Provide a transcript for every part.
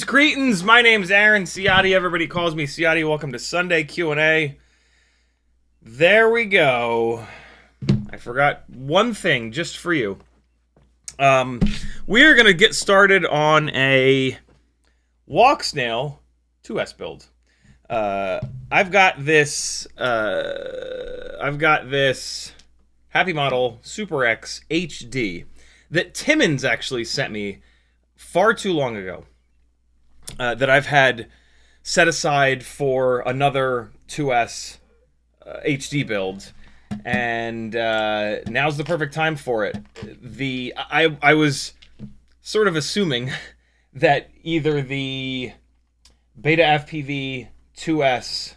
Greetings, my name's Aaron Ciotti. Everybody calls me Ciotti. Welcome to Sunday Q&A. There we go. I forgot one thing just for you. We are going to get started on a Walksnail 2S build. I've got this Happy Model Super X HD that Timmons actually sent me far too long ago. That I've had set aside for another 2S HD build, and now's the perfect time for it. I was sort of assuming that either the Betaflight 2S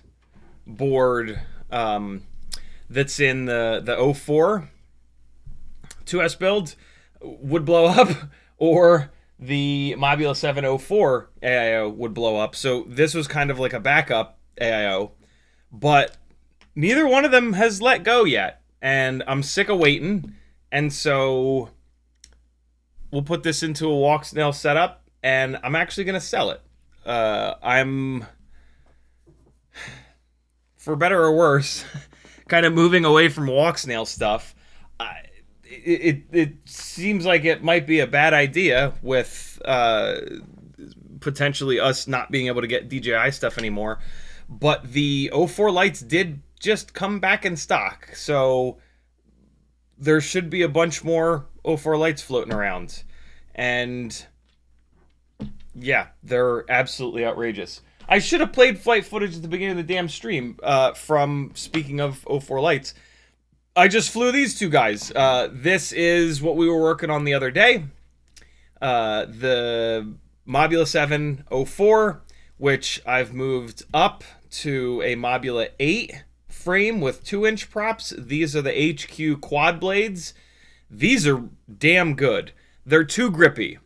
board that's in the O4 2S build would blow up, or the Mob8 O4 AIO would blow up. So this was kind of like a backup AIO, but neither one of them has let go yet, and I'm sick of waiting. And so we'll put this into a Walksnail setup, and I'm actually going to sell it. I'm, for better or worse, kind of moving away from Walksnail stuff. It seems like it might be a bad idea with potentially us not being able to get DJI stuff anymore. But the O4 lights did just come back in stock, so there should be a bunch more O4 lights floating around. And yeah, they're absolutely outrageous. I should have played flight footage at the beginning of the damn stream from, speaking of O4 lights. I just flew these two guys. This is what we were working on the other day. The Mob8 O4, which I've moved up to a Mob8 frame with 2-inch props. These are the HQ quad blades. These are damn good. They're too grippy.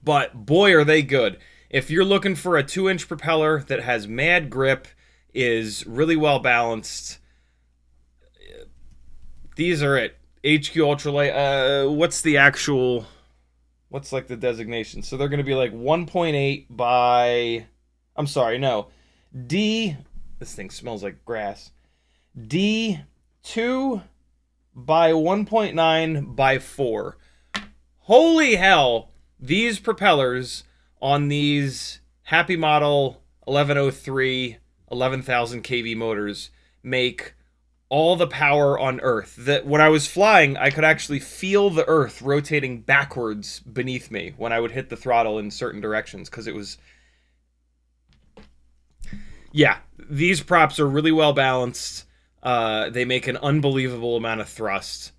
But boy, are they good. If you're looking for a 2-inch propeller that has mad grip, is really well balanced, these are it. HQ Ultralight. What's the actual... What's like the designation? So they're going to be like 1.8 by... I'm sorry, no. D... This thing smells like grass. D2 by 1.9 by 4. Holy hell! These propellers on these Happy Model 1103 11,000 kV motors make all the power on Earth. That when I was flying, I could actually feel the Earth rotating backwards beneath me when I would hit the throttle in certain directions, because it was... Yeah, these props are really well balanced. They make an unbelievable amount of thrust.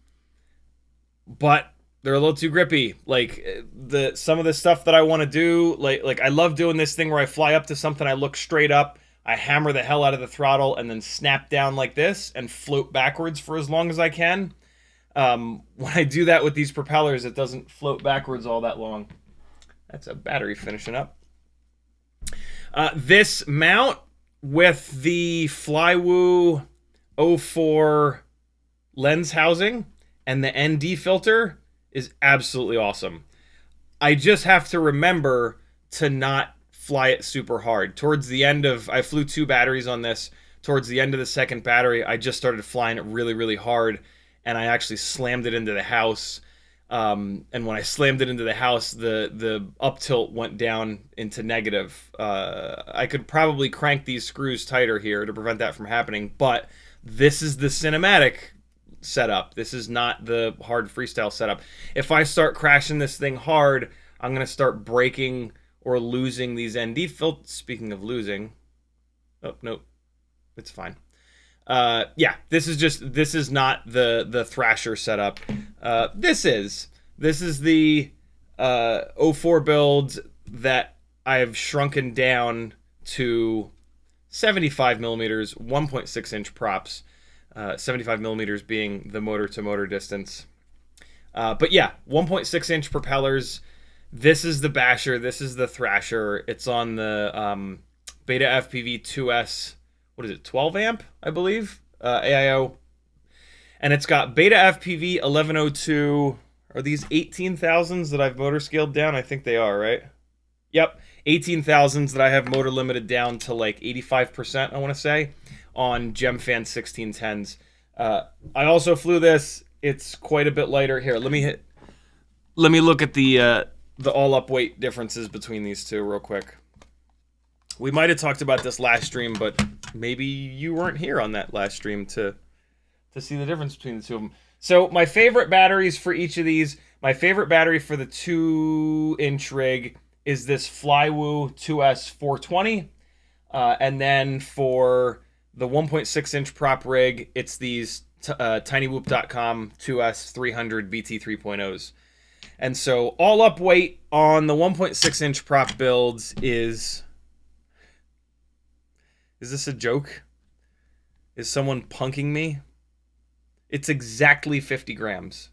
But they're a little too grippy. Like, some of the stuff that I want to do, like I love doing this thing where I fly up to something, I look straight up, I hammer the hell out of the throttle, and then snap down like this and float backwards for as long as I can. When I do that with these propellers, it doesn't float backwards all that long. That's a battery finishing up. This mount with the Flywoo O4 lens housing and the ND filter is absolutely awesome. I just have to remember to not fly it super hard. Towards the end of... I flew 2 batteries on this. Towards the end of the second battery, I just started flying it really, really hard, and I actually slammed it into the house. And when I slammed it into the house, the up tilt went down into negative. I could probably crank these screws tighter here to prevent that from happening, but this is the cinematic setup. This is not the hard freestyle setup. If I start crashing this thing hard, I'm going to start breaking or losing these ND filters. Speaking of losing... Oh, no. It's fine. Yeah, this is not the Thrasher setup. This is the 04 build that I've shrunken down to 75 millimeters, 1.6 inch props, 75 millimeters being the motor to motor distance. But yeah, 1.6 inch propellers. This is the Basher. This is the Thrasher. It's on the Betaflight 2S. What is it? 12 amp, I believe. AIO. And it's got Betaflight 1102. Are these 18,000s that I've motor scaled down? I think they are, right? Yep. 18,000s that I have motor limited down to like 85%, I want to say, on Gemfan 1610s. I also flew this. It's quite a bit lighter. Here, let me look at the all-up weight differences between these two real quick. We might have talked about this last stream, but maybe you weren't here on that last stream to see the difference between the two of them. So my favorite batteries for each of these, my favorite battery for the 2-inch rig is this Flywoo 2S 420. And then for the 1.6-inch prop rig, it's these tinywhoop.com 2S 300 BT 3.0s. And so all up weight on the 1.6-inch prop builds is... Is this a joke? Is someone punking me? It's exactly 50 grams.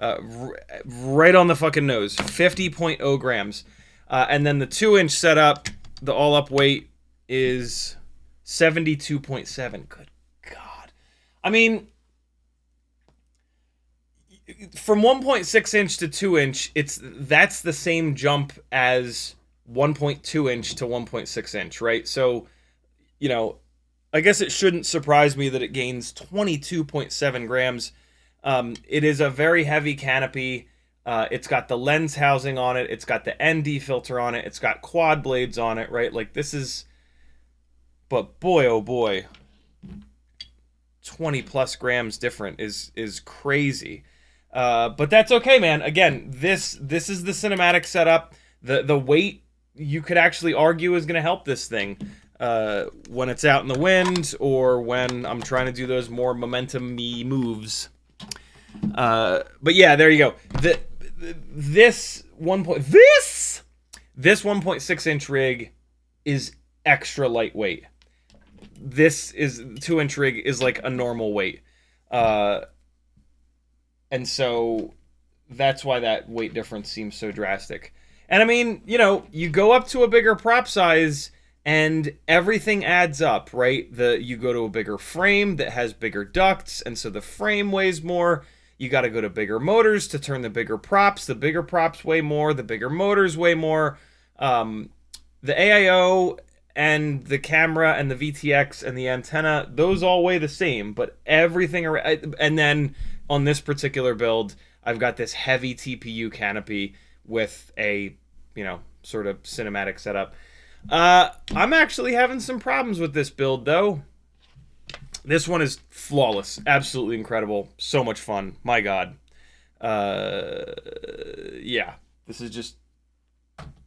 Right on the fucking nose. 50.0 grams. And then the 2-inch setup, the all-up weight is 72.7. Good God. I mean, from 1.6 inch to 2 inch, that's the same jump as 1.2 inch to 1.6 inch, right? So, you know, I guess it shouldn't surprise me that it gains 22.7 grams. It is a very heavy canopy. It's got the lens housing on it. It's got the ND filter on it. It's got quad blades on it, right? Like, this is... But boy, oh boy, 20 plus grams different is crazy. But that's okay, man. Again, this is the cinematic setup. The weight, you could actually argue, is going to help this thing when it's out in the wind or when I'm trying to do those more momentum-y moves. But yeah, there you go. This 1.6 inch rig is extra lightweight. This is 2-inch rig is like a normal weight. And so that's why that weight difference seems so drastic. And I mean, you know, you go up to a bigger prop size and everything adds up, right? You go to a bigger frame that has bigger ducts, and so the frame weighs more. You got to go to bigger motors to turn the bigger props. The bigger props weigh more. The bigger motors weigh more. The AIO and the camera and the VTX and the antenna, those all weigh the same, but everything around. And then on this particular build, I've got this heavy TPU canopy with a, you know, sort of cinematic setup. I'm actually having some problems with this build, though. This one is flawless. Absolutely incredible. So much fun. My God. Yeah. This is just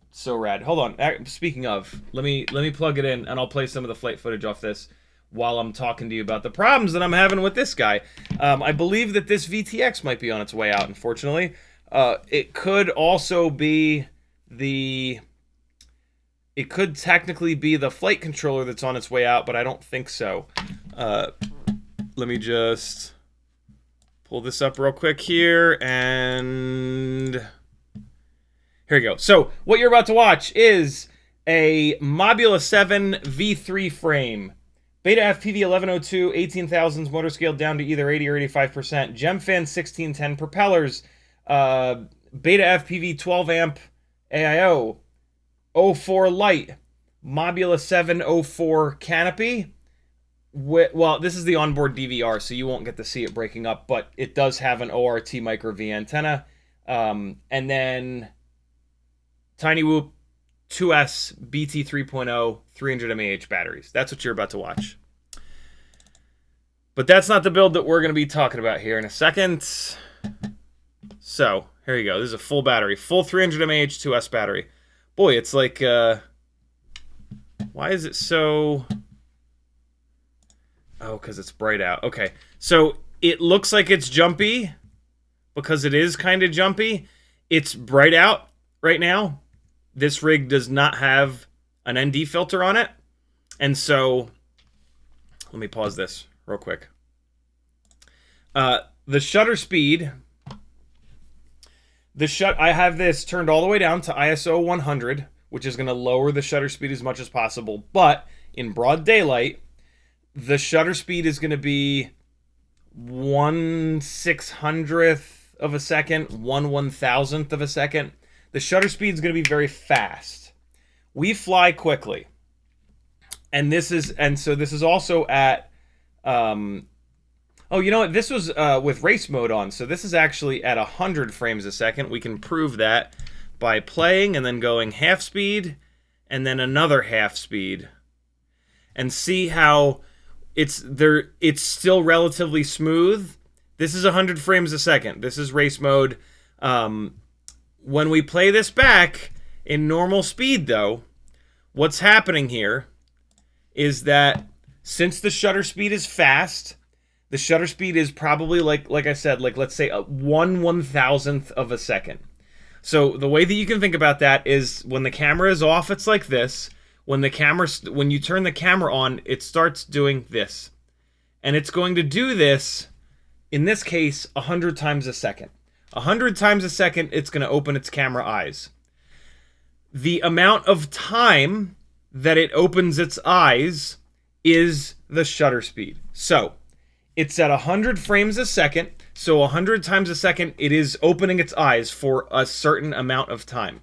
so rad. Hold on. Speaking of, let me plug it in, and I'll play some of the flight footage off this while I'm talking to you about the problems that I'm having with this guy. I believe that this VTX might be on its way out, unfortunately. It could also be the... It could technically be the flight controller that's on its way out, but I don't think so. Let me just pull this up real quick here, and here we go. So what you're about to watch is a Mob8 V1 V3 Betaflight 1102, 18,000s, motor scaled down to either 80 or 85%, GemFan 1610 propellers, Betaflight 12 amp AIO, O4 light, Mob8 O4 canopy. Well, this is the onboard DVR, so you won't get to see it breaking up, but it does have an ORT micro V antenna. And then Tiny Whoop 2S BT 3.0 300 mAh batteries. That's what you're about to watch. But that's not the build that we're going to be talking about here in a second. So, here you go. This is a full battery. Full 300 mAh 2S battery. Boy, it's like, why is it so... Oh, because it's bright out. Okay, so it looks like it's jumpy because it is kind of jumpy. It's bright out right now. This rig does not have an ND filter on it. And so, let me pause this real quick. The shutter speed... I have this turned all the way down to ISO 100, which is going to lower the shutter speed as much as possible. But in broad daylight, the shutter speed is going to be 1/600th of a second, 1/1000th of a second. The shutter speed is going to be very fast. We fly quickly, and so this is also at. Oh, you know what? This was with race mode on, so this is actually at 100 frames a second. We can prove that by playing and then going half speed and then another half speed, and see how it's still relatively smooth. This is 100 frames a second. This is race mode. When we play this back in normal speed, though, what's happening here is that since the shutter speed is fast, the shutter speed is probably like I said, like let's say a 1/1000th of a second. So the way that you can think about that is when the camera is off, it's like this. When you turn the camera on, it starts doing this. And it's going to do this, in this case, 100 times a second. 100 times a second, it's going to open its camera eyes. The amount of time that it opens its eyes is the shutter speed. So it's at 100 frames a second, so 100 times a second, it is opening its eyes for a certain amount of time.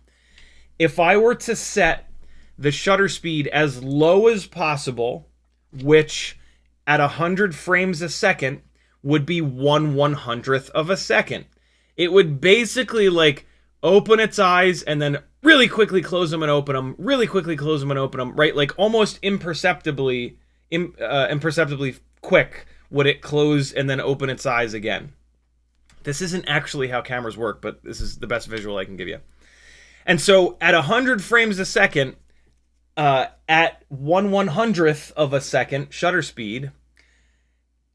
If I were to set the shutter speed as low as possible, which at 100 frames a second would be 1/100th of a second, it would basically like open its eyes and then really quickly close them and open them, really quickly close them and open them, right? Like almost imperceptibly quick would it close and then open its eyes again. This isn't actually how cameras work, but this is the best visual I can give you. And so at 100 frames a second, at 1/100th of a second shutter speed,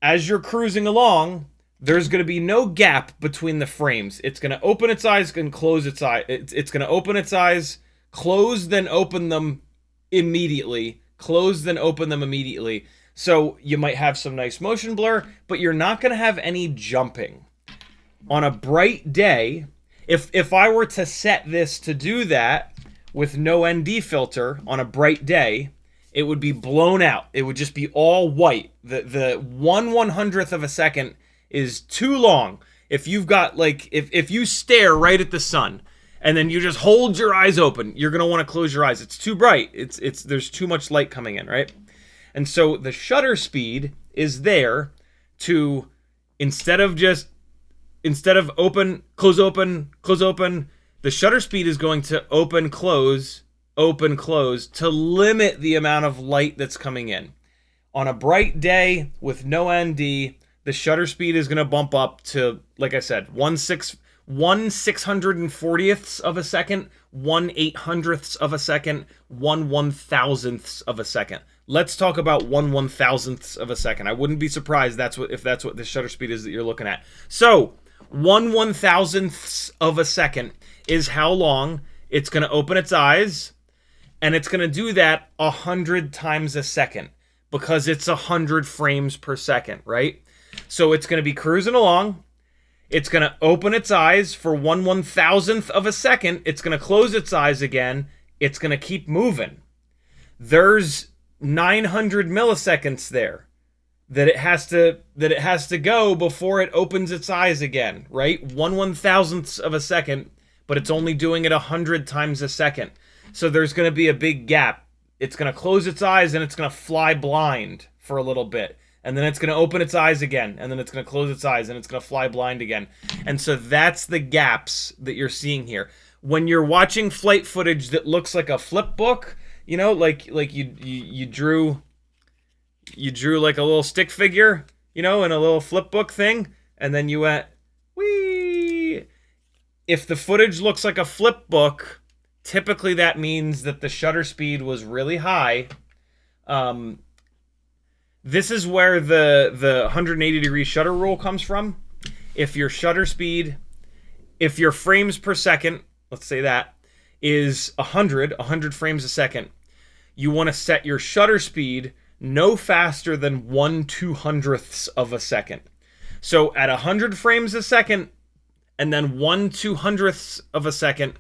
as you're cruising along, there's going to be no gap between the frames. It's going to open its eyes and close its eyes. It's going to open its eyes, close, then open them immediately. Close, then open them immediately. So you might have some nice motion blur, but you're not going to have any jumping. On a bright day, If I were to set this to do that with no ND filter on a bright day, it would be blown out. It would just be all white. The 1/100th of a second is too long. If you've got like, if you stare right at the sun and then you just hold your eyes open, you're gonna want to close your eyes. It's too bright. There's too much light coming in, right? And so the shutter speed is there to, instead of open, close, open, close, open, the shutter speed is going to open, close to limit the amount of light that's coming in. On a bright day with no ND, the shutter speed is going to bump up to, like I said, 1/640th of a second, 1/800th of a second, 1/1000th of a second. Let's talk about 1/1000th of a second. I wouldn't be surprised if that's what the shutter speed is that you're looking at. So 1/1000th of a second is how long it's going to open its eyes, and it's going to do that 100 times a second because it's 100 frames per second, right? So it's going to be cruising along. It's going to open its eyes for 1/1000th of a second. It's going to close its eyes again. It's going to keep moving. There's 900 milliseconds there that it has to go before it opens its eyes again, right? 1/1000th of a second, but it's only doing it 100 times a second. So there's going to be a big gap. It's going to close its eyes and it's going to fly blind for a little bit. And then it's going to open its eyes again. And then it's going to close its eyes and it's going to fly blind again. And so that's the gaps that you're seeing here. When you're watching flight footage that looks like a flip book, you know, like you drew like a little stick figure, you know, in a little flip book thing, and then you went, whee! If the footage looks like a flip book, typically that means that the shutter speed was really high. This is where the 180-degree shutter rule comes from. If your shutter speed, if your frames per second, let's say that, is 100 frames a second, you want to set your shutter speed no faster than 1/200th of a second. So at 100 frames a second and then 1/200th of a second,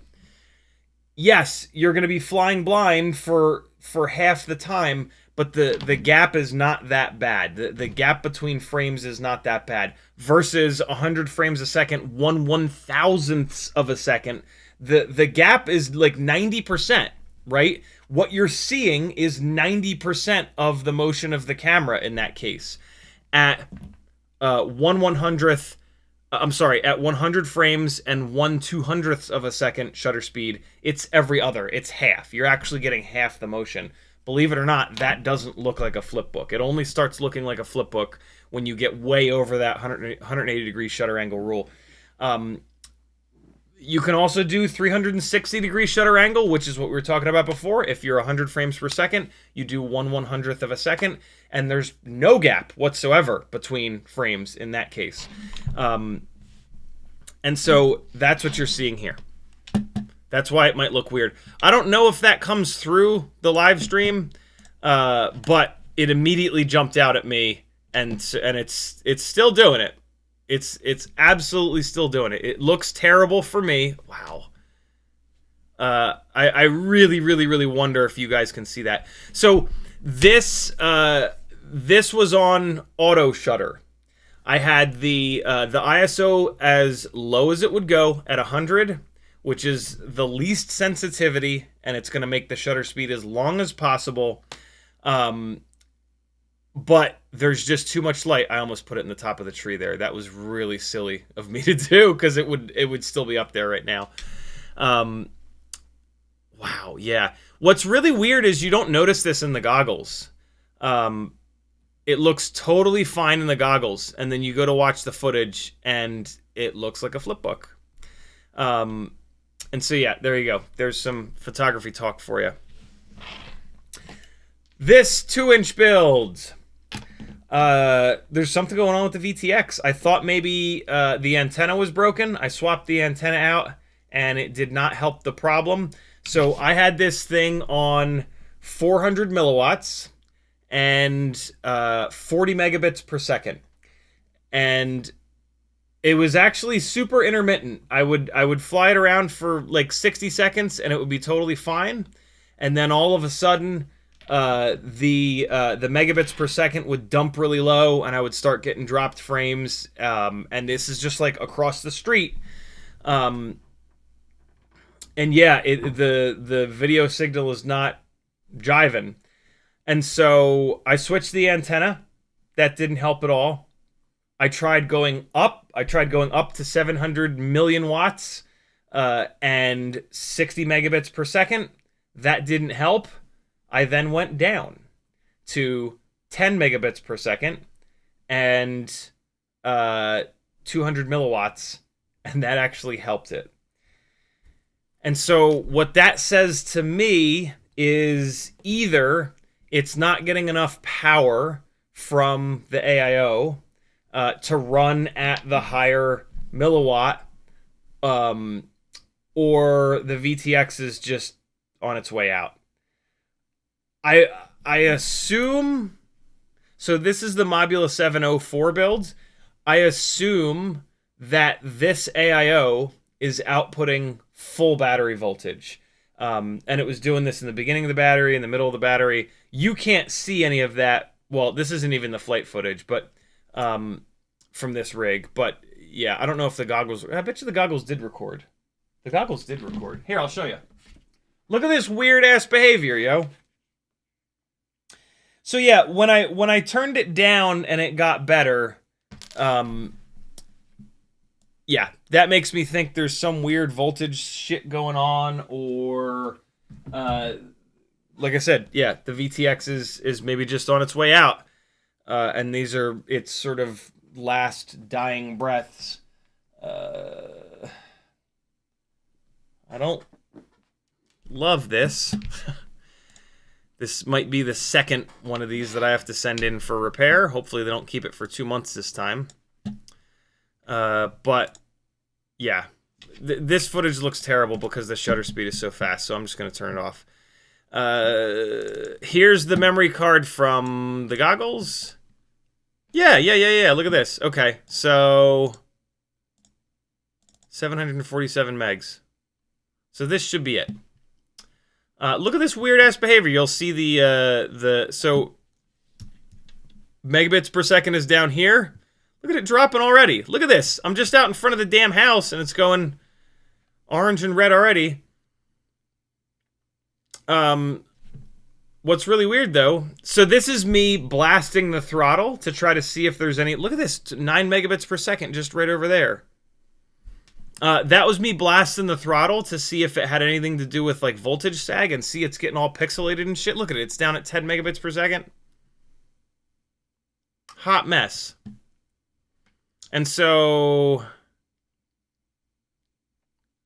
yes, you're going to be flying blind for half the time, but the gap is not that bad. The gap between frames is not that bad. Versus 100 frames a second, 1/1000th of a second, the gap is like 90%, right? What you're seeing is 90% of the motion of the camera in that case. At at 100 frames and 1/200th of a second shutter speed, it's every other. It's half. You're actually getting half the motion. Believe it or not, that doesn't look like a flip book. It only starts looking like a flip book when you get way over that 180-degree shutter angle rule. You can also do 360-degree shutter angle, which is what we were talking about before. If you're 100 frames per second, you do 1/100th of a second, and there's no gap whatsoever between frames in that case. And so that's what you're seeing here. That's why it might look weird. I don't know if that comes through the live stream, but it immediately jumped out at me, and it's still doing it. It's absolutely still doing it. It looks terrible for me. Wow. I really, really, really wonder if you guys can see that. So this was on auto shutter. I had the ISO as low as it would go at 100, which is the least sensitivity, and it's going to make the shutter speed as long as possible. But there's just too much light. I almost put it in the top of the tree there. That was really silly of me to do, because it would still be up there right now. Wow, yeah. What's really weird is you don't notice this in the goggles. It looks totally fine in the goggles, and then you go to watch the footage, and it looks like a flip book. And so, yeah, there you go. There's some photography talk for you. This 2-inch build. There's something going on with the VTX. I thought maybe the antenna was broken. I swapped the antenna out, and it did not help the problem. So I had this thing on 400 milliwatts and 40 megabits per second. And It was actually super intermittent. I would fly it around for like 60 seconds and it would be totally fine. And then all of a sudden, the megabits per second would dump really low and I would start getting dropped frames. And this is just like across the street. And yeah, the video signal is not jiving. And so I switched the antenna. That didn't help at all. I tried going up to 700 million watts and 60 megabits per second. That didn't help. I then went down to 10 megabits per second and 200 milliwatts, and that actually helped it. And so what that says to me is either it's not getting enough power from the AIO to run at the higher milliwatt, or the VTX is just on its way out. I assume, so this is the Mob8 O4 build. I assume that this AIO is outputting full battery voltage. And it was doing this in the beginning of the battery, in the middle of the battery. You can't see any of that. Well, this isn't even the flight footage, but from this rig. But yeah, I don't know if the goggles, I bet you the goggles did record. The goggles did record. Here, I'll show you. Look at this weird ass behavior, yo. So yeah, when I turned it down and it got better, yeah, that makes me think there's some weird voltage shit going on, or like I said, yeah, the VTX is maybe just on its way out. And these are its sort of last dying breaths. I don't love this. This might be the second one of these that I have to send in for repair. Hopefully they don't keep it for 2 months this time. But yeah, this footage looks terrible because the shutter speed is so fast, so I'm just going to turn it off. Here's the memory card from the goggles. Yeah. Look at this. Okay, so 747 megs. So this should be it. Look at this weird ass behavior. You'll see so megabits per second is down here. Look at it dropping already. Look at this. I'm just out in front of the damn house and it's going orange and red already. What's really weird though, so this is me blasting the throttle to try to see if there's any, look at this, 9 megabits per second just right over there. That was me blasting the throttle to see if it had anything to do with like voltage sag, and see it's getting all pixelated and shit. Look at it, it's down at 10 megabits per second. Hot mess. And so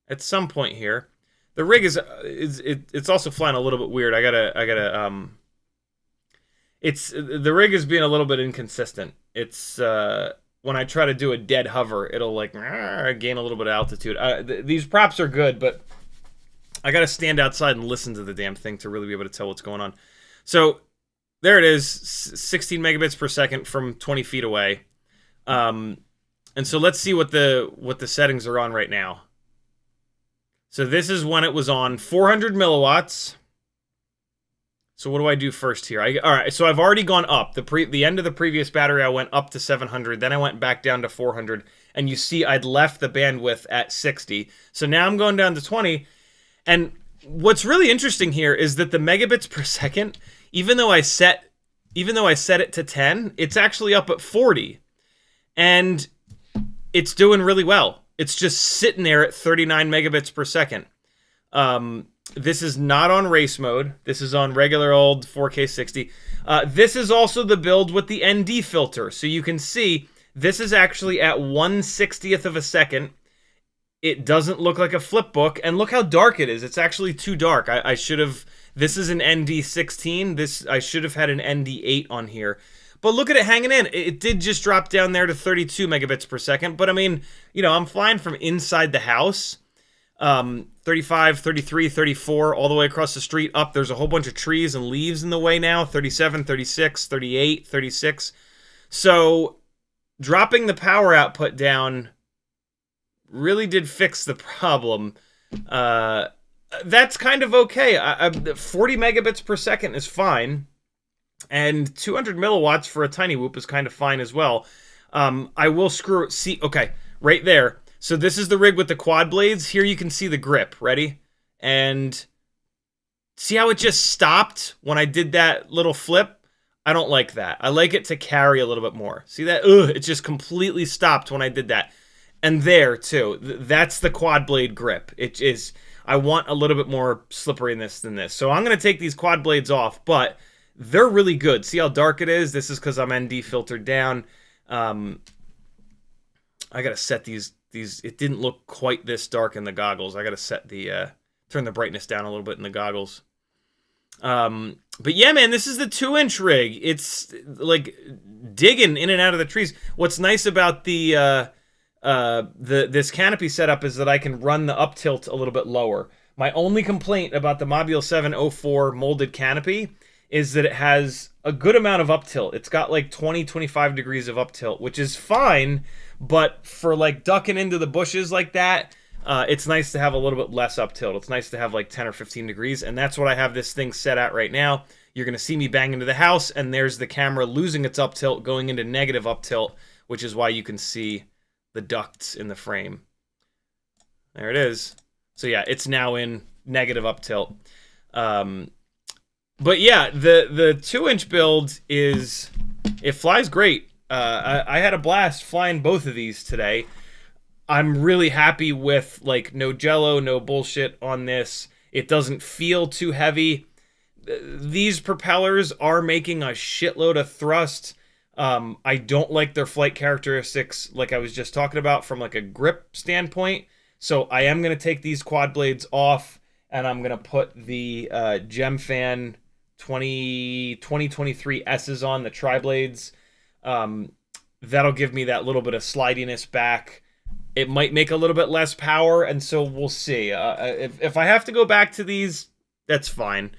at some point here, the rig it's also flying a little bit weird. The rig is being a little bit inconsistent. It's when I try to do a dead hover, it'll like gain a little bit of altitude. These props are good, but I gotta stand outside and listen to the damn thing to really be able to tell what's going on. So there it is, 16 megabits per second from 20 feet away. And so let's see what the settings are on right now. So this is when it was on 400 milliwatts. So what do I do first here? All right, so I've already gone up. The end of the previous battery, I went up to 700. Then I went back down to 400. And you see I'd left the bandwidth at 60. So now I'm going down to 20. And what's really interesting here is that the megabits per second, even though I set it to 10, it's actually up at 40. And it's doing really well. It's just sitting there at 39 megabits per second. This is not on race mode. This is on regular old 4K 60. This is also the build with the ND filter. So you can see this is actually at 1/60th of a second. It doesn't look like a flip book. And look how dark it is. It's actually too dark. I should have... This is an ND16. I should have had an ND8 on here. But look at it hanging in. It did just drop down there to 32 megabits per second. But I mean, you know, I'm flying from inside the house. 35, 33, 34, all the way across the street up. There's a whole bunch of trees and leaves in the way now. 37, 36, 38, 36. So dropping the power output down really did fix the problem. That's kind of okay. 40 megabits per second is fine, and 200 milliwatts for a tiny whoop is kind of fine as well. I will see, okay, right there. So this is the rig with the quad blades. Here you can see the grip. Ready? And see how it just stopped when I did that little flip? I don't like that. I like it to carry a little bit more. See that? Ugh, it just completely stopped when I did that. And there, too. That's the quad blade grip. It is... I want a little bit more slipperiness than this. So I'm going to take these quad blades off, but they're really good. See how dark it is? This is because I'm ND filtered down. I got to set these... It didn't look quite this dark in the goggles. I got to set the... turn the brightness down a little bit in the goggles. But yeah, man, this is the 2-inch rig. It's like digging in and out of the trees. What's nice about this canopy setup is that I can run the up tilt a little bit lower. My only complaint about the Mob8 O4 molded canopy is that it has a good amount of up tilt. It's got like 20-25 degrees of up tilt, which is fine, but for like ducking into the bushes like that, it's nice to have a little bit less up tilt. It's nice to have like 10 or 15 degrees, and that's what I have this thing set at right now. You're going to see me bang into the house, and there's the camera losing its up tilt, going into negative up tilt, which is why you can see the ducts in the frame. There it is. So yeah, it's now in negative up tilt. But yeah, the 2-inch build it flies great. I had a blast flying both of these today. I'm really happy with, like, no jello, no bullshit on this. It doesn't feel too heavy. These propellers are making a shitload of thrust. I don't like their flight characteristics, like I was just talking about, from like a grip standpoint. So I am going to take these quad blades off, and I'm going to put the Gemfan 2023 S's on, the tri-blades. That'll give me that little bit of slidiness back. It might make a little bit less power, and so we'll see. If I have to go back to these, that's fine.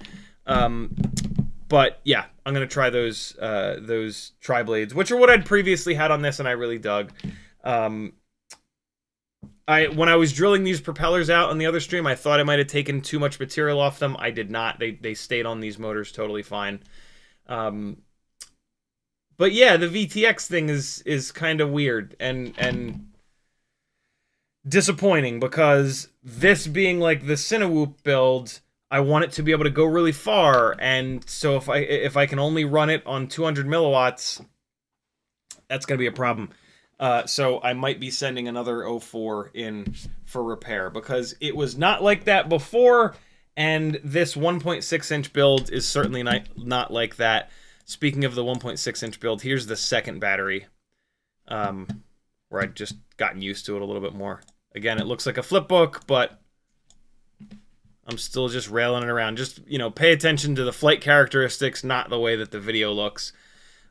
But yeah, I'm gonna try those tri-blades, which are what I'd previously had on this, and I really dug. When I was drilling these propellers out on the other stream, I thought I might have taken too much material off them. I did not. They stayed on these motors totally fine. But yeah, the VTX thing is kind of weird and disappointing, because this being like the Cinewoop build, I want it to be able to go really far, and so if I can only run it on 200 milliwatts, that's gonna be a problem. So I might be sending another 04 in for repair, because it was not like that before, and this 1.6-inch build is certainly not like that. Speaking of the 1.6-inch build, here's the second battery, where I'd just gotten used to it a little bit more. Again, it looks like a flip book, but I'm still just railing it around. Just, you know, pay attention to the flight characteristics, not the way that the video looks.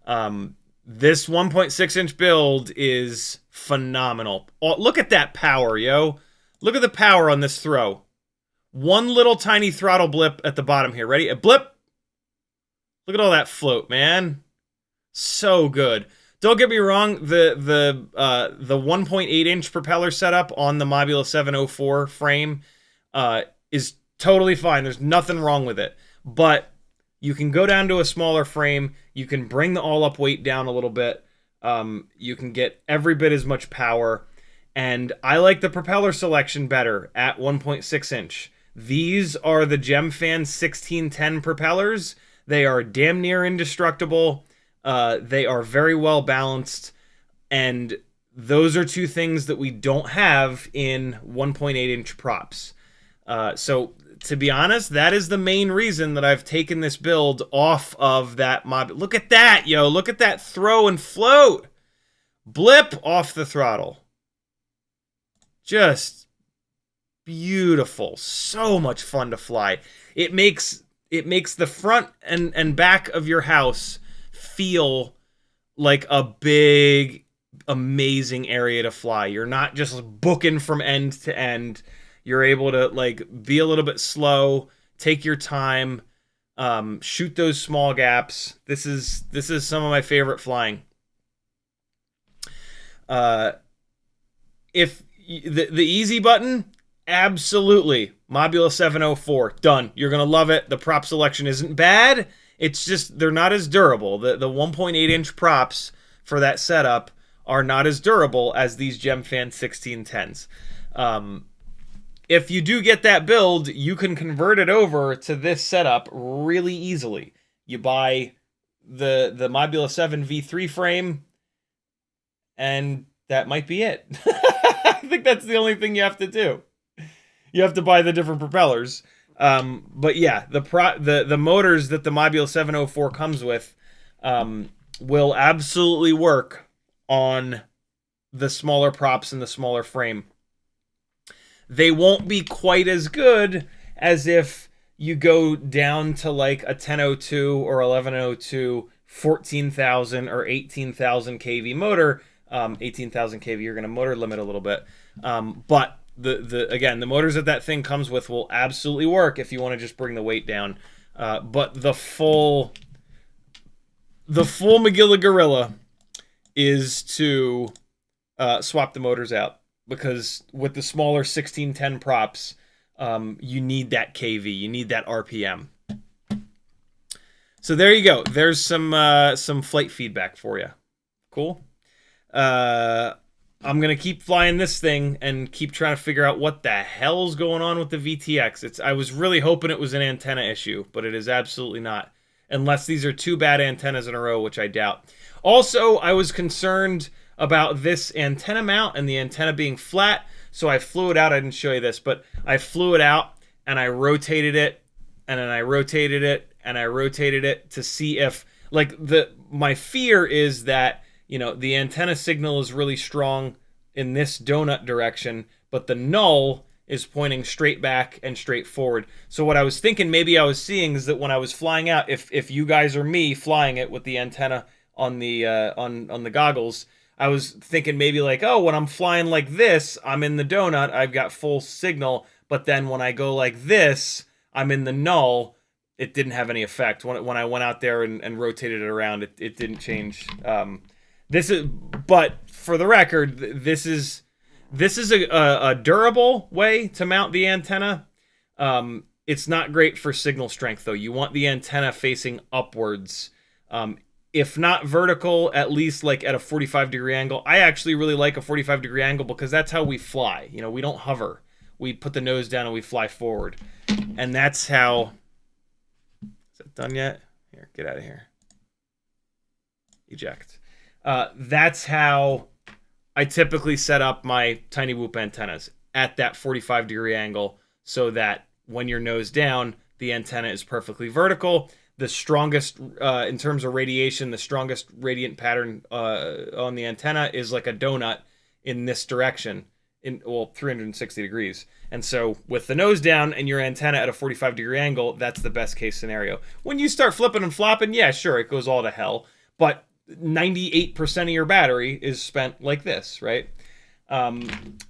This 1.6-inch build is phenomenal. Oh, look at that power, yo. Look at the power on this throw. One little tiny throttle blip at the bottom here. Ready? A blip. Look at all that float, man. So good. Don't get me wrong, the 1.8-inch propeller setup on the Mob8 O4 frame is totally fine. There's nothing wrong with it. But you can go down to a smaller frame. You can bring the all-up weight down a little bit. You can get every bit as much power. And I like the propeller selection better at 1.6-inch. These are the Gemfan 1610 propellers. They are damn near indestructible. They are very well balanced, and those are two things that we don't have in 1.8-inch props. So, to be honest, that is the main reason that I've taken this build off of that Mob. Look at that, yo! Look at that throw and float! Blip off the throttle. Just beautiful. So much fun to fly. It makes the front and back of your house feel like a big, amazing area to fly. You're not just booking from end to end. You're able to, like, be a little bit slow, take your time, shoot those small gaps. This is some of my favorite flying. If The easy button, absolutely. Mobula 704, done. You're going to love it. The prop selection isn't bad. It's just they're not as durable. The 1.8-inch props for that setup are not as durable as these Gemfan 1610s. If you do get that build, you can convert it over to this setup really easily. You buy the Mobula 7 V3 frame, and that might be it. I think that's the only thing you have to do. You have to buy the different propellers. But yeah, the motors that the Mobula 704 comes with will absolutely work on the smaller props and the smaller frame. They won't be quite as good as if you go down to like a 1002 or 1102 14,000 or 18,000 kV motor. 18,000 kV, you're going to motor limit a little bit. But again, the motors that thing comes with will absolutely work if you want to just bring the weight down. But the full Magilla Gorilla is to swap the motors out, because with the smaller 1610 props, you need that kV, you need that RPM. So there you go. There's some flight feedback for you. Cool. I'm gonna keep flying this thing and keep trying to figure out what the hell's going on with the VTX. I was really hoping it was an antenna issue, but it is absolutely not. Unless these are two bad antennas in a row, which I doubt. Also, I was concerned about this antenna mount and the antenna being flat, so I flew it out. I didn't show you this, but I flew it out and I rotated it, and then I rotated it, and I rotated it to see if, like, my fear is that, you know, the antenna signal is really strong in this donut direction, but the null is pointing straight back and straight forward. So what I was thinking maybe I was seeing is that when I was flying out, if you guys are me flying it with the antenna on the on the goggles, I was thinking maybe like, oh, when I'm flying like this, I'm in the donut, I've got full signal, but then when I go like this, I'm in the null. It didn't have any effect. When I went out there and rotated it around, it didn't change. But for the record, this is a durable way to mount the antenna. It's not great for signal strength, though. You want the antenna facing upwards. If not vertical, at least like at a 45-degree angle. I actually really like a 45-degree angle because that's how we fly. You know, we don't hover. We put the nose down and we fly forward. And that's how... Is that done yet? Here, get out of here. Eject. That's how I typically set up my tiny whoop antennas, at that 45-degree angle, so that when you're nose down, the antenna is perfectly vertical. The strongest, in terms of radiation, the strongest radiant pattern on the antenna is like a donut in this direction, well, 360 degrees. And so with the nose down and your antenna at a 45-degree angle, that's the best case scenario. When you start flipping and flopping, yeah, sure, it goes all to hell. But 98% of your battery is spent like this, right?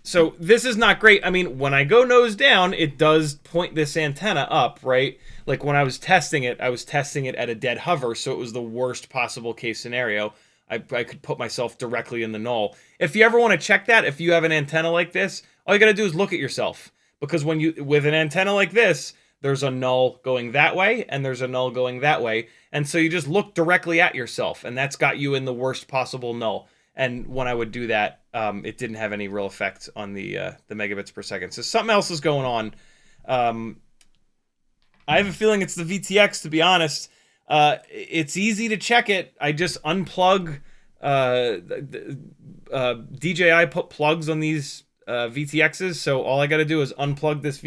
So this is not great. I mean, when I go nose down, it does point this antenna up, right? Like when I was testing it at a dead hover, so it was the worst possible case scenario. I could put myself directly in the null. If you ever want to check that, if you have an antenna like this, all you got to do is look at yourself. Because with an antenna like this, there's a null going that way, and there's a null going that way. And so you just look directly at yourself, and that's got you in the worst possible null. And when I would do that, it didn't have any real effect on the megabits per second. So something else is going on. I have a feeling it's the VTX, to be honest. It's easy to check it. I just unplug. DJI put plugs on these VTXs, so all I got to do is unplug this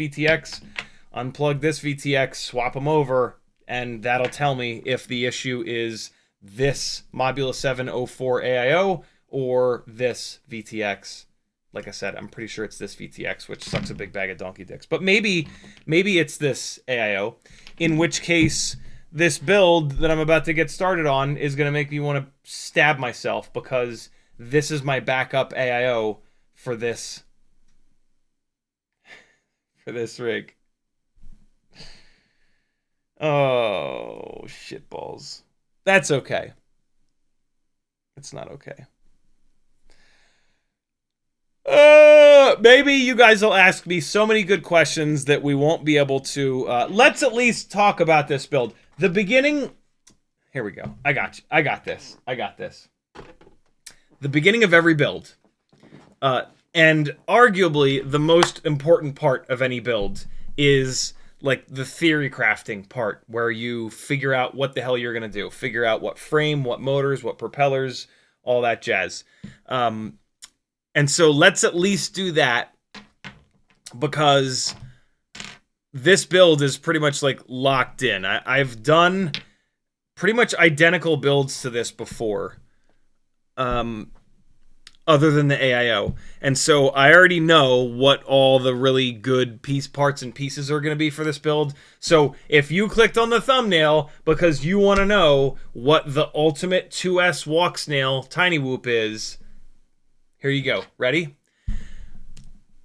VTX, swap them over, and that'll tell me if the issue is this Mobula 7 O4 AIO or this VTX. Like I said, I'm pretty sure it's this VTX, which sucks a big bag of donkey dicks. But maybe it's this AIO, in which case this build that I'm about to get started on is going to make me want to stab myself, because this is my backup AIO for this rig. Oh, shitballs. That's okay. It's not okay. maybe you guys will ask me so many good questions that we won't be able to. Let's at least talk about this build. The beginning. Here we go. I got you. I got this. I got this. The beginning of every build, and arguably the most important part of any build, is like the theory crafting part, where you figure out what the hell you're gonna do. Figure out what frame, what motors, what propellers, all that jazz. And so let's at least do that, because this build is pretty much like locked in. I've done pretty much identical builds to this before, other than the AIO. And so I already know what all the really good parts and pieces are going to be for this build. So if you clicked on the thumbnail because you want to know what the ultimate 2S Walksnail Tiny Whoop is, here you go. Ready?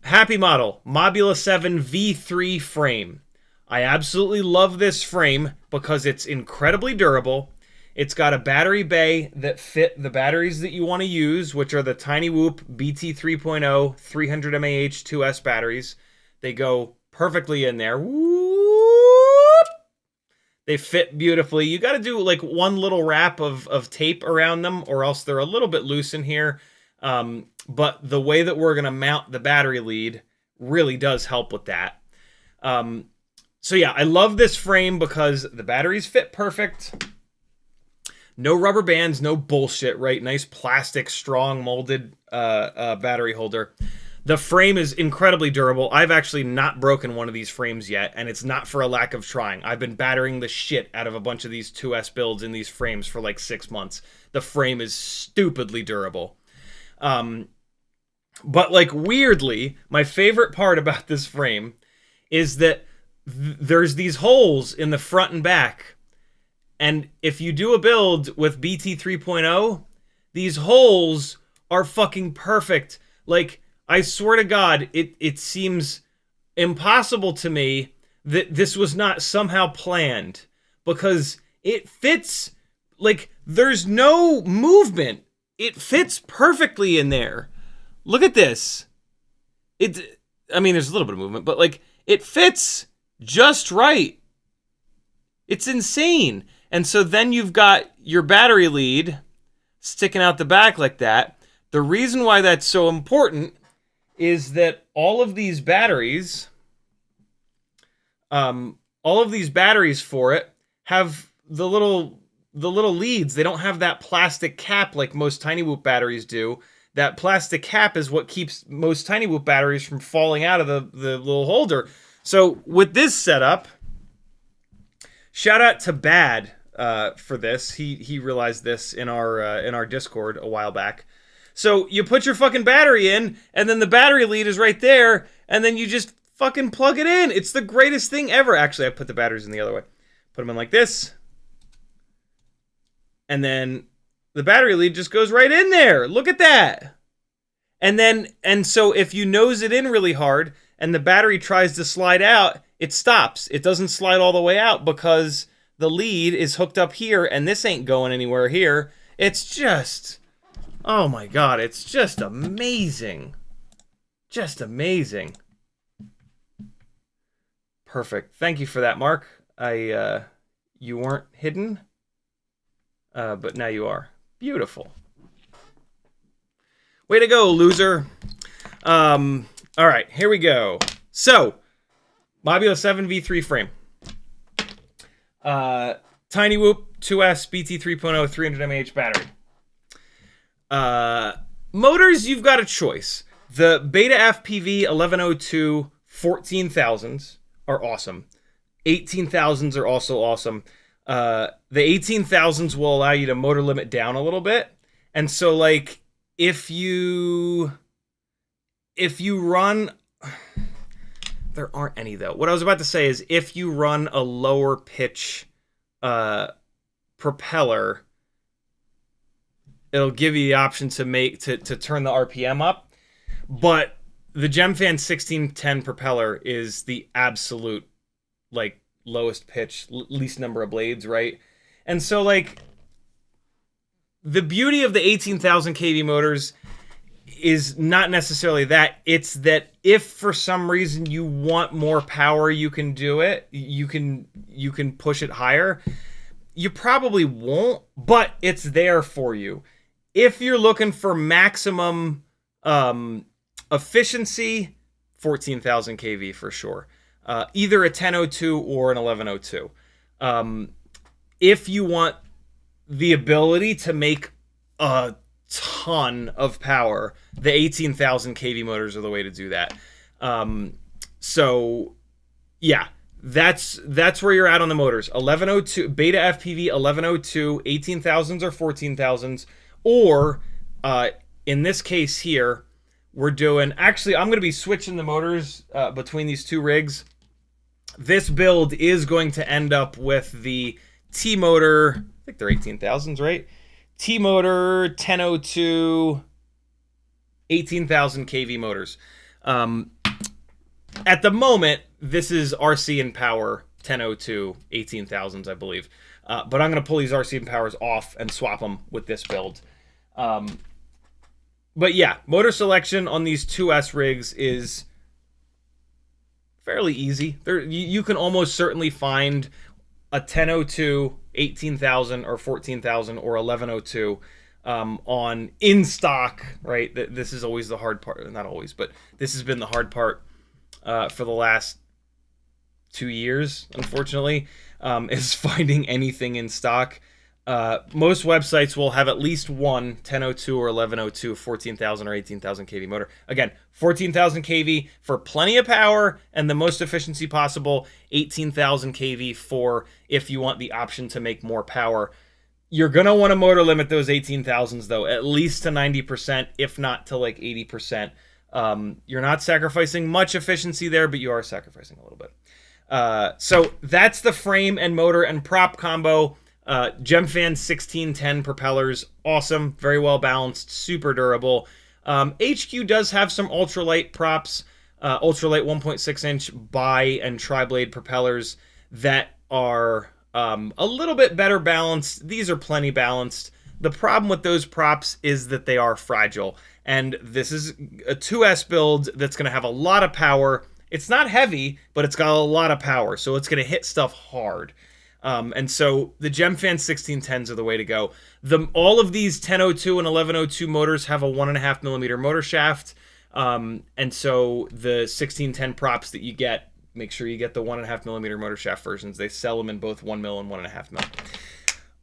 Happy model, Mob8 V1 frame. I absolutely love this frame because it's incredibly durable. It's got a battery bay that fit the batteries that you want to use, which are the Tiny Whoop BT 3.0 300 mAh 2S batteries. They go perfectly in there. Whoop! They fit beautifully. You got to do like one little wrap of tape around them, or else they're a little bit loose in here. But the way that we're going to mount the battery lead really does help with that. So yeah, I love this frame because the batteries fit perfect. No rubber bands, no bullshit, right? Nice plastic, strong, molded battery holder. The frame is incredibly durable. I've actually not broken one of these frames yet, and it's not for a lack of trying. I've been battering the shit out of a bunch of these 2S builds in these frames for like 6 months. The frame is stupidly durable. But like weirdly, my favorite part about this frame is that there's these holes in the front and back. And if you do a build with BT 3.0, these holes are fucking perfect. Like, I swear to God, it seems impossible to me that this was not somehow planned, because it fits, like, there's no movement. It fits perfectly in there. Look at this. I mean, there's a little bit of movement, but like, it fits just right. It's insane. And so then you've got your battery lead sticking out the back like that. The reason why that's so important is that all of these batteries for it have the little leads. They don't have that plastic cap like most Tiny Whoop batteries do. That plastic cap is what keeps most Tiny Whoop batteries from falling out of the little holder. So with this setup, shout out to Bad for this. He realized this in our Discord a while back. So you put your fucking battery in, and then the battery lead is right there, and then you just fucking plug it in. It's the greatest thing ever. Actually, I put the batteries in the other way. Put them in like this. And then the battery lead just goes right in there. Look at that. And so if you nose it in really hard and the battery tries to slide out, it stops. It doesn't slide all the way out because the lead is hooked up here, and this ain't going anywhere here. It's just, oh my God, it's just amazing. Just amazing. Perfect. Thank you for that, Mark. You weren't hidden, but now you are. Beautiful. Way to go, loser. All right, here we go. So, Mob8 V1 frame. Tiny Whoop 2S BT 3.0 300 mAh battery. Motors, you've got a choice. The Betaflight 1102 14,000s are awesome. 18,000s are also awesome. The 18,000s will allow you to motor limit down a little bit. And so, like, if you run... There aren't any, though. What I was about to say is, if you run a lower pitch propeller, it'll give you the option to turn the RPM up. But the GemFan 1610 propeller is the absolute, like, lowest pitch, least number of blades, right? And so, like, the beauty of the 18,000 kV motors is not necessarily that. It's that if for some reason you want more power, you can do it. You can push it higher. You probably won't, but it's there for you. If you're looking for maximum efficiency, 14,000 kV for sure. Either a 1002 or an 1102. If you want the ability to make a ton of power, the 18,000 kV motors are the way to do that. So yeah, that's where you're at on the motors. 1102 Betaflight 1102 18,000s or 14,000s, or in this case here, we're doing, actually I'm going to be switching the motors between these two rigs. This build is going to end up with the T motor, I think they're 18,000s, right? T motor 1002 18,000 kV motors. At the moment, this is RC and Power 1002 18,000s, I believe. But I'm going to pull these RC and Powers off and swap them with this build. But yeah, motor selection on these 2S rigs is fairly easy. You can almost certainly find a 1002 18,000 or 14,000 or 1102 on in stock, right? This is always the hard part. Not always, but this has been the hard part for the last 2 years, unfortunately, is finding anything in stock. Most websites will have at least one 1002 or 1102 14,000 or 18,000 kV motor. Again, 14,000 kV for plenty of power and the most efficiency possible. 18,000 kV for if you want the option to make more power. You're going to want to motor limit those 18,000s though, at least to 90%, if not to like 80%. You're not sacrificing much efficiency there, but you are sacrificing a little bit. So that's the frame and motor and prop combo. Gemfan 1610 propellers, awesome, very well balanced, super durable. HQ does have some ultralight props, ultralight 1.6 inch bi and tri-blade propellers that are a little bit better balanced. These are plenty balanced. The problem with those props is that they are fragile, and this is a 2S build that's going to have a lot of power. It's not heavy, but it's got a lot of power, so it's going to hit stuff hard. And so the Gemfan 1610s are the way to go. All of these 1002 and 1102 motors have a 1.5 millimeter motor shaft. And so the 1610 props that you get, make sure you get the 1.5 millimeter motor shaft versions. They sell them in both 1 mil and 1.5 mil.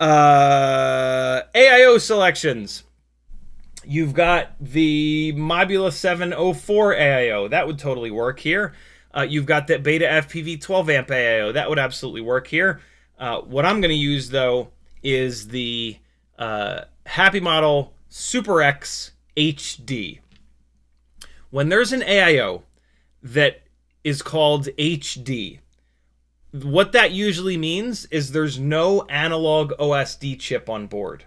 AIO selections. You've got the Mob8 O4 AIO. That would totally work here. You've got that Betaflight 12 amp AIO. That would absolutely work here. What I'm going to use, though, is the Happy Model Super X HD. When there's an AIO that is called HD, what that usually means is there's no analog OSD chip on board.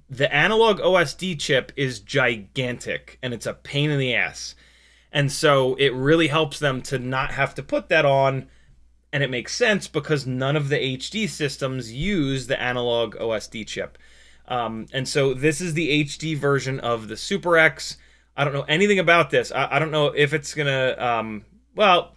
The analog OSD chip is gigantic, and it's a pain in the ass. And so it really helps them to not have to put that on. And it makes sense because none of the HD systems use the analog OSD chip. And so this is the HD version of the Super X. I don't know anything about this. I don't know if it's going to... well,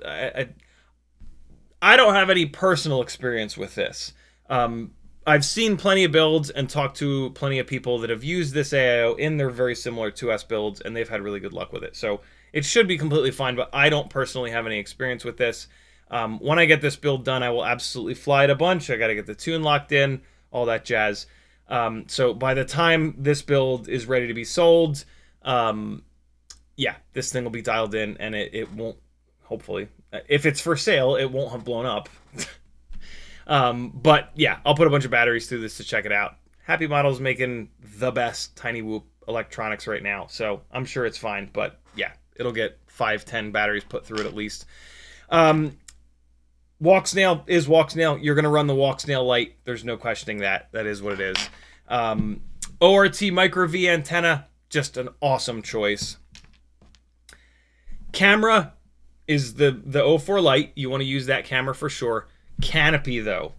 I don't have any personal experience with this. I've seen plenty of builds and talked to plenty of people that have used this AIO in their very similar 2S builds, and they've had really good luck with it. So it should be completely fine, but I don't personally have any experience with this. When I get this build done, I will absolutely fly it a bunch. I got to get the tune locked in, all that jazz. So by the time this build is ready to be sold, yeah, this thing will be dialed in, and it won't, hopefully, if it's for sale, it won't have blown up. But yeah, I'll put a bunch of batteries through this to check it out. Happy Model's making the best Tiny Whoop electronics right now, so I'm sure it's fine. But yeah, it'll get 5-10 batteries put through it at least. Walksnail is Walksnail. You're going to run the Walksnail light. There's no questioning that. That is what it is. ORT Micro V antenna, just an awesome choice. Camera is the O4 light. You want to use that camera for sure. Canopy, though.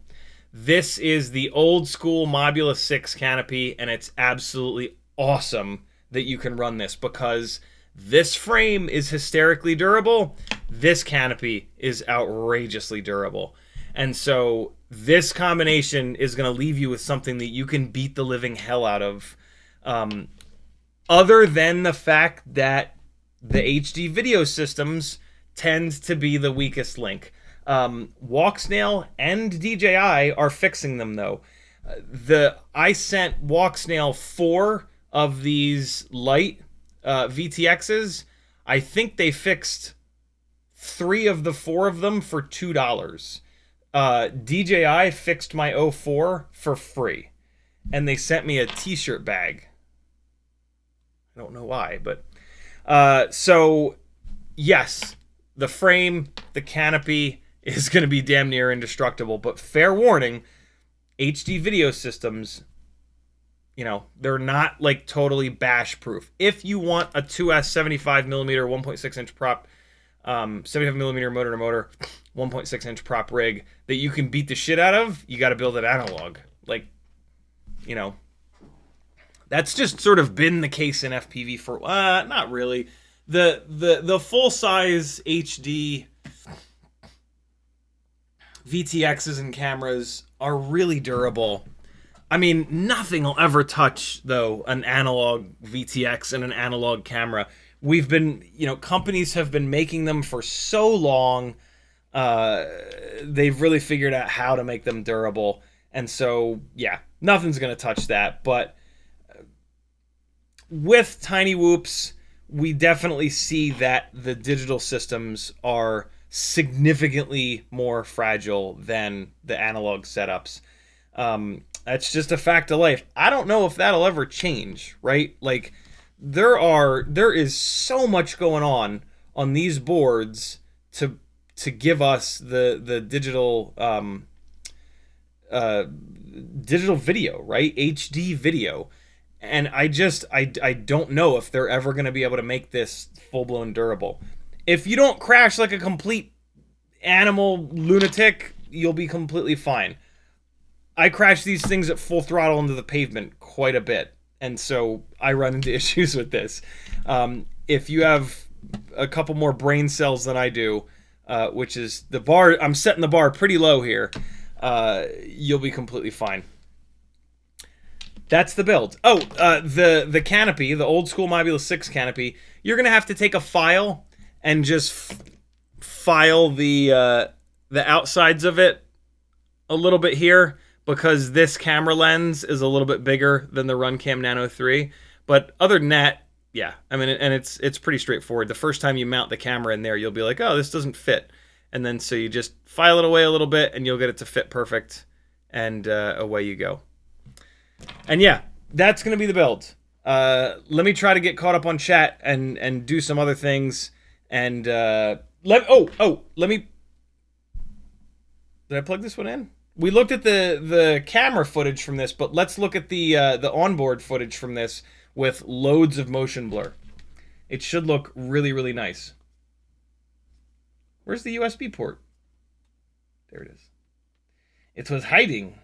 This is the old school Mob8 6 canopy, and it's absolutely awesome that you can run this, because this frame is hysterically durable. This canopy is outrageously durable. And so this combination is going to leave you with something that you can beat the living hell out of. Other than the fact that the HD video systems tend to be the weakest link. Walksnail and DJI are fixing them, though. I sent Walksnail 4 of these light VTXs. I think they fixed 3 of the 4 of them for $2. DJI fixed my O4 for free, and they sent me a t-shirt bag. I don't know why, but so yes, the frame, the canopy is going to be damn near indestructible, but fair warning, HD video systems, you know, they're not like totally bash proof. If you want a 2S 75mm 1.6 inch prop, 75mm motor to motor, 1.6 inch prop rig that you can beat the shit out of, you got to build it analog. Like, you know, that's just sort of been the case in FPV for not really. The full size HD VTXs and cameras are really durable. I mean, nothing will ever touch, though, an analog VTX and an analog camera. We've been, you know, companies have been making them for so long. They've really figured out how to make them durable. And so, yeah, nothing's going to touch that. But with Tiny Whoops, we definitely see that the digital systems are significantly more fragile than the analog setups. That's just a fact of life. I don't know if that'll ever change, right? Like, there is so much going on these boards to give us the digital digital video, right? HD video. And I don't know if they're ever going to be able to make this full-blown durable. If you don't crash like a complete animal lunatic, you'll be completely fine. I crash these things at full throttle into the pavement quite a bit, and so I run into issues with this. If you have a couple more brain cells than I do, which is the bar, I'm setting the bar pretty low here, you'll be completely fine. That's the build. Oh, the canopy, the old school Mob8 O4 canopy, you're going to have to take a file and just file the outsides of it a little bit here, because this camera lens is a little bit bigger than the Runcam Nano 3. But other than that, yeah, I mean, and it's pretty straightforward. The first time you mount the camera in there, you'll be like, oh, this doesn't fit. And then so you just file it away a little bit, and you'll get it to fit perfect, and away you go. And yeah, that's going to be the build. Let me try to get caught up on chat and do some other things. And let me... Did I plug this one in? We looked at the camera footage from this, but let's look at the onboard footage from this with loads of motion blur. It should look really, really nice. Where's the USB port? There it is. It was hiding.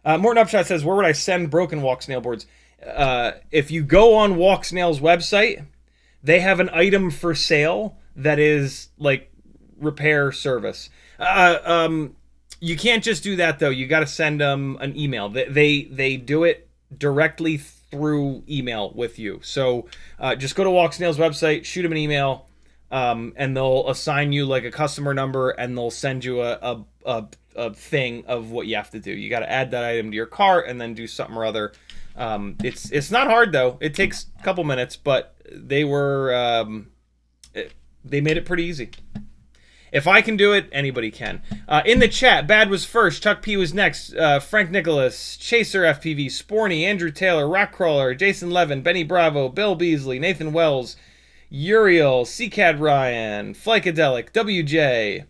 Morton Upshot says, where would I send broken Walksnail boards? If you go on Walksnail's website, they have an item for sale that is like repair service. You can't just do that, though. You got to send them an email. They do it directly through email with you. So just go to Walksnail's website, shoot them an email, and they'll assign you like a customer number, and they'll send you a thing of what you have to do. You got to add that item to your cart and then do something or other. It's not hard, though. It takes a couple minutes, but they made it pretty easy. If I can do it, anybody can. In the chat, Bad was first, Chuck P was next, Frank Nicholas, Chaser FPV, Sporny, Andrew Taylor, Rockcrawler, Jason Levin, Benny Bravo, Bill Beasley, Nathan Wells, Uriel, CCAD Ryan, Flycadelic, WJ,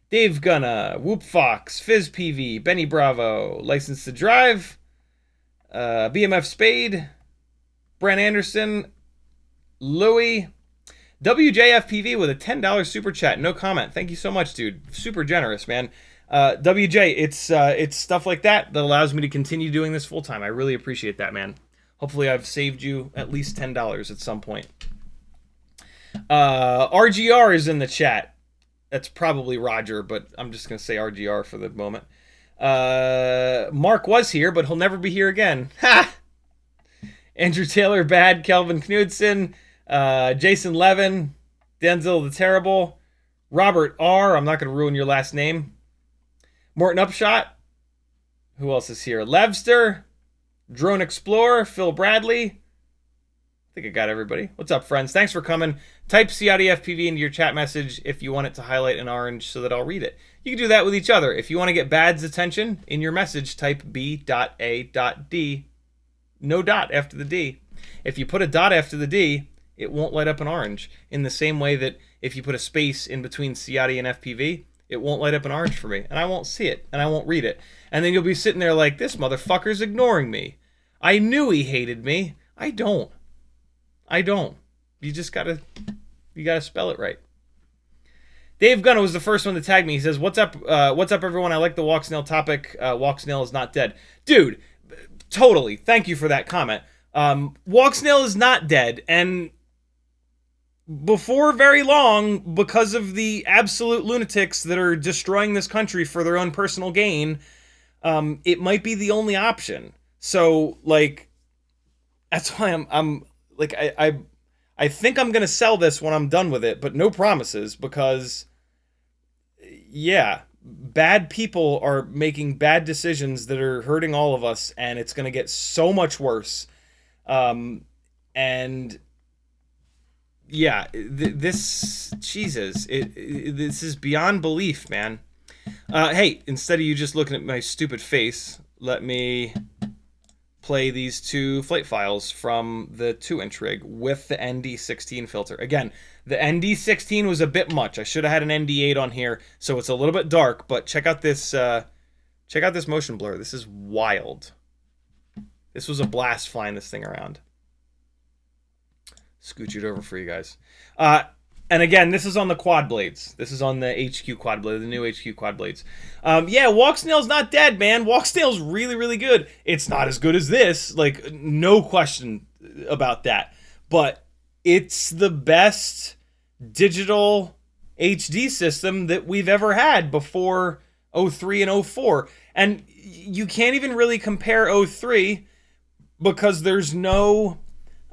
Dave Gunna, Whoop Fox, Fizz PV, Benny Bravo, License to Drive, BMF Spade, Brent Anderson, Louie, WJFPV with a $10 super chat. No comment. Thank you so much, dude. Super generous, man. WJ, it's stuff like that that allows me to continue doing this full time. I really appreciate that, man. Hopefully I've saved you at least $10 at some point. RGR is in the chat. That's probably Roger, but I'm just going to say RGR for the moment. Mark was here, but he'll never be here again. Ha! Andrew Taylor, Bad, Kelvin Knudsen, Jason Levin, Denzel the Terrible, Robert R. I'm not going to ruin your last name. Morton Upshot. Who else is here? Levster, Drone Explorer, Phil Bradley. I think I got everybody. What's up, friends? Thanks for coming. Type CiottiFPV into your chat message if you want it to highlight in orange so that I'll read it. You can do that with each other. If you want to get Bad's attention in your message, type B.A.D. No dot after the D. If you put a dot after the D, it won't light up in orange. In the same way that if you put a space in between Ciotti and FPV, it won't light up in orange for me. And I won't see it. And I won't read it. And then you'll be sitting there like, this motherfucker's ignoring me. I knew he hated me. I don't. You just gotta spell it right. Dave Gunner was the first one to tag me. He says, what's up everyone? I like the Walksnail topic. Walksnail is not dead. Dude, totally. Thank you for that comment. Walksnail is not dead, and before very long, because of the absolute lunatics that are destroying this country for their own personal gain, it might be the only option. So, like, that's why I'm like, I think I'm gonna sell this when I'm done with it, but no promises, because, yeah, bad people are making bad decisions that are hurting all of us, and it's gonna get so much worse. And yeah, this is beyond belief, man. Hey, instead of you just looking at my stupid face, let me play these two flight files from the 2-inch rig with the ND16 filter. Again, the ND16 was a bit much. I should have had an ND8 on here, so it's a little bit dark, but check out this motion blur. This is wild. This was a blast flying this thing around. Scooch it over for you guys. And again, this is on the quad blades. This is on the HQ quad blade, the new HQ quad blades. Yeah, Walksnail's not dead, man. Walksnail's really, really good. It's not as good as this, like, no question about that. But it's the best digital HD system that we've ever had before 03 and 04. And you can't even really compare 03 because there's no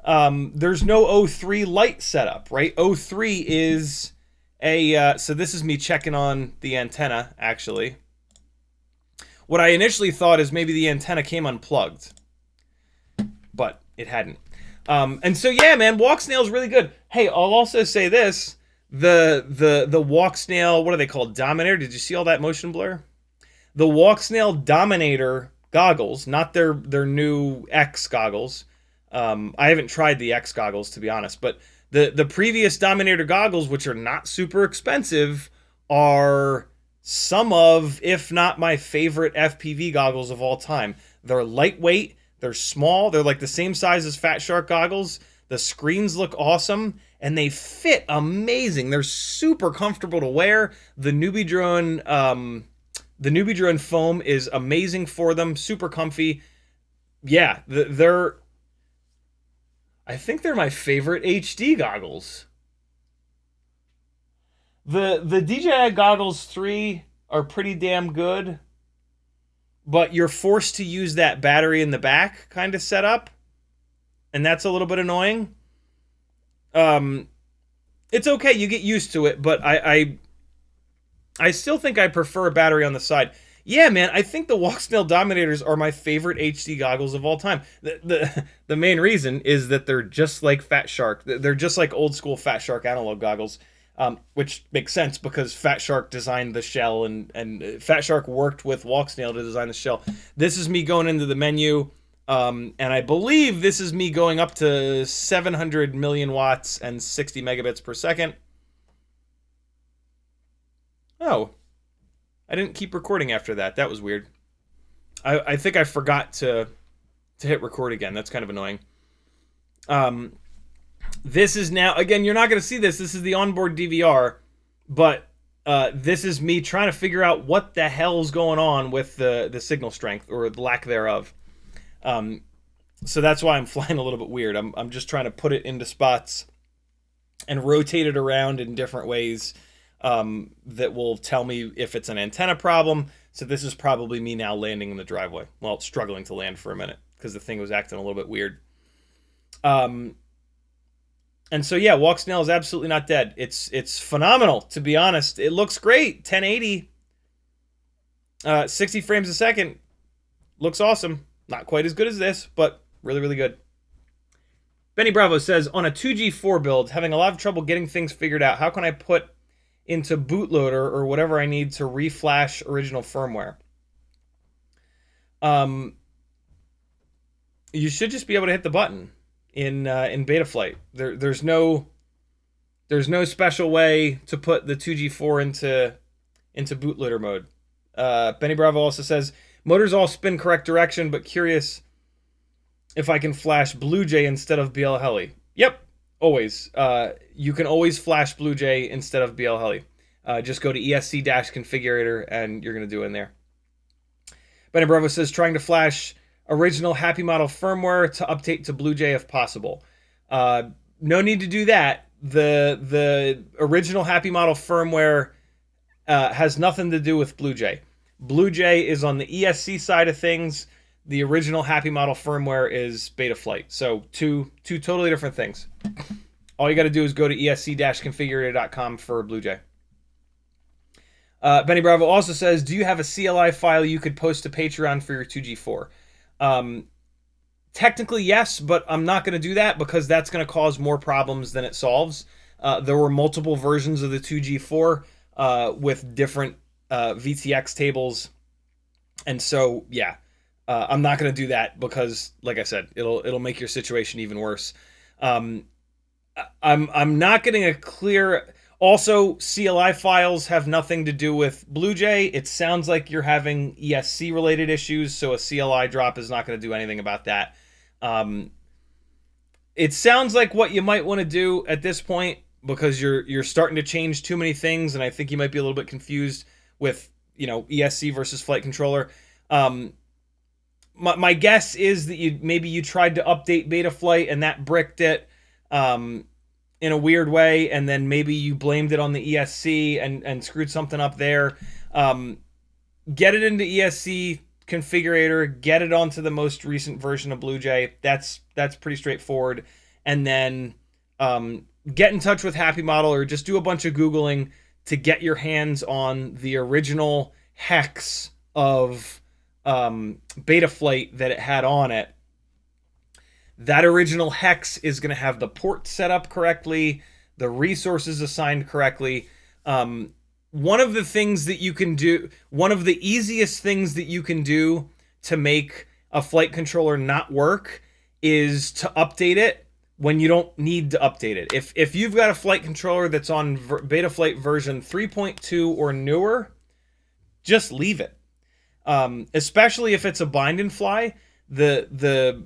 03 light setup, right? 03 is a, so this is me checking on the antenna, actually. What I initially thought is maybe the antenna came unplugged, but it hadn't. And so, yeah, man, Walksnail's really good. Hey, I'll also say this, the Walksnail, what are they called? Dominator? Did you see all that motion blur? The Walksnail Dominator goggles, not their new X goggles. I haven't tried the X goggles, to be honest, but the previous Dominator goggles, which are not super expensive, are some of, if not my favorite FPV goggles of all time. They're lightweight, they're small, they're like the same size as Fat Shark goggles, the screens look awesome, and they fit amazing. They're super comfortable to wear. The Newbie Drone foam is amazing for them, super comfy. Yeah, I think they're my favorite HD goggles. The DJI Goggles 3 are pretty damn good, but you're forced to use that battery in the back kind of setup, and that's a little bit annoying. It's okay, you get used to it, but I still think I prefer a battery on the side. Yeah, man, I think the Walksnail Dominators are my favorite HD goggles of all time. The main reason is that they're just like Fat Shark. They're just like old school Fat Shark analog goggles, which makes sense because Fat Shark designed the shell and Fat Shark worked with Walksnail to design the shell. This is me going into the menu, and I believe this is me going up to 700 million watts and 60 megabits per second. Oh. I didn't keep recording after that. That was weird. I think I forgot to hit record again. That's kind of annoying. This is now, again, you're not going to see this. This is the onboard DVR, but This is me trying to figure out what the hell's going on with the signal strength, or the lack thereof. So that's why I'm flying a little bit weird. I'm just trying to put it into spots and rotate it around in different ways that will tell me if it's an antenna problem. So this is probably me now landing in the driveway. Well, struggling to land for a minute because the thing was acting a little bit weird. And so yeah, Walksnail is absolutely not dead. It's phenomenal, to be honest. It looks great. 1080, 60 frames a second. Looks awesome. Not quite as good as this, but really, really good. Benny Bravo says, on a 2G4 build, having a lot of trouble getting things figured out. How can I put into bootloader or whatever I need to reflash original firmware? You should just be able to hit the button in Betaflight. There's no special way to put the 2G4 into bootloader mode. Benny Bravo also says, motors all spin correct direction, but curious if I can flash BlueJay instead of BL Heli. Yep, always. You can always flash BlueJay instead of BL Heli. Just go to ESC-configurator and you're going to do it in there. Benny Bravo says, trying to flash original Happy Model firmware to update to BlueJay if possible. No need to do that. The original Happy Model firmware has nothing to do with BlueJay. BlueJay is on the ESC side of things. The original Happy Model firmware is Betaflight. So two totally different things. All you got to do is go to esc-configurator.com for BlueJay. Benny Bravo also says, do you have a CLI file you could post to Patreon for your 2G4? Technically, yes, but I'm not going to do that because that's going to cause more problems than it solves. There were multiple versions of the 2G4 with different VTX tables. And so, yeah, I'm not going to do that because, like I said, it'll make your situation even worse. I'm not getting a clear... Also, CLI files have nothing to do with BlueJay. It sounds like you're having ESC-related issues, so a CLI drop is not going to do anything about that. It sounds like what you might want to do at this point, because you're starting to change too many things, and I think you might be a little bit confused with, ESC versus flight controller. My guess is that maybe you tried to update Betaflight and that bricked it. In a weird way, and then maybe you blamed it on the ESC and screwed something up there. Get it into ESC configurator, get it onto the most recent version of BlueJay. That's pretty straightforward. And then get in touch with Happy Model or just do a bunch of Googling to get your hands on the original hex of Betaflight that it had on it. That original hex is going to have the port set up correctly, the resources assigned correctly. One of the things that you can do, one of the easiest things that you can do to make a flight controller not work is to update it when you don't need to update it. If you've got a flight controller that's on Betaflight version 3.2 or newer, just leave it. Especially if it's a bind and fly. The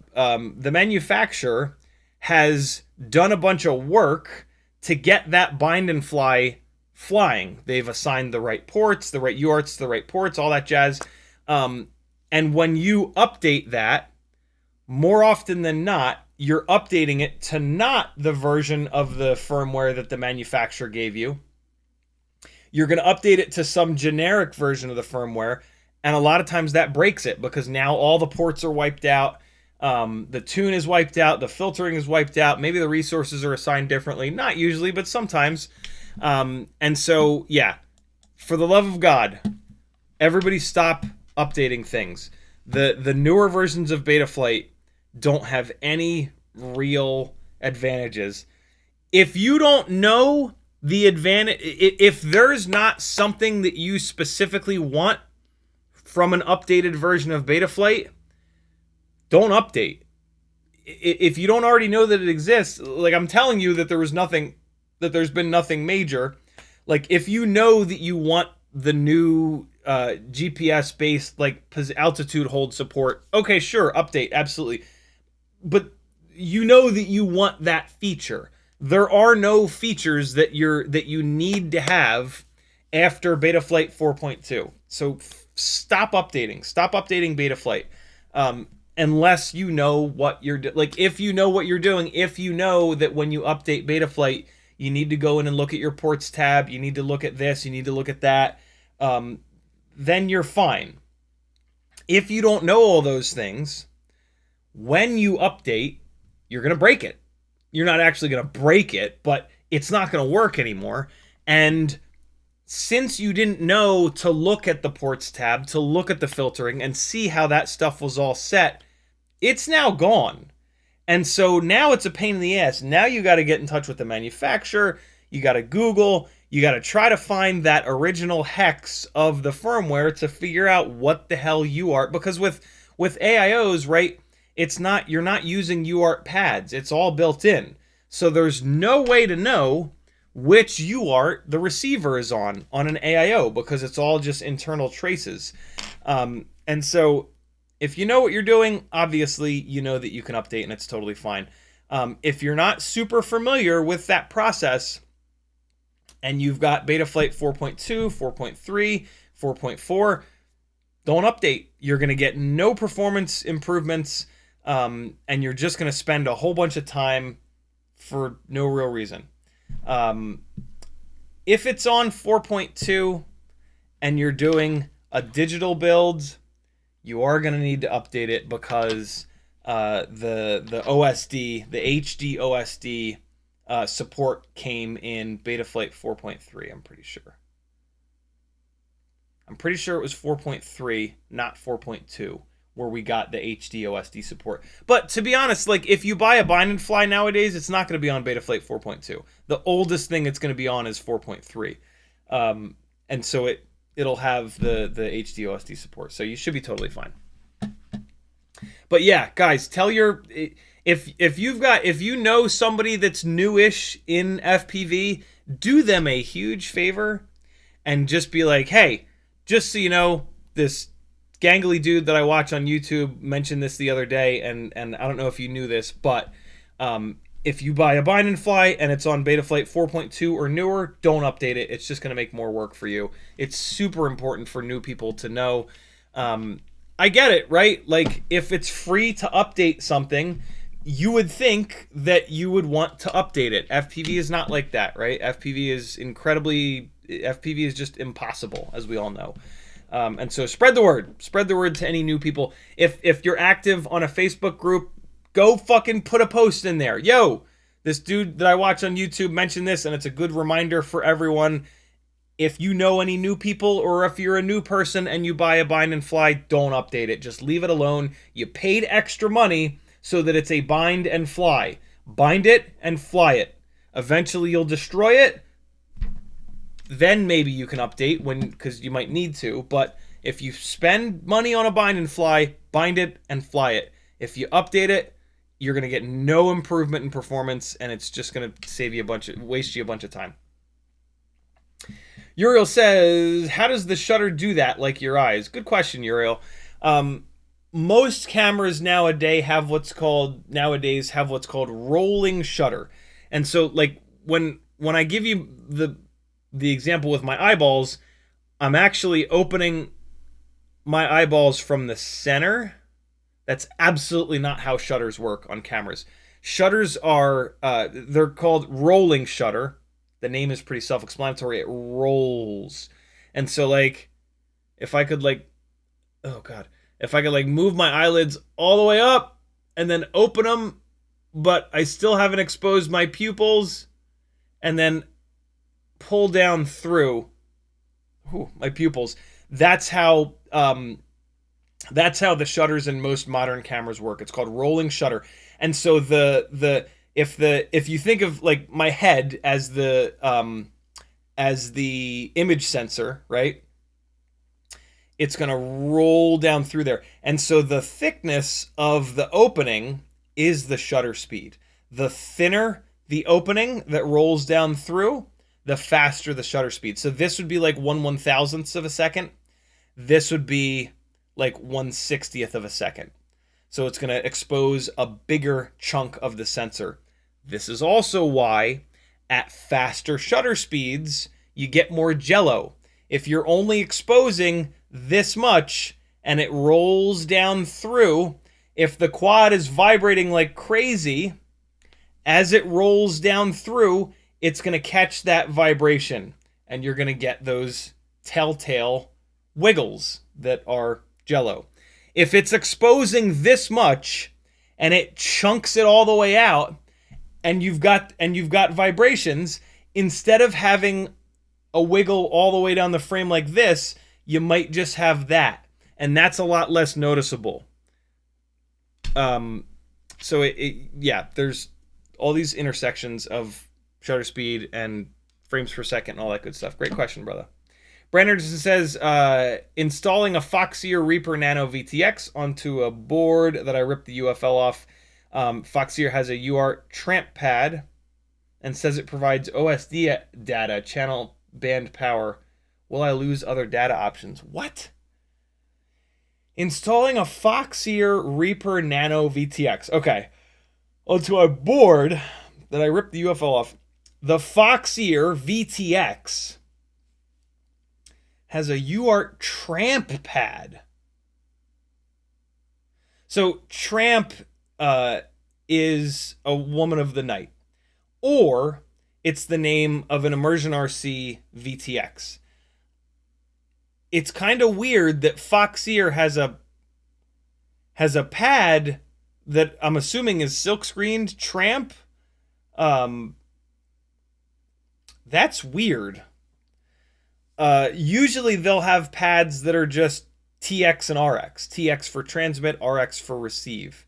manufacturer has done a bunch of work to get that bind and fly flying. They've assigned the right ports, the right UARTs, the right ports, all that jazz. And when you update that, more often than not, you're updating it to not the version of the firmware that the manufacturer gave you. You're going to update it to some generic version of the firmware. And a lot of times that breaks it because now all the ports are wiped out. The tune is wiped out. The filtering is wiped out. Maybe the resources are assigned differently. Not usually, but sometimes. And so, yeah, for the love of God, everybody stop updating things. The newer versions of Betaflight don't have any real advantages. If you don't know the advantage, if there's not something that you specifically want from an updated version of Betaflight, don't update. If you don't already know that it exists, like I'm telling you that there's been nothing major. Like if you know that you want the new GPS based like altitude hold support, okay, sure, update, absolutely. But you know that you want that feature. There are no features that you need to have, after Betaflight 4.2. So stop updating. Stop updating Betaflight. Unless you know what you're doing. Like, if you know what you're doing, if you know that when you update Betaflight, you need to go in and look at your ports tab, you need to look at this, you need to look at that, then you're fine. If you don't know all those things, when you update, you're going to break it. You're not actually going to break it, but it's not going to work anymore. And since you didn't know to look at the ports tab, to look at the filtering and see how that stuff was all set, it's now gone. And so now it's a pain in the ass. Now you got to get in touch with the manufacturer. You got to Google. You got to try to find that original hex of the firmware to figure out what the hell UART. Because with AIOs, right, it's not, you're not using UART pads. It's all built in. So there's no way to know which UART the receiver is on an AIO, because it's all just internal traces. And so if you know what you're doing, obviously you know that you can update and it's totally fine. If you're not super familiar with that process and you've got Betaflight 4.2, 4.3, 4.4, don't update. You're going to get no performance improvements, and you're just going to spend a whole bunch of time for no real reason. If it's on 4.2 and you're doing a digital build, you are going to need to update it, because the OSD, the HD OSD support came in Betaflight 4.3, I'm pretty sure. I'm pretty sure it was 4.3, not 4.2, where we got the HD OSD support. But to be honest, like, if you buy a bind and fly nowadays, it's not going to be on Betaflight 4.2. The oldest thing it's going to be on is 4.3. And so it'll have the HD OSD support. So you should be totally fine. But yeah, guys, tell your, if you know somebody that's newish in FPV, do them a huge favor and just be like, hey, just so you know, this gangly dude that I watch on YouTube mentioned this the other day, and I don't know if you knew this, but if you buy a bind and fly and it's on Betaflight 4.2 or newer, don't update it. It's just going to make more work for you. It's super important for new people to know. I get it, right? Like, if it's free to update something, you would think that you would want to update it. FPV is not like that, right? FPV is just impossible, as we all know. And so spread the word. Spread the word to any new people. If you're active on a Facebook group, go fucking put a post in there. Yo, this dude that I watch on YouTube mentioned this, and it's a good reminder for everyone. If you know any new people, or if you're a new person and you buy a bind and fly, don't update it. Just leave it alone. You paid extra money so that it's a bind and fly. Bind it and fly it. Eventually you'll destroy it. Then maybe you can update, because you might need to. But if you spend money on a bind and fly, bind it and fly it. If you update it, you're going to get no improvement in performance, and it's just going to waste you a bunch of time. Uriel says, how does the shutter do that, like your eyes? Good question, Uriel. Most cameras nowadays have what's called rolling shutter. And so, like, when I give you the example with my eyeballs, I'm actually opening my eyeballs from the center. That's absolutely not how shutters work on cameras. Shutters are, they're called rolling shutter. The name is pretty self-explanatory. It rolls. And so, like, if I could, like, move my eyelids all the way up and then open them, but I still haven't exposed my pupils, and then pull down through my pupils. That's how the shutters in most modern cameras work. It's called rolling shutter. And so if you think of, like, my head as the image sensor, right? It's going to roll down through there. And so the thickness of the opening is the shutter speed. The thinner the opening that rolls down through, the faster the shutter speed. So this would be like 1/1000th of a second. This would be like 1/60th of a second. So it's going to expose a bigger chunk of the sensor. This is also why at faster shutter speeds, you get more jello. If you're only exposing this much and it rolls down through, if the quad is vibrating like crazy, as it rolls down through, it's going to catch that vibration, and you're going to get those telltale wiggles that are jello. If it's exposing this much and it chunks it all the way out, and you've got vibrations, instead of having a wiggle all the way down the frame like this, you might just have that, and that's a lot less noticeable. So yeah, there's all these intersections of shutter speed and frames per second and all that good stuff. Great question, brother. Brandon says, installing a Foxeer Reaper Nano Vtx onto a board that I ripped the UFL off. Foxeer has a UART Tramp pad and says it provides OSD data, channel band power. Will I lose other data options? What? Installing a Foxeer Reaper Nano Vtx. Okay. Onto a board that I ripped the UFL off. The Foxeer VTX has a UART Tramp pad. So Tramp is a woman of the night, or it's the name of an Immersion RC VTX. It's kind of weird that Foxeer has a pad that I'm assuming is silk screened Tramp. That's weird. Usually they'll have pads that are just TX and RX. TX for transmit, RX for receive.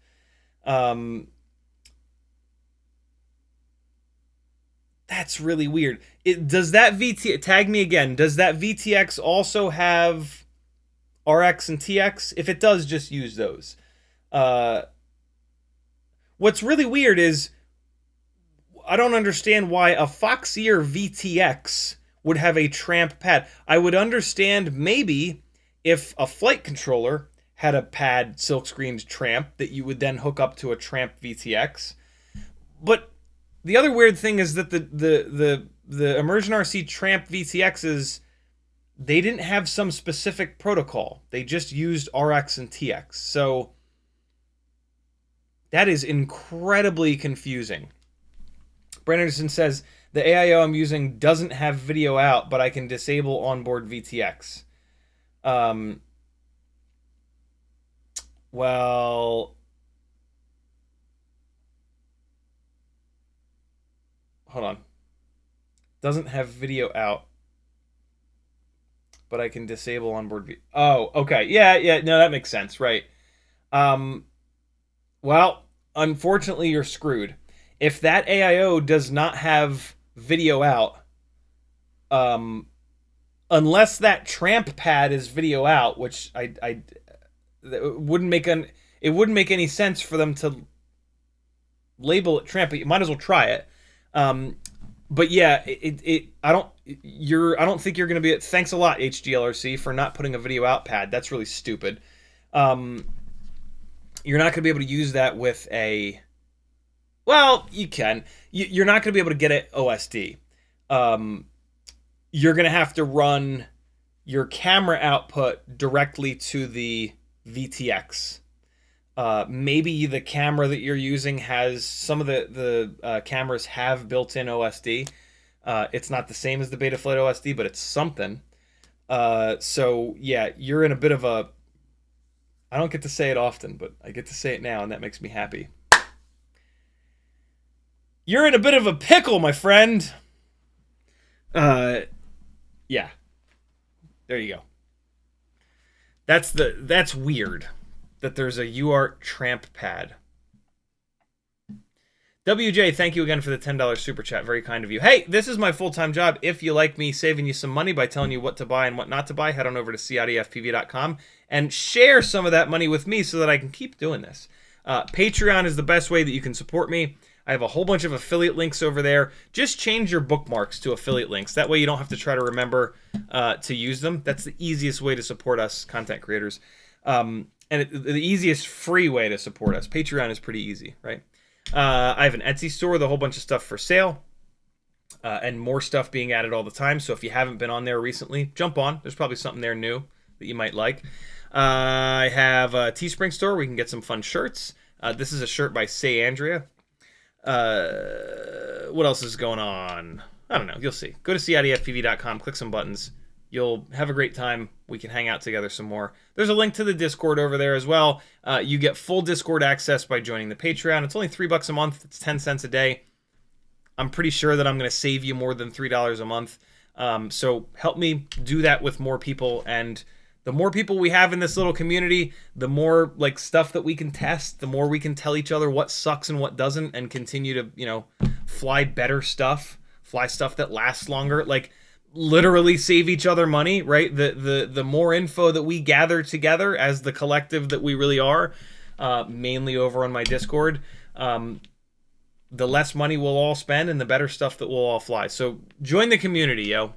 That's really weird. Does that tag me again? Does that VTX also have RX and TX? If it does, just use those. What's really weird is I don't understand why a Foxeer VTX would have a Tramp pad. I would understand maybe if a flight controller had a pad silkscreened Tramp that you would then hook up to a Tramp VTX. But the other weird thing is that the Immersion RC Tramp VTXs, they didn't have some specific protocol. They just used RX and TX. So that is incredibly confusing. Branderson says, the AIO I'm using doesn't have video out, but I can disable onboard VTX. Well, hold on. Doesn't have video out, but I can disable onboard Oh, okay. Yeah, no, that makes sense, right. Well, unfortunately, you're screwed. If that AIO does not have video out, unless that Tramp pad is video out, which it wouldn't make any sense for them to label it Tramp, but you might as well try it. But yeah, I don't think you're going to be. Thanks a lot, HGLRC, for not putting a video out pad. That's really stupid. You're not going to be able to use that with a. Well, you can. You're not going to be able to get it OSD. You're going to have to run your camera output directly to the VTX. Maybe the camera that you're using has some of the cameras have built-in OSD. It's not the same as the Betaflight OSD, but it's something. So yeah, you're in a bit of a. I don't get to say it often, but I get to say it now, and that makes me happy. You're in a bit of a pickle, my friend. Yeah. There you go. That's weird that there's a UART Tramp pad. WJ, thank you again for the $10 super chat. Very kind of you. Hey, this is my full-time job. If you like me saving you some money by telling you what to buy and what not to buy, head on over to CiottiFPV.com and share some of that money with me so that I can keep doing this. Patreon is the best way that you can support me. I have a whole bunch of affiliate links over there. Just change your bookmarks to affiliate links. That way you don't have to try to remember to use them. That's the easiest way to support us content creators. And the easiest free way to support us. Patreon is pretty easy, right? I have an Etsy store with a whole bunch of stuff for sale. and more stuff being added all the time. So if you haven't been on there recently, jump on. There's probably something there new that you might like. I have a Teespring store where you can get some fun shirts. This is a shirt by Say Andrea. What else is going on? I don't know. You'll see. Go to CiottiFPV.com, click some buttons. You'll have a great time. We can hang out together some more. There's a link to the Discord over there as well. You get full Discord access by joining the Patreon. It's only $3 a month. It's 10 cents a day. I'm pretty sure that I'm going to save you more than $3 a month. So help me do that with more people. And the more people we have in this little community, the more like stuff that we can test, the more we can tell each other what sucks and what doesn't, and continue to, you know, fly better stuff, fly stuff that lasts longer. Like, literally save each other money, right? The more info that we gather together as the collective that we really are, mainly over on my Discord, the less money we'll all spend and the better stuff that we'll all fly. So join the community, yo.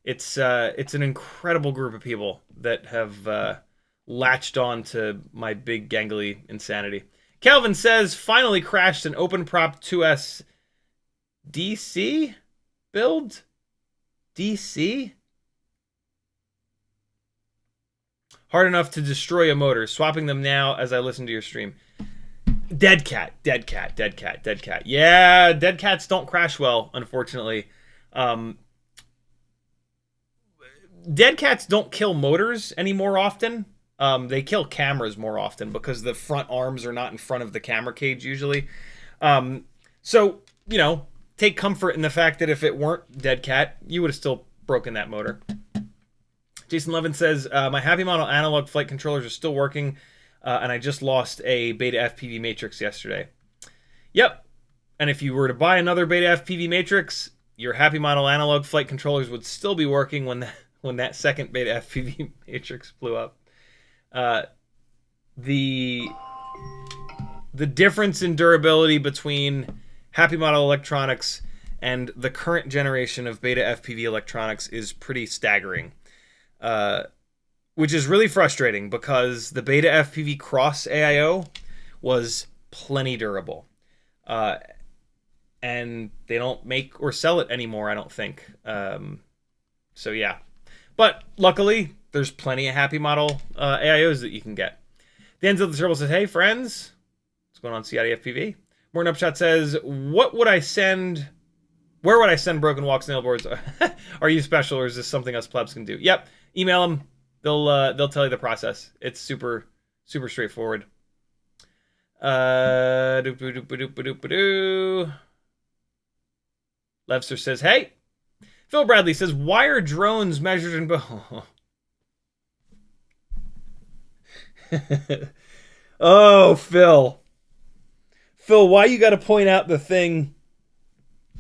It's an incredible group of people that have latched on to my big gangly insanity. Calvin says, finally crashed an open prop 2S DC build? DC? Hard enough to destroy a motor. Swapping them now as I listen to your stream. Dead cat. Yeah, dead cats don't crash well, unfortunately. Dead cats don't kill motors any more often. They kill cameras more often because the front arms are not in front of the camera cage usually. So, you know, take comfort in the fact that if it weren't dead cat, you would have still broken that motor. Jason Levin says, my Happy Model analog flight controllers are still working, and I just lost a Betaflight matrix yesterday. Yep. And if you were to buy another Betaflight matrix, your Happy Model analog flight controllers would still be working when that second Betaflight matrix blew up. The difference in durability between Happy Model electronics and the current generation of Betaflight electronics is pretty staggering. Which is really frustrating because the Betaflight Cross AIO was plenty durable. And they don't make or sell it anymore, I don't think. So yeah. But luckily, there's plenty of Happy Model AIOs that you can get. Danzel the Turtle says, hey friends. What's going on, CiottiFPV? Morton Upshot says, where would I send broken Walksnail boards? Are you special or is this something us plebs can do? Yep. Email them. They'll tell you the process. It's super straightforward. Levster says, hey. Phil Bradley says, why are drones measured in Oh, Phil. Phil, why you gotta point out the thing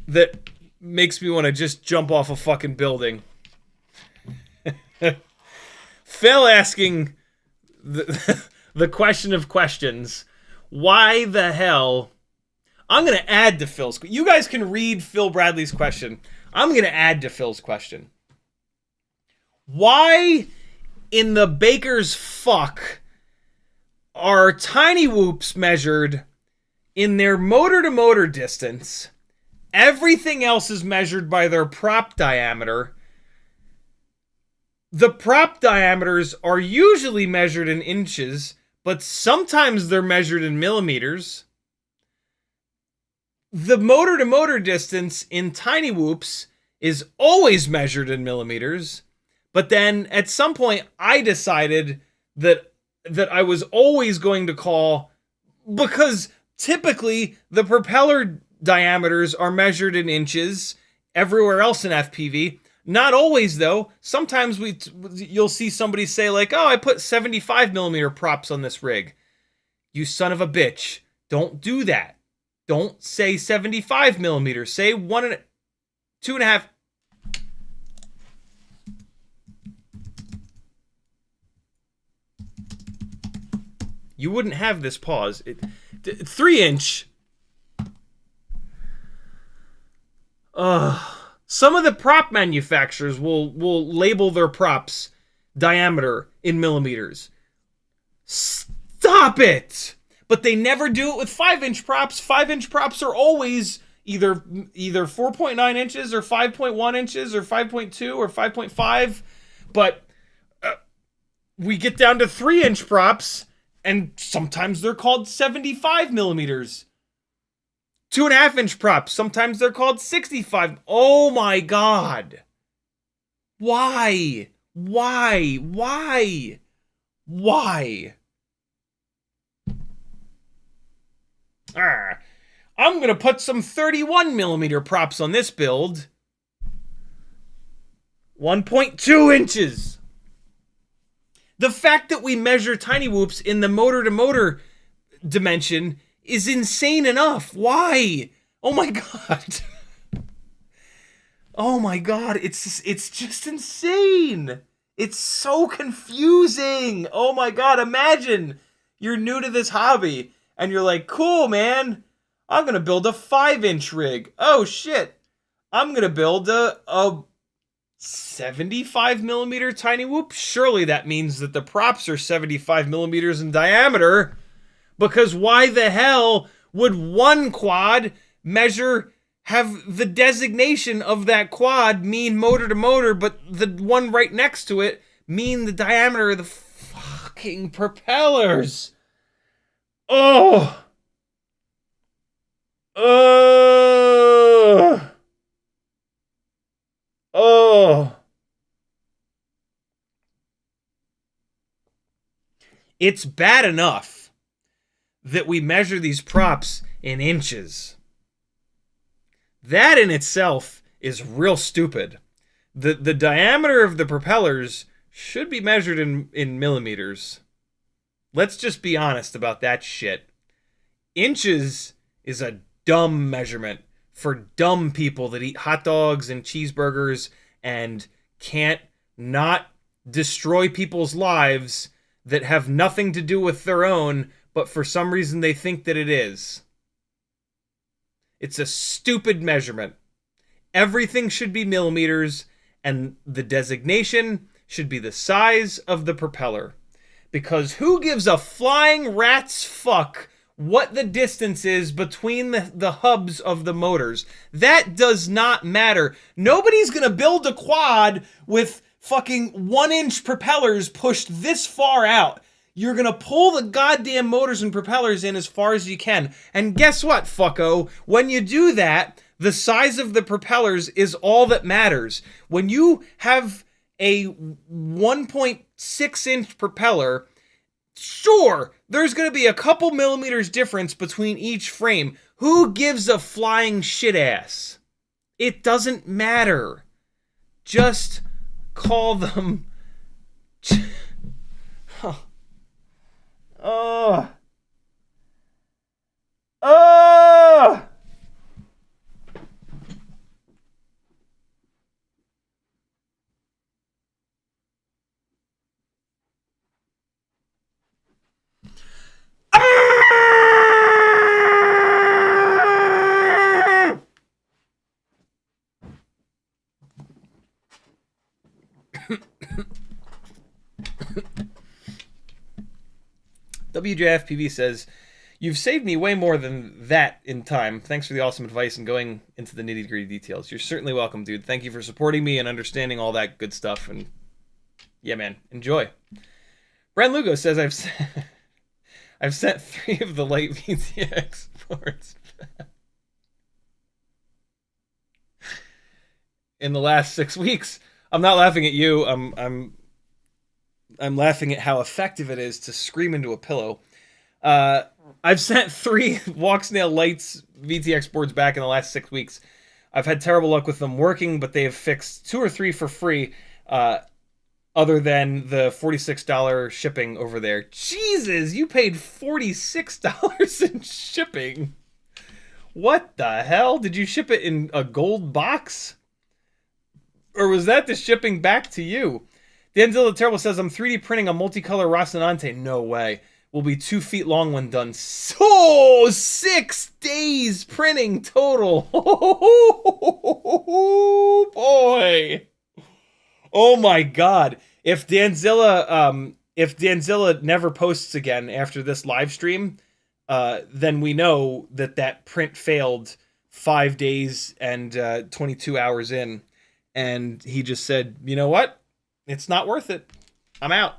that makes me want to just jump off a fucking building? Phil asking the question of questions. Why the hell? I'm going to add to Phil's. You guys can read Phil Bradley's question. I'm going to add to Phil's question. Why in the baker's fuck are tiny whoops measured in their motor-to-motor distance? Everything else is measured by their prop diameter. The prop diameters are usually measured in inches, but sometimes they're measured in millimeters. The motor-to-motor distance in tiny whoops is always measured in millimeters, but then at some point I decided that I was always going to call, because typically the propeller diameters are measured in inches everywhere else in FPV. Not always, though. Sometimes you'll see somebody say, like, oh, I put 75 millimeter props on this rig. You son of a bitch. Don't do that. Don't say 75 millimeters. Say 2.5. You wouldn't have this pause. 3-inch. Some of the prop manufacturers will label their props diameter in millimeters. Stop it! But they never do it with 5-inch props. 5-inch props are always either 4.9 inches or 5.1 inches or 5.2 or 5.5, but we get down to 3-inch props, and sometimes they're called 75 millimeters. 2.5-inch props, sometimes they're called 65. Oh my God. Why? Why? Why? Why? I'm gonna put some 31 millimeter props on this build. 1.2 inches. The fact that we measure tiny whoops in the motor-to-motor dimension is insane enough. Why? Oh my God. Oh my God, it's just insane. It's so confusing. Oh my God, imagine you're new to this hobby and you're like, cool, man, I'm gonna build a 5-inch rig. Oh shit, I'm gonna build a 75 millimeter tiny whoop. Surely that means that the props are 75 millimeters in diameter, because why the hell would one quad have the designation of that quad mean motor to motor, but the one right next to it mean the diameter of the fucking propellers? Oh. Oh. It's bad enough that we measure these props in inches. That in itself is real stupid. The diameter of the propellers should be measured in millimeters. Let's just be honest about that shit. Inches is a dumb measurement for dumb people that eat hot dogs and cheeseburgers and can't not destroy people's lives that have nothing to do with their own, but for some reason they think that it is. It's a stupid measurement. Everything should be millimeters, and the designation should be the size of the propeller. Because who gives a flying rat's fuck what the distance is between the hubs of the motors? That does not matter. Nobody's gonna build a quad with fucking 1-inch propellers pushed this far out. You're gonna pull the goddamn motors and propellers in as far as you can. And guess what, fucko? When you do that, the size of the propellers is all that matters. When you have a 1.6-inch propeller, sure, there's gonna be a couple millimeters difference between each frame. Who gives a flying shit ass? It doesn't matter. Just call them... Oh. Oh. WJFPV says, "You've saved me way more than that in time. Thanks for the awesome advice and going into the nitty-gritty details." You're certainly welcome, dude. Thank you for supporting me and understanding all that good stuff. And yeah, man, enjoy. Brand Lugo says, I've sent 3 of the light VTX ports in the last 6 weeks. I'm not laughing at you. I'm laughing at how effective it is to scream into a pillow. I've sent 3 Walksnail Lights VTX boards back in the last 6 weeks. I've had terrible luck with them working, but they have fixed 2 or 3 for free, other than the $46 shipping over there. Jesus, you paid $46 in shipping. What the hell? Did you ship it in a gold box? Or was that the shipping back to you? Denzel the Terrible says, I'm 3D printing a multicolor Rocinante. No way. Will be 2 feet long when done. So 6 days printing total. Oh boy. Oh my God. If Danzilla never posts again after this live stream, then we know that print failed 5 days and 22 hours in, and he just said, you know what? It's not worth it. I'm out.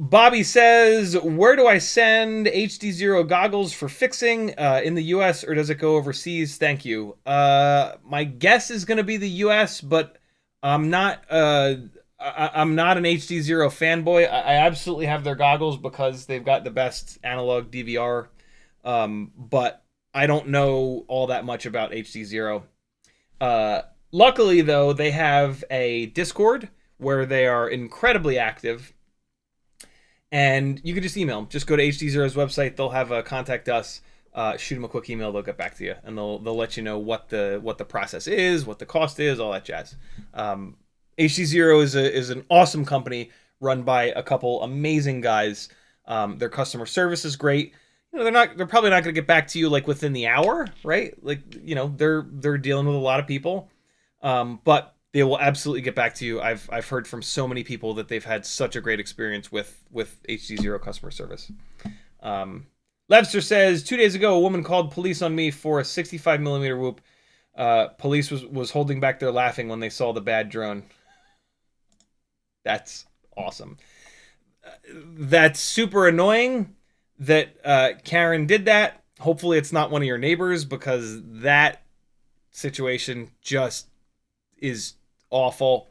Bobby says, where do I send HD0 goggles for fixing? In the US, or does it go overseas? Thank you. My guess is going to be the US, but I'm not an HD0 fanboy. I absolutely have their goggles because they've got the best analog DVR. But I don't know all that much about HD0. Luckily, though, they have a Discord where they are incredibly active. And you can just email them. Just go to HD0's website. They'll have a contact us. Shoot them a quick email. They'll get back to you, and they'll let you know what the process is, what the cost is, all that jazz. HD0 is an awesome company run by a couple amazing guys. Their customer service is great. You know, they're probably not going to get back to you like within the hour, right? Like, you know, they're dealing with a lot of people, but they will absolutely get back to you. I've heard from so many people that they've had such a great experience with HD0 customer service. Levster says, 2 days ago, a woman called police on me for a 65mm whoop. Police was holding back their laughing when they saw the bad drone. That's awesome. That's super annoying that Karen did that. Hopefully it's not one of your neighbors, because that situation just is awful.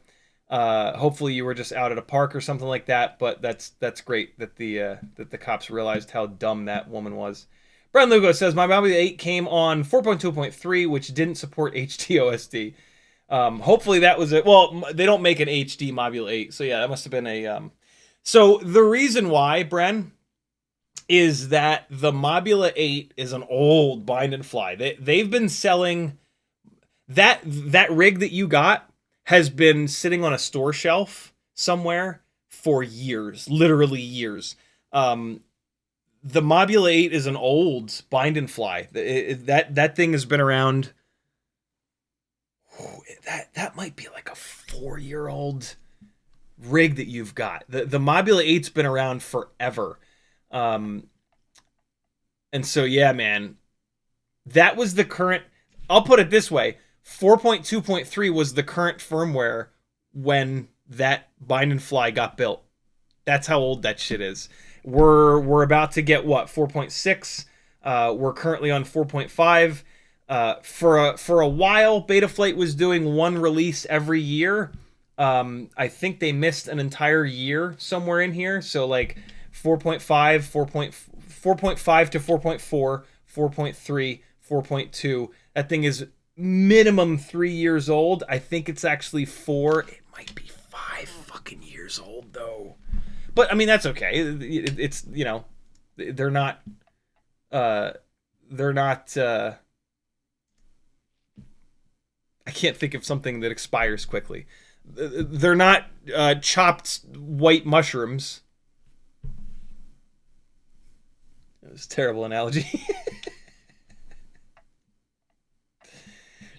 Hopefully you were just out at a park or something like that, but that's great that the cops realized how dumb that woman was. Brent Lugo says, my Mob8 8 came on 4.2.3, which didn't support HD OSD. Hopefully that was it. Well, they don't make an HD Mob8 8, so yeah, that must have been a... So the reason why, Bren, is that the Mob8 8 is an old bind and fly. They've been selling... That rig that you got has been sitting on a store shelf somewhere for years, literally years. The Mob8 8 is an old bind and fly. That thing has been around. That might be like a 4-year-old rig that you've got. The Mob8 8's been around forever. And so yeah, man, that was the current. I'll put it this way. 4.2.3 was the current firmware when that bind and fly got built. That's how old that shit is. We're about to get what, 4.6. We're currently on 4.5. For a while, Betaflight was doing one release every year. I think they missed an entire year somewhere in here. So like 4.5, 4.5 to 4.4, 4.3, 4.2. That thing is minimum 3 years old. I think it's actually 4. It might be 5 fucking years old though. But I mean, that's okay. It's, you know, they're not I can't think of something that expires quickly. They're not chopped white mushrooms. That was a terrible analogy.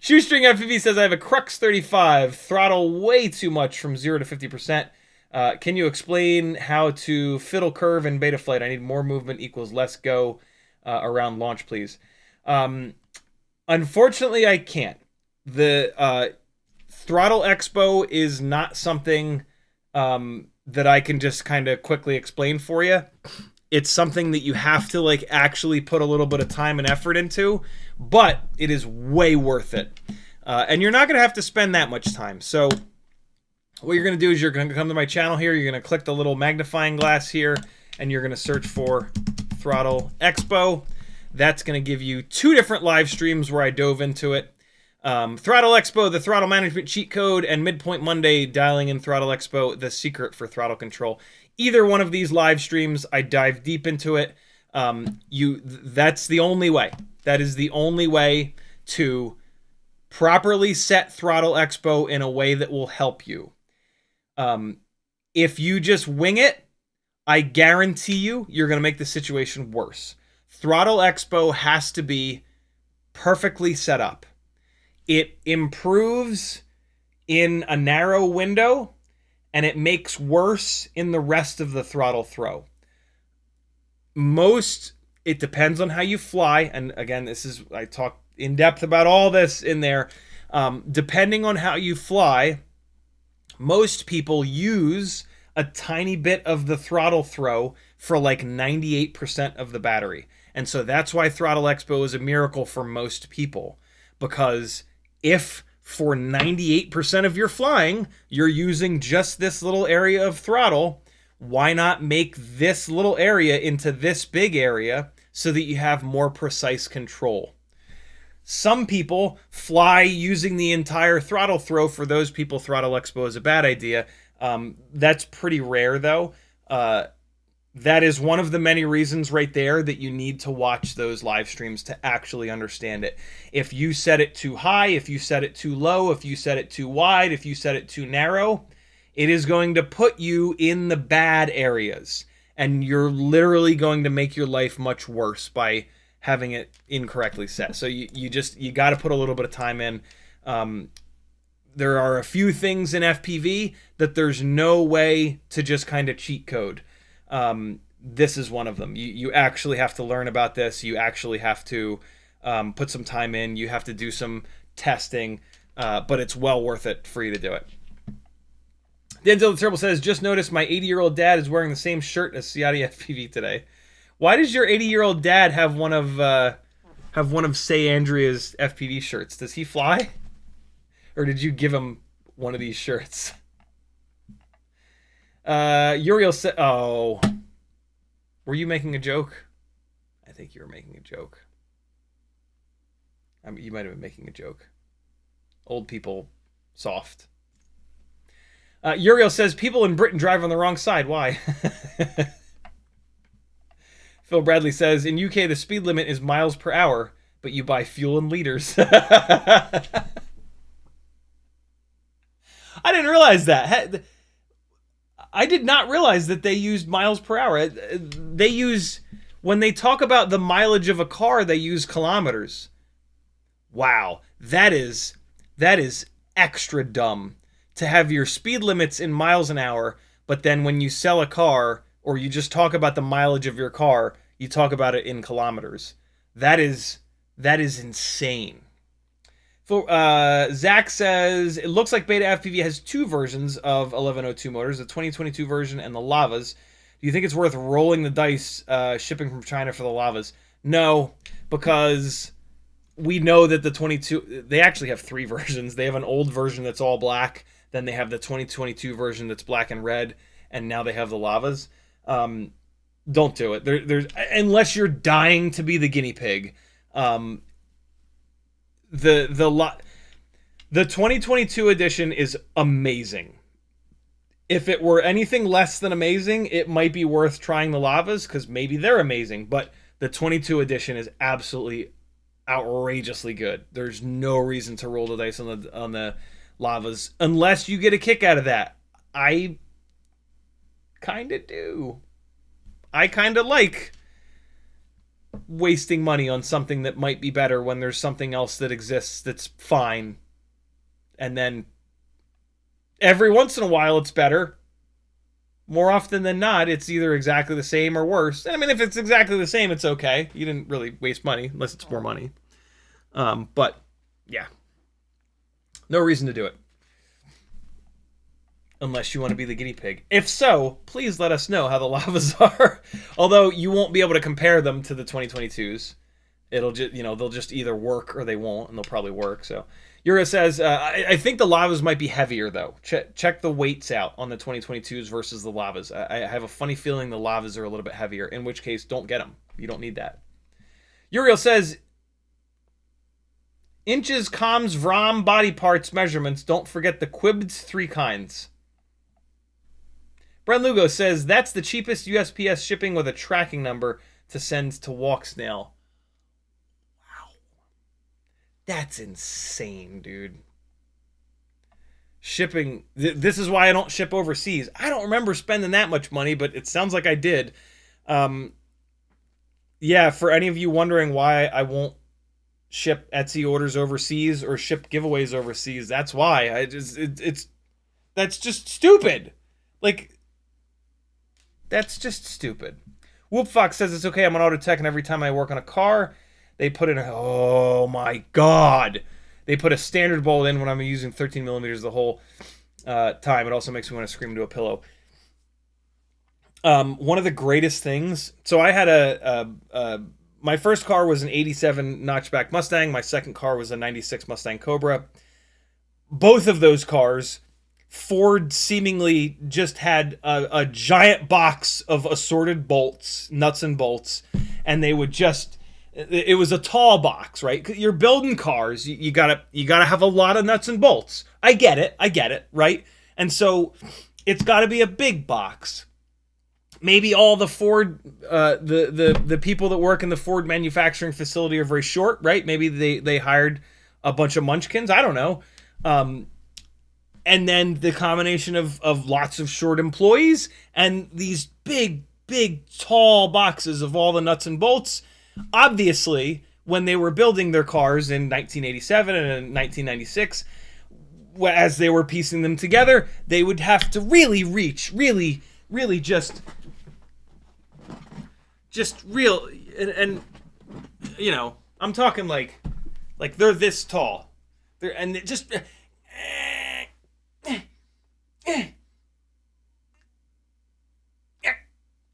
Shoestring FPV says, I have a Crux 35, throttle way too much from 0 to 50%. Can you explain how to fiddle curve in Betaflight? I need more movement equals less go around launch, please. Unfortunately, I can't. The throttle expo is not something that I can just kind of quickly explain for you. It's something that you have to like actually put a little bit of time and effort into, but it is way worth it. And you're not going to have to spend that much time. So what you're going to do is you're going to come to my channel here. You're going to click the little magnifying glass here, and you're going to search for Throttle Expo. That's going to give you 2 different live streams where I dove into it. Throttle Expo, the throttle management cheat code, and Midpoint Monday, dialing in Throttle Expo, the secret for throttle control. Either one of these live streams, I dive deep into it. That's the only way. That is the only way to properly set Throttle Expo in a way that will help you. If you just wing it, I guarantee you're going to make the situation worse. Throttle Expo has to be perfectly set up. It improves in a narrow window, and it makes worse in the rest of the throttle throw. Most It depends on how you fly. And again, I talk in depth about all this in there. Depending on how you fly, most people use a tiny bit of the throttle throw for like 98% of the battery. And so that's why Throttle Expo is a miracle for most people. Because if for 98% of your flying, you're using just this little area of throttle, why not make this little area into this big area so that you have more precise control? Some people fly using the entire throttle throw. For those people, Throttle Expo is a bad idea. That's pretty rare, though. That is one of the many reasons right there that you need to watch those live streams to actually understand it. If you set it too high, if you set it too low, if you set it too wide, if you set it too narrow, it is going to put you in the bad areas. And you're literally going to make your life much worse by having it incorrectly set. So you got to put a little bit of time in. There are a few things in FPV that there's no way to just kind of cheat code. This is one of them. You actually have to learn about this. You actually have to put some time in. You have to do some testing, but it's well worth it for you to do it. Denzel the Terrible says, just noticed my 80-year-old dad is wearing the same shirt as CiottiFPV today. Why does your 80-year-old dad have one of Say Andrea's FPV shirts? Does he fly? Or did you give him one of these shirts? Uriel said, oh, were you making a joke? I think you were making a joke. I mean, you might have been making a joke. Old people, soft. Uriel says, people in Britain drive on the wrong side. Why? Phil Bradley says, in UK, the speed limit is miles per hour, but you buy fuel in liters. I didn't realize that. I did not realize that they used miles per hour. They use, when they talk about the mileage of a car, they use kilometers. Wow, that is extra dumb to have your speed limits in miles an hour, but then when you sell a car or you just talk about the mileage of your car, you talk about it in kilometers. That is insane. Zach says, it looks like Beta FPV has two versions of 1102 motors, the 2022 version and the lavas. Do you think it's worth rolling the dice shipping from China for the lavas? No, because we know that the 22, they actually have three versions. They have an old version that's all black, then they have the 2022 version that's black and red, and now they have the lavas. Don't do it. There's unless you're dying to be the guinea pig. The 2022 edition is amazing. If it were anything less than amazing, it might be worth trying the lavas because maybe they're amazing. But the 22 edition is absolutely outrageously good. There's no reason to roll the dice on the lavas unless you get a kick out of that. I kind of do. I kind of like wasting money on something that might be better when there's something else that exists that's fine. And then every once in a while it's better. More often than not, it's either exactly the same or worse. I mean, if it's exactly the same, it's okay. You didn't really waste money unless it's more money. But yeah, no reason to do it. Unless you want to be the guinea pig. If so, please let us know how the lavas are. Although you won't be able to compare them to the 2022s. It'll just, they'll just either work or they won't, and they'll probably work. So, Yura says, I think the lavas might be heavier though. Check the weights out on the 2022s versus the lavas. I have a funny feeling the lavas are a little bit heavier. In which case, don't get them. You don't need that. Uriel says, inches, comms, VROM, body parts, measurements. Don't forget the quibbed 3 kinds. Brent Lugo says, that's the cheapest USPS shipping with a tracking number to send to Walksnail. Wow. That's insane, dude. Shipping. This is why I don't ship overseas. I don't remember spending that much money, but it sounds like I did. Yeah, for any of you wondering why I won't ship Etsy orders overseas or ship giveaways overseas, that's why. That's just stupid. Like, that's just stupid. Whoopfox says it's okay. I'm on auto tech, and every time I work on a car, they put in oh my god, they put a standard bolt in when I'm using 13 millimeters the whole time. It also makes me want to scream into a pillow. One of the greatest things. So I had my first car was an 87 notchback Mustang. My second car was a 96 Mustang Cobra. Both of those cars, Ford seemingly just had a giant box of assorted bolts, nuts and bolts, and they would just, it was a tall box, right? You're building cars, you gotta have a lot of nuts and bolts. I get it, right? And so it's got to be a big box. Maybe all the Ford, the people that work in the Ford manufacturing facility are very short, right? Maybe they hired a bunch of munchkins. I don't know. And then the combination of lots of short employees and these big, tall boxes of all the nuts and bolts. Obviously, when they were building their cars in 1987 and in 1996, as they were piecing them together, they would have to really reach, really just real, and you know, I'm talking like they're this tall, and it just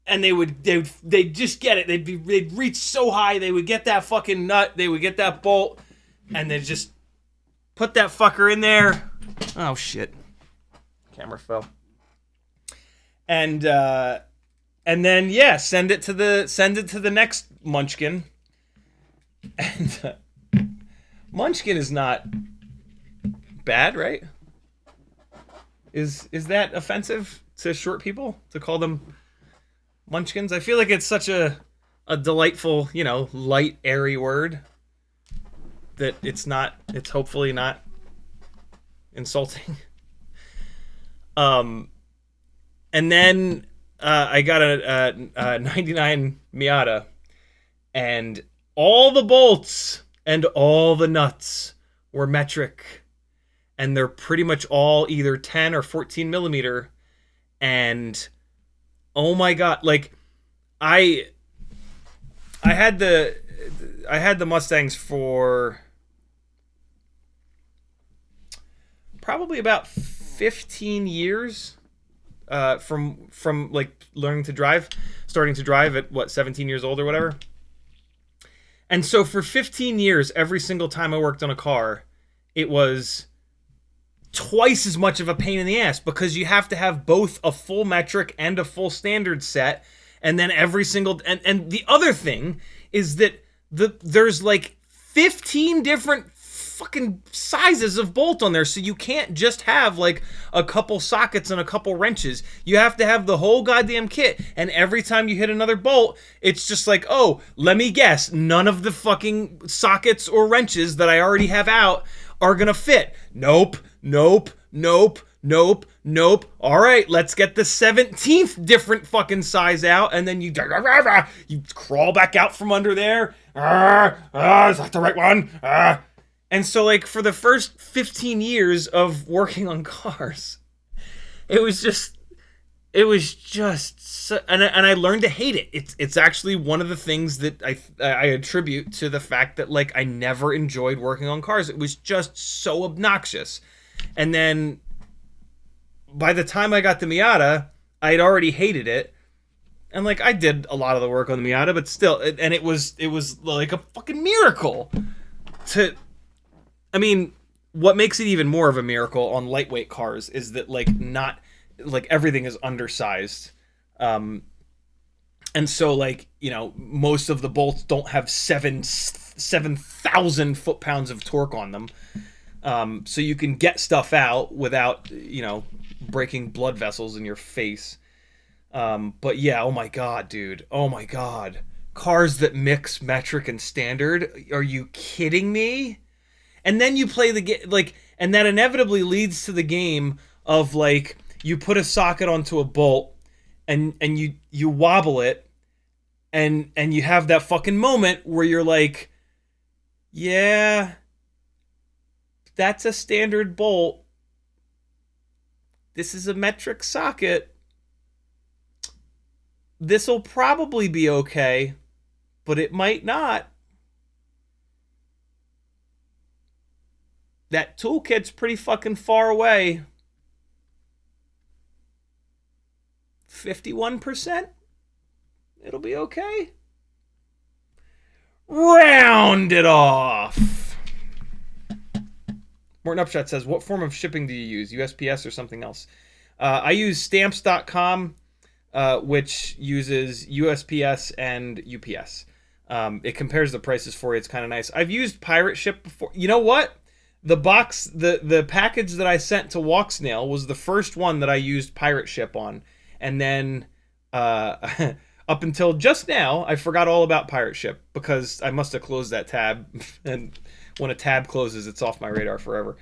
and they'd just get it. They'd reach so high, they would get that fucking nut, they would get that bolt, and they'd just put that fucker in there. Oh shit, camera fell. And then yeah, send it to the next munchkin. And munchkin is not bad, right? Is that offensive to short people to call them munchkins? I feel like it's such a delightful, you know, light, airy word that it's hopefully not insulting. And then I got a 99 Miata, and all the bolts and all the nuts were metric, and they're pretty much all either 10 or 14 millimeter. And oh my god, like I had the Mustangs for probably about 15 years. From like learning to drive, starting to drive at 17 years old or whatever. And so for 15 years, every single time I worked on a car, it was twice as much of a pain in the ass, because you have to have both a full metric and a full standard set. And then every single, and the other thing is that there's like 15 different fucking sizes of bolt on there, so you can't just have like a couple sockets and a couple wrenches. You have to have the whole goddamn kit, and every time you hit another bolt, it's just like, oh, let me guess, none of the fucking sockets or wrenches that I already have out are gonna fit. Nope. All right, let's get the 17th different fucking size out, and then you crawl back out from under there. Is that the right one? And so, like, for the first 15 years of working on cars, it was just so, and I learned to hate it. It's actually one of the things that I attribute to the fact that, like, I never enjoyed working on cars. It was just so obnoxious. And then by the time I got the Miata, I'd already hated it. And, like, I did a lot of the work on the Miata, but still, and it was like a fucking miracle I mean, what makes it even more of a miracle on lightweight cars is that, like, not, like, everything is undersized. And so, like, you know, most of the bolts don't have 7,000 foot-pounds of torque on them. So you can get stuff out without, you know, breaking blood vessels in your face. But yeah, oh my god, dude. Oh my god. Cars that mix metric and standard? Are you kidding me? And then you play the game, like, and that inevitably leads to the game of, like, you put a socket onto a bolt, and you wobble it, and you have that fucking moment where you're like, yeah, that's a standard bolt. This is a metric socket. This'll probably be okay, but it might not. That toolkit's pretty fucking far away. 51%? It'll be okay. Round it off. Morton Upshot says, what form of shipping do you use? USPS or something else? I use stamps.com, which uses USPS and UPS. It compares the prices for you. It's kind of nice. I've used Pirate Ship before. You know what? The box, the package that I sent to Walksnail was the first one that I used Pirate Ship on. And then up until just now, I forgot all about Pirate Ship because I must have closed that tab. And when a tab closes, it's off my radar forever.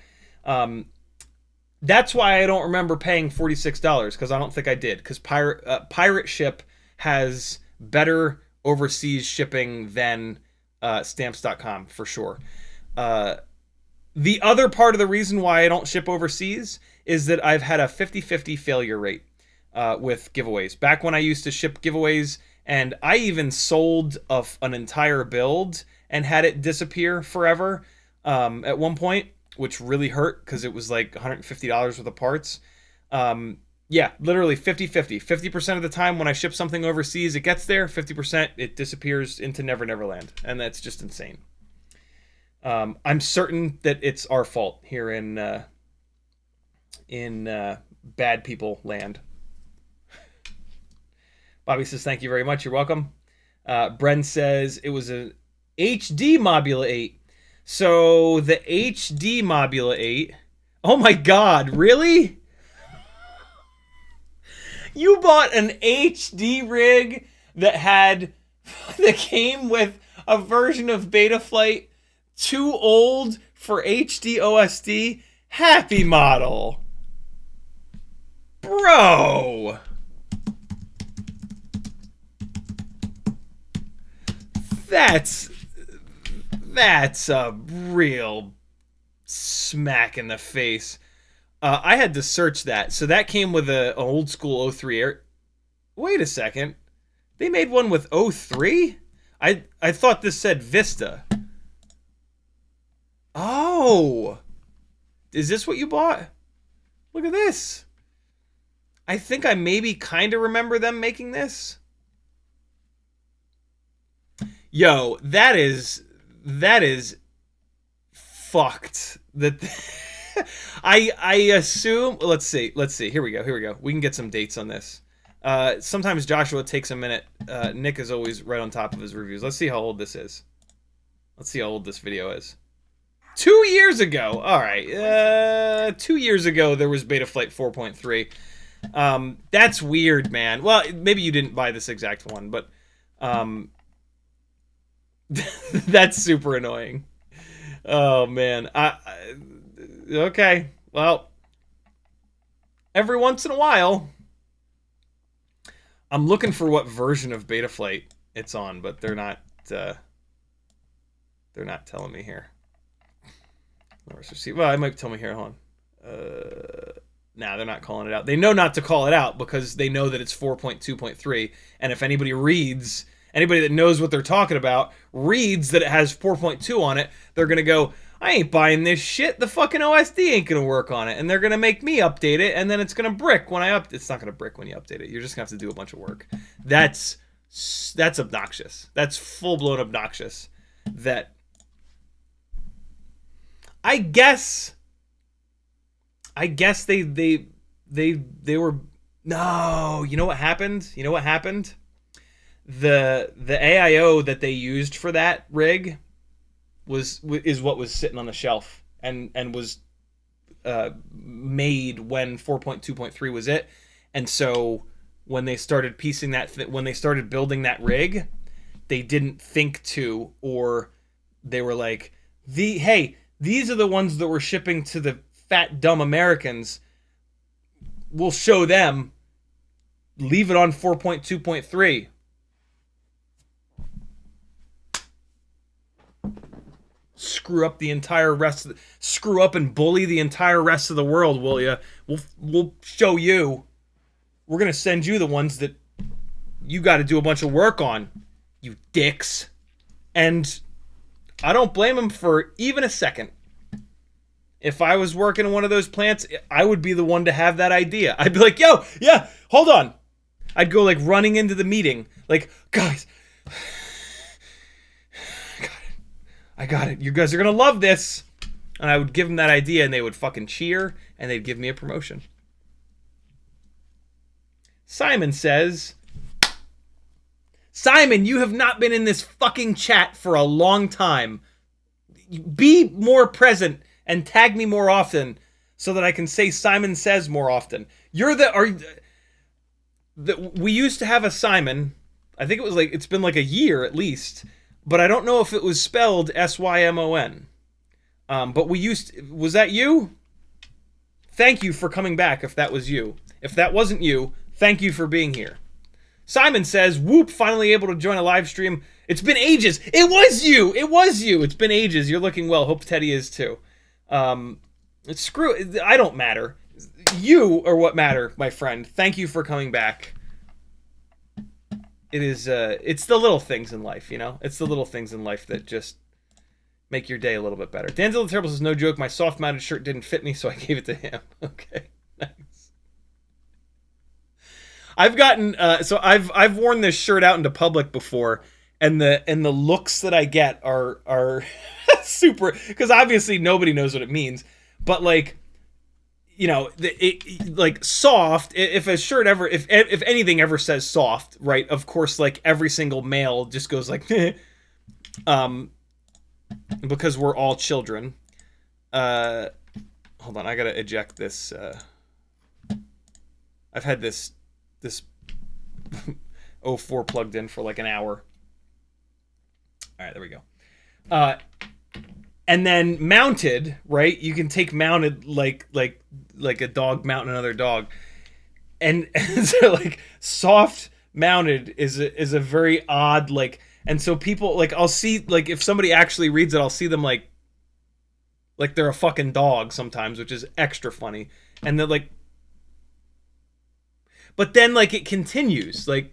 That's why I don't remember paying $46, because I don't think I did. Because Pirate Ship has better overseas shipping than stamps.com, for sure. The other part of the reason why I don't ship overseas is that I've had a 50-50 failure rate with giveaways. Back when I used to ship giveaways, and I even sold an entire build and had it disappear forever at one point, which really hurt because it was like $150 worth of parts. Yeah, literally 50-50. 50% of the time when I ship something overseas, it gets there. 50% it disappears into Never Never Land, and that's just insane. I'm certain that it's our fault here in bad people land. Bobby says, thank you very much. You're welcome. Bren says it was an HD Mobula 8. So the HD Mobula 8. Oh my God, really? You bought an HD rig that came with a version of Betaflight too old for HD OSD? Happy model. Bro. That's a real smack in the face. I had to search that. So that came with an old school 03 air. Wait a second. They made one with 03? I thought this said Vista. Oh. Is this what you bought? Look at this. I think I maybe kind of remember them making this. Yo, that is fucked. That I assume. Let's see. Here we go. We can get some dates on this. Sometimes Joshua takes a minute. Nick is always right on top of his reviews. Let's see how old this is. Let's see how old this video is. 2 years ago. All right. 2 years ago there was Betaflight 4.3. That's weird, man. Well, maybe you didn't buy this exact one, but that's super annoying. Oh man. Okay. Well, every once in a while, I'm looking for what version of Betaflight it's on, but they're not telling me here. Well, I might tell me here. Hold on. Nah, they're not calling it out. They know not to call it out because they know that it's 4.2.3, and if anybody that knows what they're talking about reads that it has 4.2 on it, they're gonna go, I ain't buying this shit. The fucking OSD ain't gonna work on it, and they're gonna make me update it, and then it's gonna brick when it's not gonna brick when you update it. You're just gonna have to do a bunch of work. That's obnoxious. That's full-blown obnoxious. That I guess they were. No, you know what happened? The AIO that they used for that rig is what was sitting on the shelf and was made when 4.2.3 was it. And so when they started piecing when they started building that rig, they didn't think to, or they were like, hey, these are the ones that we're shipping to the fat dumb Americans. We'll show them. Leave it on 4.2.3. Screw up and bully the entire rest of the world, will ya? We'll show you. We're gonna send you the ones that you got to do a bunch of work on, you dicks. And I don't blame them for even a second. If I was working in one of those plants, I would be the one to have that idea. I'd be like, yo, yeah, hold on. I'd go like running into the meeting. Like, guys, I got it. You guys are going to love this. And I would give them that idea and they would fucking cheer and they'd give me a promotion. Simon says, Simon, you have not been in this fucking chat for a long time. Be more present and tag me more often so that I can say Simon says more often. You're we used to have a Simon. I think it was like, it's been like a year at least, but I don't know if it was spelled S-Y-M-O-N. But was that you? Thank you for coming back if that was you. If that wasn't you, thank you for being here. Simon says, whoop, finally able to join a live stream. It's been ages. It was you. It was you. It's been ages. You're looking well. Hope Teddy is too. Screw it. I don't matter. You are what matter, my friend. Thank you for coming back. It's the little things in life, you know? It's the little things in life that just make your day a little bit better. Danzilla the Terrible says, no joke, my soft-mounted shirt didn't fit me, so I gave it to him. Okay, nice. I've gotten so I've worn this shirt out into public before, and the looks that I get are super, because obviously nobody knows what it means, but like, you know, like soft. If a shirt ever, if anything ever says soft, right? Of course, like every single male just goes like, because we're all children. Hold on, I gotta eject this. I've had this O4 plugged in for like an hour. All right, there we go. And then mounted, right? You can take mounted like a dog mounting another dog, and so like soft mounted is a very odd like. And so people like, I'll see like if somebody actually reads it, I'll see them like they're a fucking dog sometimes, which is extra funny. And they're like, but then like it continues like.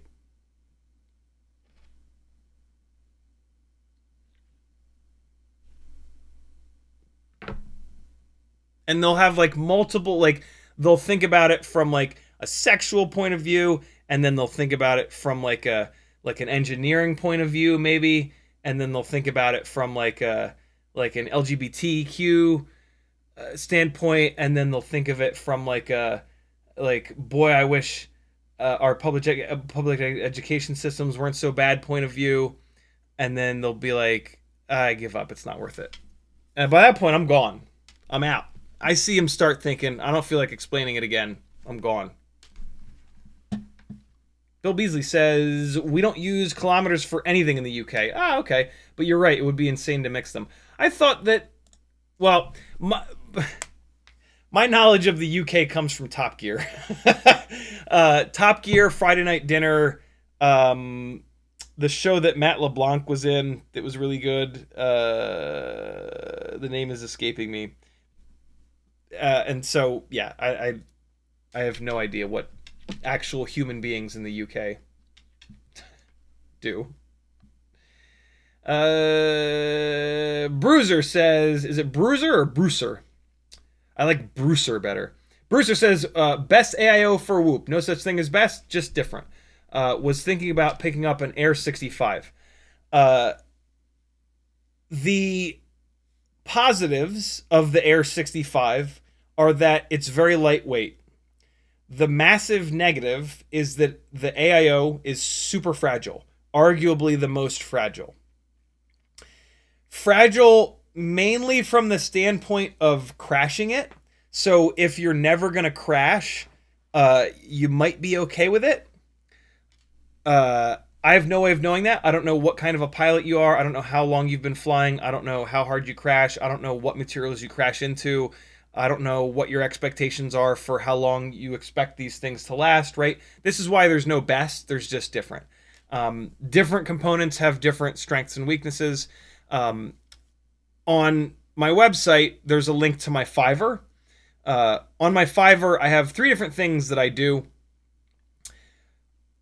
And they'll have like multiple, like they'll think about it from like a sexual point of view, and then they'll think about it from like an engineering point of view maybe, and then they'll think about it from like an LGBTQ standpoint, and then they'll think of it from like boy, I wish our public education systems weren't so bad point of view, and then they'll be like, I give up, it's not worth it. And by that point, I'm gone. I'm out. I see him start thinking, I don't feel like explaining it again. I'm gone. Bill Beasley says, we don't use kilometers for anything in the UK. Ah, okay. But you're right. It would be insane to mix them. I thought that, well, my knowledge of the UK comes from Top Gear. Top Gear, Friday Night Dinner, the show that Matt LeBlanc was in that was really good. The name is escaping me. And so, yeah, I have no idea what actual human beings in the UK do. Bruiser says, is it Bruiser or Bruiser? I like Bruiser better. Bruiser says, best AIO for Whoop. No such thing as best, just different. Was thinking about picking up an Air 65. The positives of the Air 65 are that it's very lightweight. The massive negative is that the AIO is super fragile, arguably the most fragile. Fragile mainly from the standpoint of crashing it. So if you're never going to crash, you might be okay with it. I have no way of knowing that. I don't know what kind of a pilot you are. I don't know how long you've been flying. I don't know how hard you crash. I don't know what materials you crash into. I don't know what your expectations are for how long you expect these things to last, right? This is why there's no best. There's just different. Different components have different strengths and weaknesses. On my website, there's a link to my Fiverr. On my Fiverr, I have 3 different things that I do.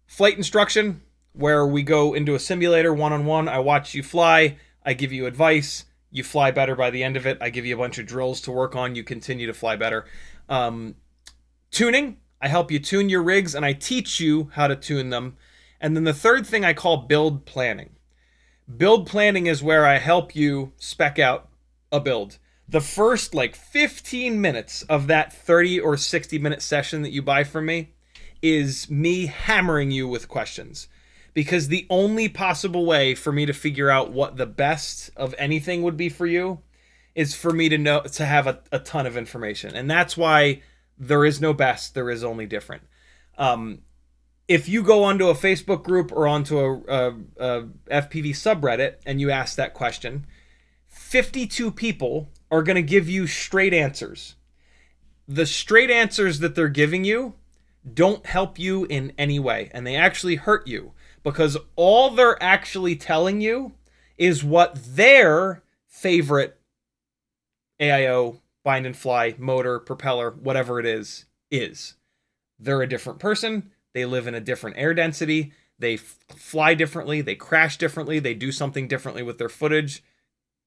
flight instruction, where we go into a simulator one-on-one. I watch you fly. I give you advice. You fly better by the end of it. I give you a bunch of drills to work on. You continue to fly better. Tuning. I help you tune your rigs, and I teach you how to tune them. And then the third thing I call build planning. Build planning is where I help you spec out a build. The first like 15 minutes of that 30 or 60-minute session that you buy from me is me hammering you with questions. Because the only possible way for me to figure out what the best of anything would be for you is for me to have a ton of information. And that's why there is no best, there is only different. If you go onto a Facebook group or onto a FPV subreddit and you ask that question, 52 people are going to give you straight answers. The straight answers that they're giving you don't help you in any way, and they actually hurt you, because all they're actually telling you is what their favorite AIO, bind and fly, motor, propeller, whatever it is. They're a different person. They live in a different air density. They fly differently. They crash differently. They do something differently with their footage.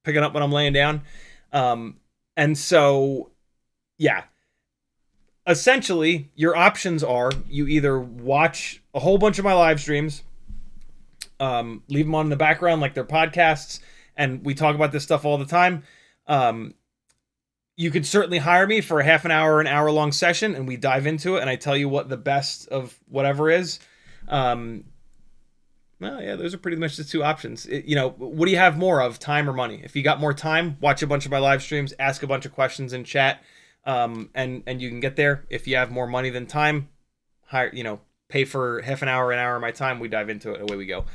Picking up when I'm laying down. And so, yeah. Essentially, your options are you either watch a whole bunch of my live streams, leave them on in the background like they're podcasts, and we talk about this stuff all the time. You could certainly hire me for a half an hour, an hour-long session, and we dive into it, and I tell you what the best of whatever is. Well, yeah, those are pretty much the two options. What do you have more of, time or money? If you got more time, watch a bunch of my live streams, ask a bunch of questions in chat, and you can get there. If you have more money than time, pay for half an hour of my time, we dive into it, away we go.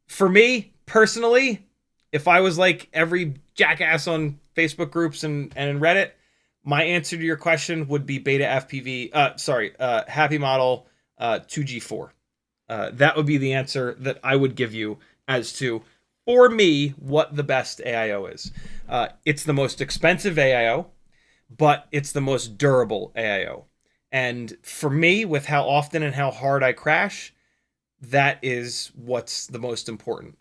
For me, personally, if I was like every jackass on Facebook groups and Reddit, my answer to your question would be Betaflight, Happy Model 2G4. That would be the answer that I would give you as to, for me, what the best AIO is. It's the most expensive AIO, but it's the most durable AIO. And for me, with how often and how hard I crash, that is what's the most important.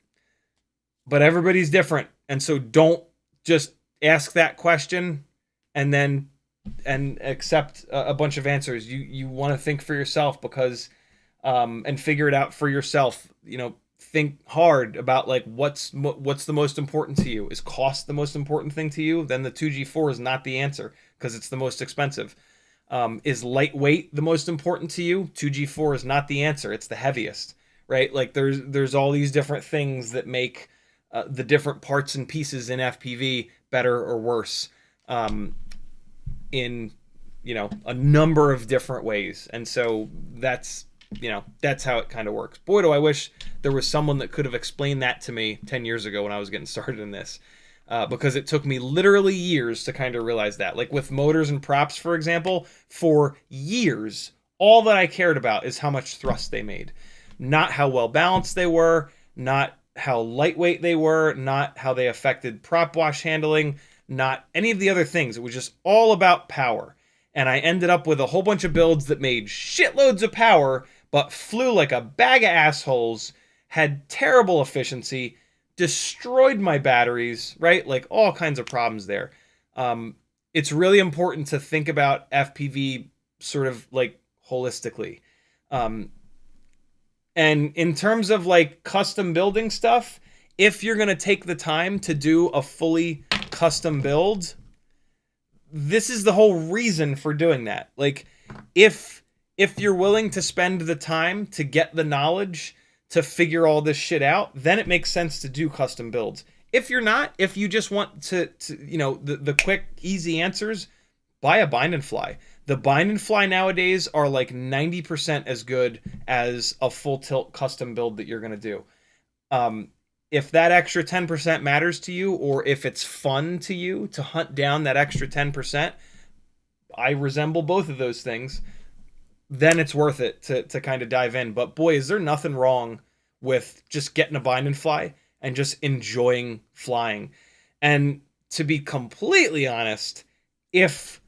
But everybody's different, and so don't just ask that question and accept a bunch of answers. You want to think for yourself, because and figure it out for yourself. Think hard about like what's the most important to you. Is cost the most important thing to you? Then the 2G4 is not the answer, because it's the most expensive. Is lightweight the most important to you? 2G4 is not the answer. It's the heaviest, right? Like there's all these different things that make the different parts and pieces in FPV better or worse in a number of different ways. And so that's how it kind of works. Boy, do I wish there was someone that could have explained that to me 10 years ago when I was getting started in this, because it took me literally years to kind of realize that. Like with motors and props, for example, for years, all that I cared about is how much thrust they made, not how well balanced they were, not how lightweight they were, not how they affected prop wash handling, not any of the other things. It was just all about power. And I ended up with a whole bunch of builds that made shitloads of power, but flew like a bag of assholes, had terrible efficiency, destroyed my batteries, right? Like all kinds of problems there. It's really important to think about FPV sort of like holistically. And in terms of like custom building stuff, if you're going to take the time to do a fully custom build, this is the whole reason for doing that. Like if you're willing to spend the time to get the knowledge to figure all this shit out, then it makes sense to do custom builds. If you're not, if you just want to the quick, easy answers, buy a bind and fly. The bind and fly nowadays are like 90% as good as a full tilt custom build that you're going to do. If that extra 10% matters to you, or if it's fun to you to hunt down that extra 10%, I resemble both of those things, then it's worth it to kind of dive in. But boy, is there nothing wrong with just getting a bind and fly and just enjoying flying. And to be completely honest, if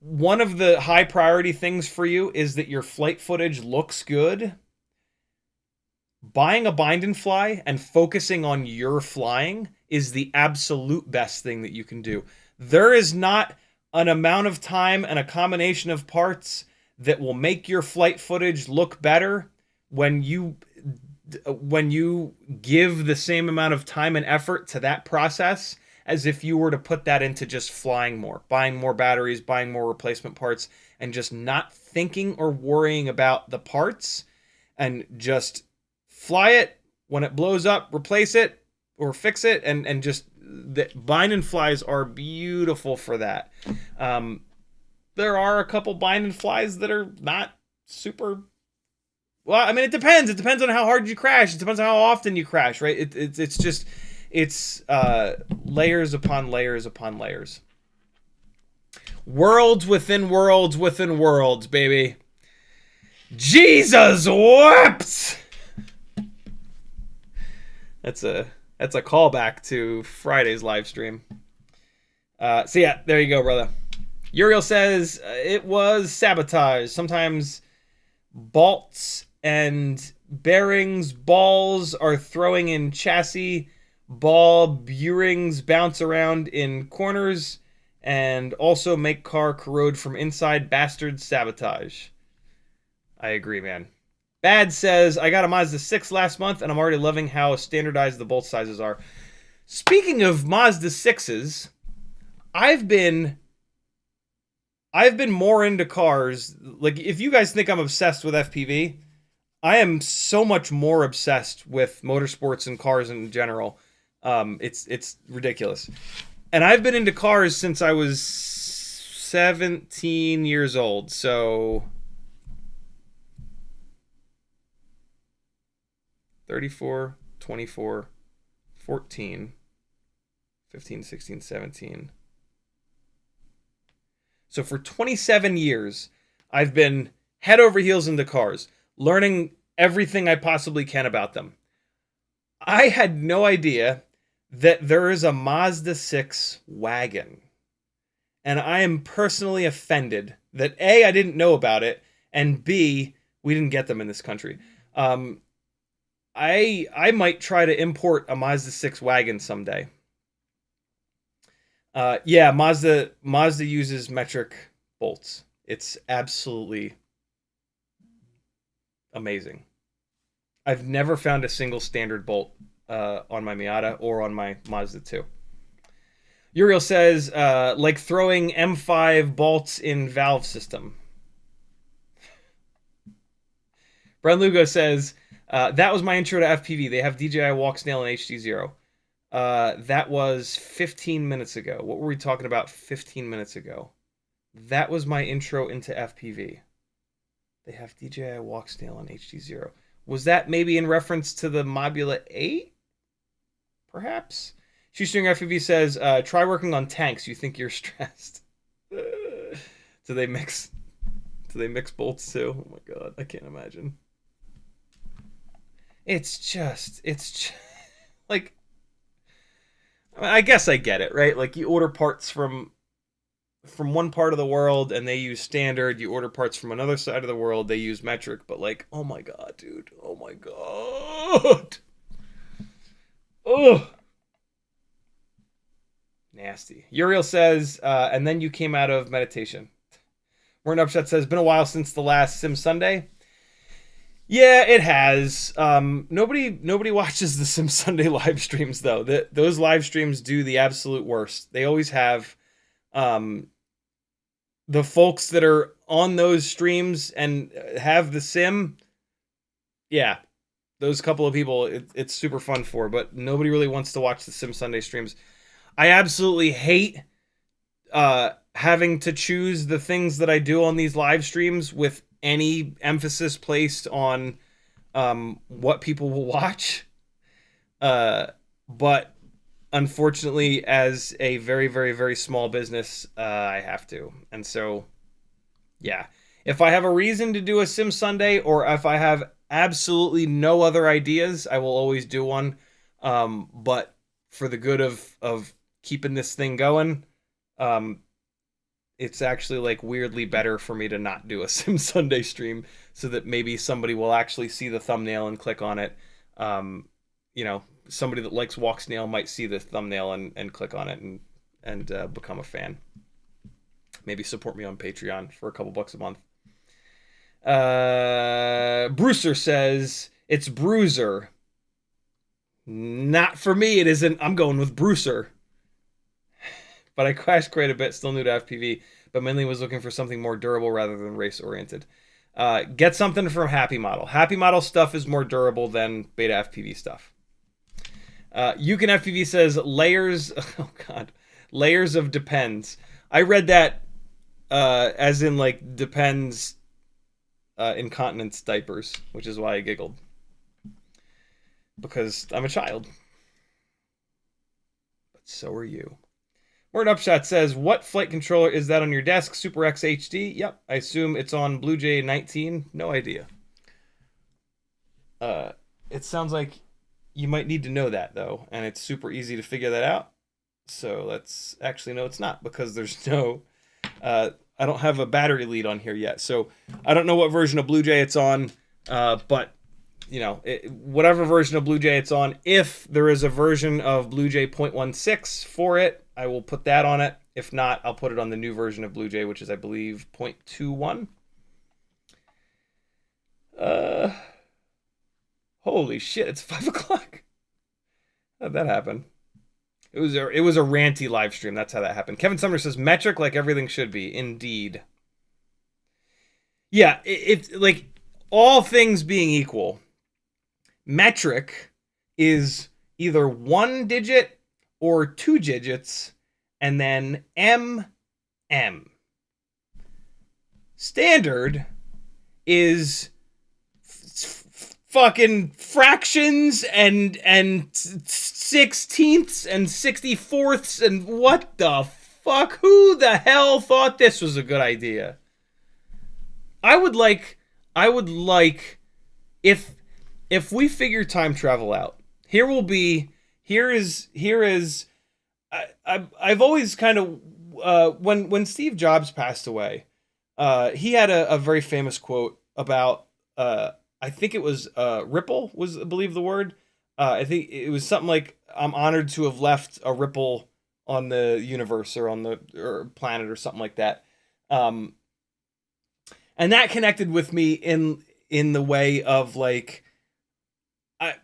one of the high priority things for you is that your flight footage looks good, buying a bind and fly and focusing on your flying is the absolute best thing that you can do. There is not an amount of time and a combination of parts that will make your flight footage look better when you give the same amount of time and effort to that process as if you were to put that into just flying more, buying more batteries, buying more replacement parts, and just not thinking or worrying about the parts, and just fly it. When it blows up, replace it or fix it, and just the bind and flies are beautiful for that. There are a couple bind and flies that are not super. Well, I mean, it depends. It depends on how hard you crash. It depends on how often you crash, right? It's layers upon layers upon layers. Worlds within worlds within worlds, baby. Jesus wept. That's a callback to Friday's live stream. So yeah, there you go, brother. Uriel says it was sabotage. Sometimes bolts and bearings, balls are throwing in chassis. Ball bearings bounce around in corners and also make car corrode from inside. Bastard sabotage. I agree, man. Bad says, I got a Mazda 6 last month, and I'm already loving how standardized the bolt sizes are. Speaking of Mazda 6s, I've been more into cars. Like, if you guys think I'm obsessed with FPV, I am so much more obsessed with motorsports and cars in general. It's ridiculous. And I've been into cars since I was 17 years old, so 34, 24, 14, 15, 16, 17. So for 27 years, I've been head over heels into cars, learning everything I possibly can about them. I had no idea that there is a Mazda 6 wagon. And I am personally offended that A, I didn't know about it, and B, we didn't get them in this country. I might try to import a Mazda 6 wagon someday. Yeah, Mazda uses metric bolts. It's absolutely amazing. I've never found a single standard bolt on my Miata or on my Mazda 2. Uriel says, like throwing M5 bolts in valve system. Bren Lugo says, that was my intro to FPV. They have DJI Walksnail and HD0. That was 15 minutes ago. What were we talking about 15 minutes ago? That was my intro into FPV. They have DJI Walksnail and HD0. Was that maybe in reference to the Mobula 8? Perhaps? Shoestring FPV says, try working on tanks. You think you're stressed. Do they mix bolts too? Oh my god, I can't imagine. It's just like, I mean, I guess I get it, right? Like, you order parts from one part of the world and they use standard. You order parts from another side of the world, they use metric. But like, oh my god, dude. Oh my god. Ugh. Nasty. Uriel says, and then you came out of meditation. Warren Upshot says, been a while since the last Sim Sunday. Yeah, it has. Nobody watches the Sim Sunday live streams, though. Those live streams do the absolute worst. They always have the folks that are on those streams and have the sim. Yeah, those couple of people, it's super fun for, but nobody really wants to watch the Sim Sunday streams. I absolutely hate having to choose the things that I do on these live streams with any emphasis placed on what people will watch. But unfortunately, as a very, very, very small business, I have to. And so, yeah. If I have a reason to do a Sim Sunday, or if I have absolutely no other ideas, I will always do one. But for the good of keeping this thing going, it's actually like weirdly better for me to not do a Sim Sunday stream so that maybe somebody will actually see the thumbnail and click on it. You know, somebody that likes Walksnail might see the thumbnail and click on it and become a fan. Maybe support me on Patreon for a couple bucks a month. Brewster says, it's Bruiser. Not for me, it isn't. I'm going with Brewster. But I crashed quite a bit, still new to FPV, but mainly was looking for something more durable rather than race-oriented. Get something from Happy Model. Happy Model stuff is more durable than Beta FPV stuff. You Can FPV says, layers... Oh, God. Layers of depends. I read that as in, like, depends incontinence diapers, which is why I giggled. Because I'm a child. But so are you. Word Upshot says, what flight controller is that on your desk? Super X HD? Yep, I assume it's on BlueJay 19. No idea. It sounds like you might need to know that, though, and it's super easy to figure that out. So let's actually know it's not, because there's no... I don't have a battery lead on here yet, so I don't know what version of BlueJay it's on, but, you know, whatever version of BlueJay it's on, if there is a version of BlueJay 0.16 for it, I will put that on it. If not, I'll put it on the new version of BlueJay, which is, I believe, 0.21. Holy shit, it's 5 o'clock. How'd that happen? It was a ranty live stream. That's how that happened. Kevin Sumner says, metric like everything should be. Indeed. Yeah, it's like, all things being equal, metric is either 1 digit or 2 digits, and then MM. Standard is fucking fractions and 16ths and 64ths and what the fuck? Who the hell thought this was a good idea? I would like if we figure time travel out. Here is I've always kind of when Steve Jobs passed away, he had a very famous quote about I think it was ripple was, I believe, the word. I think it was something like, I'm honored to have left a ripple on the universe or on the planet or something like that. And that connected with me in the way of like, I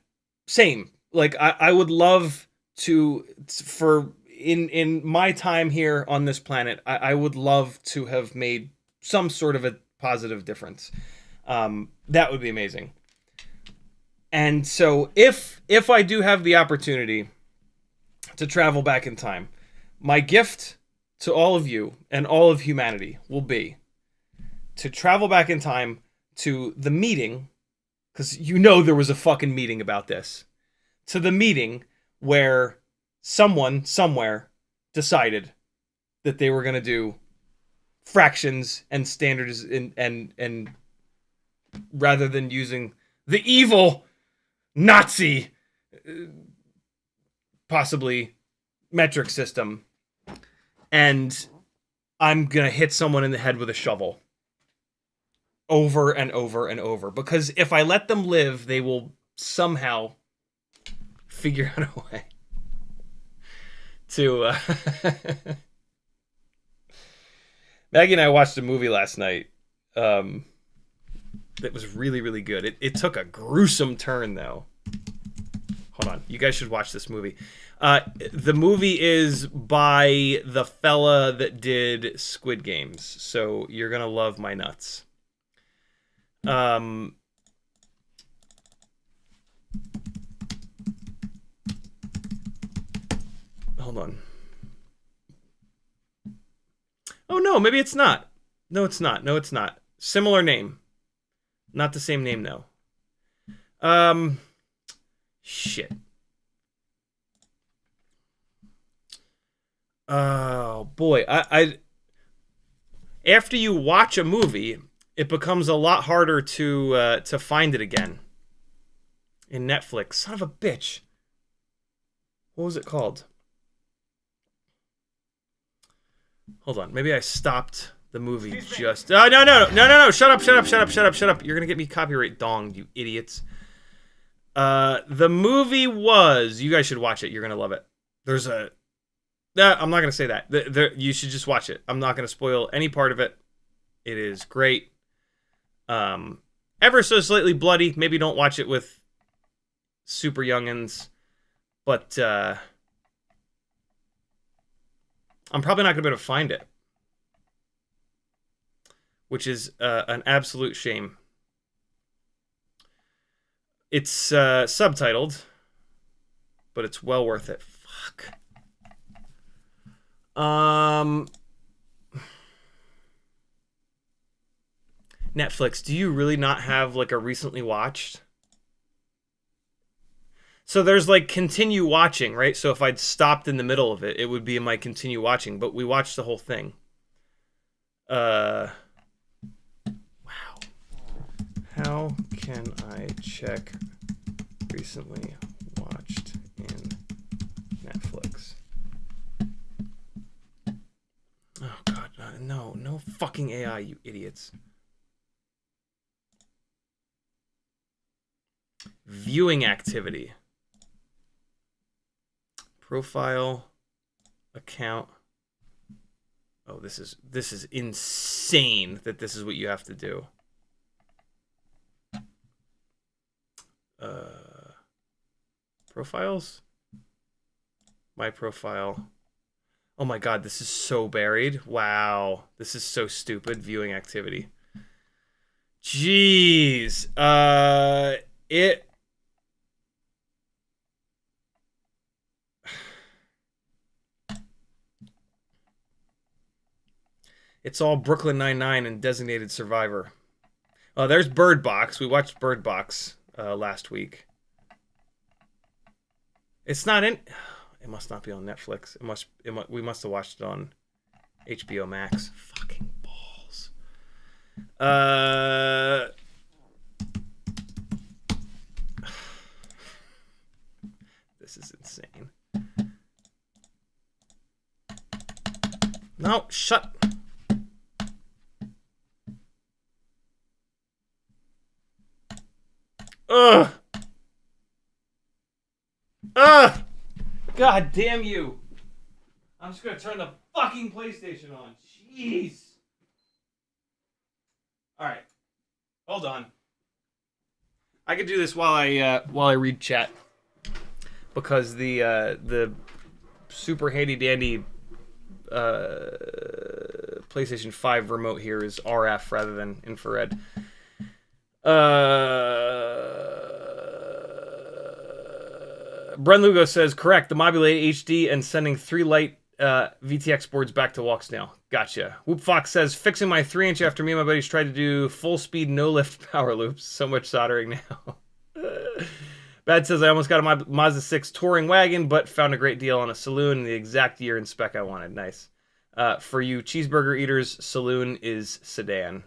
would love to, for in my time here on this planet, I would love to have made some sort of a positive difference. That would be amazing. And so if I do have the opportunity to travel back in time, my gift to all of you and all of humanity will be to travel back in time to the meeting, because you know there was a fucking meeting about this, to the meeting where someone somewhere decided that they were going to do fractions and standards and rather than using the evil Nazi possibly metric system, and I'm gonna hit someone in the head with a shovel over and over and over, because if I let them live, they will somehow figure out a way to Maggie and I watched a movie last night that was really, really good. It took a gruesome turn, though. Hold on. You guys should watch this movie. The movie is by the fella that did Squid Games, so you're going to love my nuts. Hold on. Oh, no, maybe it's not. No, it's not. No, it's not. Similar name. Not the same name, though. Shit. Oh, boy. I after you watch a movie, it becomes a lot harder to find it again. In Netflix. Son of a bitch. What was it called? Hold on. Maybe I stopped the movie just... Oh, no. Shut up. You're going to get me copyright donged, you idiots. The movie was... You guys should watch it. You're going to love it. There's a... I'm not going to say that. You should just watch it. I'm not going to spoil any part of it. It is great. Ever so slightly bloody. Maybe don't watch it with super youngins. But, I'm probably not going to be able to find it. Which is an absolute shame. It's subtitled, but it's well worth it. Fuck. Netflix, do you really not have like a recently watched? So there's like continue watching, right? So if I'd stopped in the middle of it, it would be in my continue watching, but we watched the whole thing. Wow. How can I check recently watched in Netflix? Oh god, no fucking AI, you idiots. Viewing activity. Profile, account. Oh, this is insane that this is what you have to do. Profiles? My profile. Oh my god, this is so buried. Wow. This is so stupid. Viewing activity. Jeez. It's all Brooklyn Nine-Nine and Designated Survivor. Oh, there's Bird Box. We watched Bird Box last week. It's not in... It must not be on Netflix. We must have watched it on HBO Max. Fucking balls. This is insane. No, shut... Ugh! Ugh! God damn you! I'm just gonna turn the fucking PlayStation on. Jeez! Alright. Hold on. I could do this while I read chat. Because the super handy dandy PlayStation 5 remote here is RF rather than infrared. Bren Lugo says, correct, the Mob8 HD and sending 3 light VTX boards back to Walksnail. Gotcha. Whoop Fox says, fixing my 3-inch after me and my buddies tried to do full speed no lift power loops. So much soldering now. Bad says, I almost got a Mazda 6 touring wagon, but found a great deal on a saloon in the exact year and spec I wanted. Nice. For you cheeseburger eaters, saloon is sedan.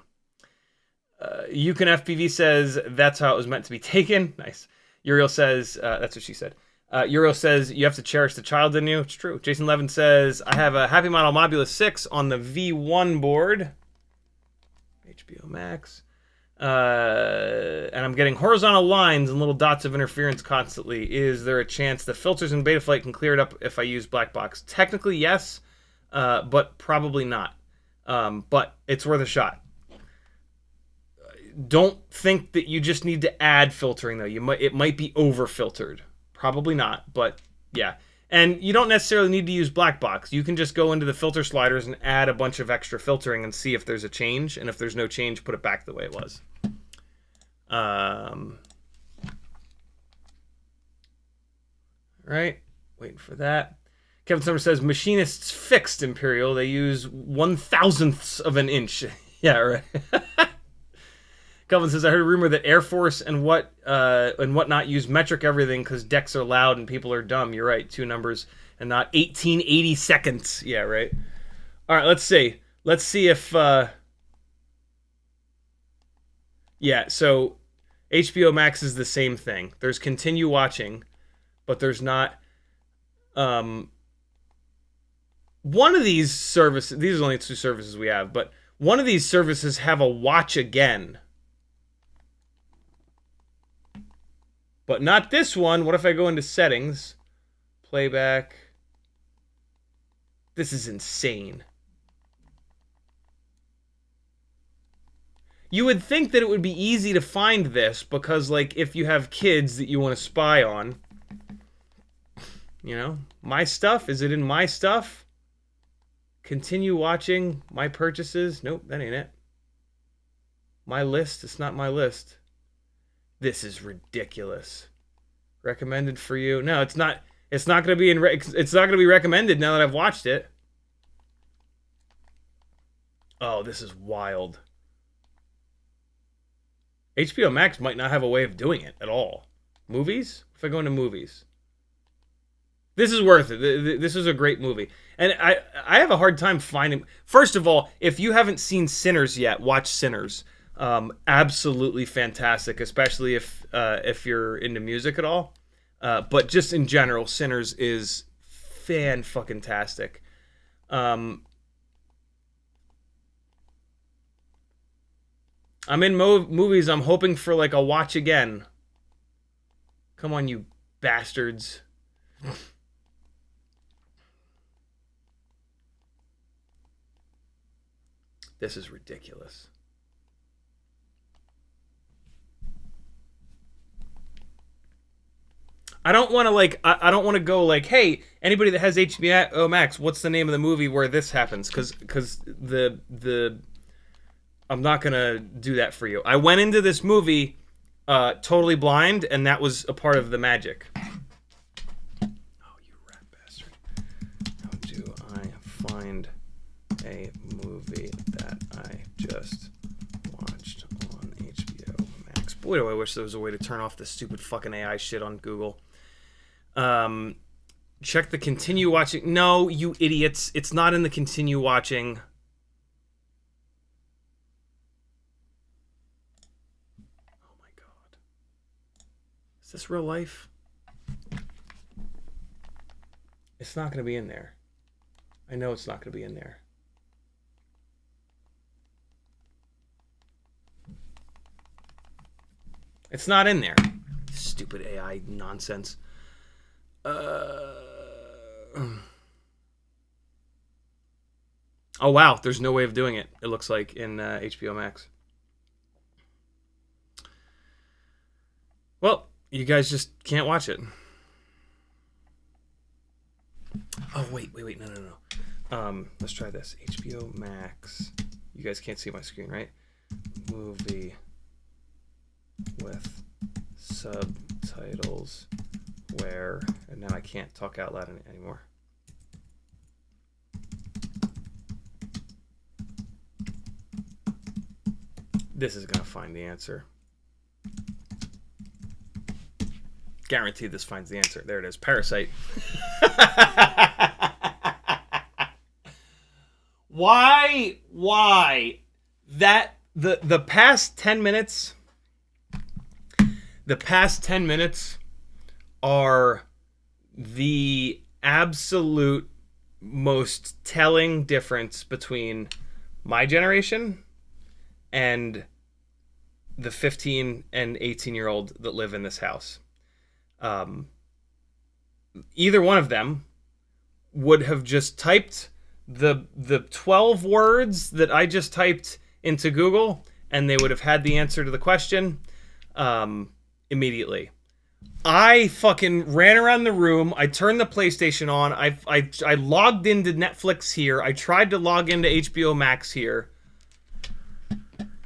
UConFPV says, that's how it was meant to be taken. Nice. Uriel says, that's what she said. Uriel says, you have to cherish the child in you. It's true. Jason Levin says, I have a Happy Model Mobula 6 on the V1 board. HBO Max. And I'm getting horizontal lines and little dots of interference constantly. Is there a chance the filters in Betaflight can clear it up if I use black box? Technically, yes, but probably not. But it's worth a shot. Don't think that you just need to add filtering though. It might be over filtered. Probably not, but yeah. And you don't necessarily need to use black box. You can just go into the filter sliders and add a bunch of extra filtering and see if there's a change. And if there's no change, put it back the way it was. Right, waiting for that. Kevin Summer says machinists fixed Imperial. They use 1/1000th of an inch. Yeah, right. Kelvin says, I heard a rumor that Air Force and whatnot use metric everything because decks are loud and people are dumb. You're right, 2 numbers and not 1880 seconds. Yeah, right. All right, let's see. Let's see if... Yeah, so HBO Max is the same thing. There's continue watching, but there's not... one of these services, these are only 2 services we have, but one of these services have a watch again. But not this one. What if I go into settings? Playback. This is insane. You would think that it would be easy to find this because, like, if you have kids that you want to spy on, you know, my stuff, is it in my stuff? Continue watching my purchases. Nope, that ain't it. My list, it's not my list. This is ridiculous. Recommended for you. No, it's not. It's not going to be it's not going to be recommended now that I've watched it. Oh, this is wild. HBO Max might not have a way of doing it at all. Movies? If I go into movies. This is worth it. This is a great movie. And I have a hard time finding... First of all, if you haven't seen Sinners yet, watch Sinners. Absolutely fantastic, especially if you're into music at all. But just in general, Sinners is fan-fucking-tastic. I'm in movies. I'm hoping for like a watch again. Come on, you bastards. This is ridiculous. I don't want to like. I don't want to go like, hey, anybody that has HBO Max, what's the name of the movie where this happens? Because I'm not gonna do that for you. I went into this movie totally blind, and that was a part of the magic. Oh, you rat bastard! How do I find a movie that I just watched on HBO Max? Boy, do I wish there was a way to turn off this stupid fucking AI shit on Google. Check the continue watching. No, you idiots! It's not in the continue watching. Is this real life? It's not going to be in there. I know it's not going to be in there. It's not in there. Stupid AI nonsense. Oh, wow. There's no way of doing it, it looks like, in HBO Max. Well, you guys just can't watch it. Oh, wait. No. Let's try this. HBO Max. You guys can't see my screen, right? Movie with subtitles where... And now I can't talk out loud anymore. This is going to find the answer. Guaranteed this finds the answer. There it is. Parasite. Why? That the past 10 minutes are the absolute most telling difference between my generation and the 15 and 18-year-old that live in this house. Either one of them would have just typed the 12 words that I just typed into Google, and they would have had the answer to the question immediately. I fucking ran around the room. I turned the PlayStation on. I logged into Netflix here. I tried to log into HBO Max here.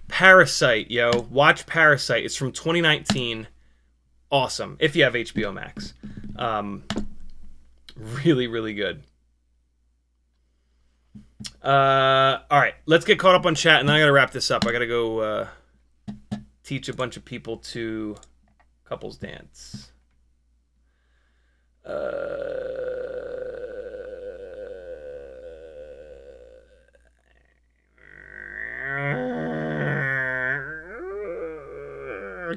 Parasite, yo. Watch Parasite. It's from 2019. Awesome. If you have HBO Max. Really, really good. Alright. Let's get caught up on chat, and then I gotta wrap this up. I gotta go teach a bunch of people to couples dance.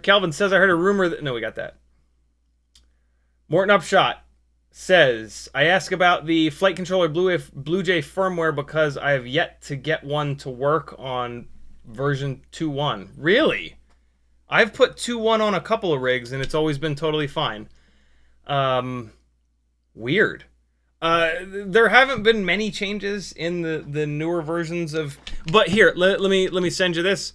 Calvin says, I heard a rumor that... No, we got that. Morton Upshot. says, I ask about the flight controller BlueJay firmware because I have yet to get one to work on version 2.1. Really? I've put 2.1 on a couple of rigs and it's always been totally fine. Weird. There haven't been many changes in the newer versions of... But here, let me send you this.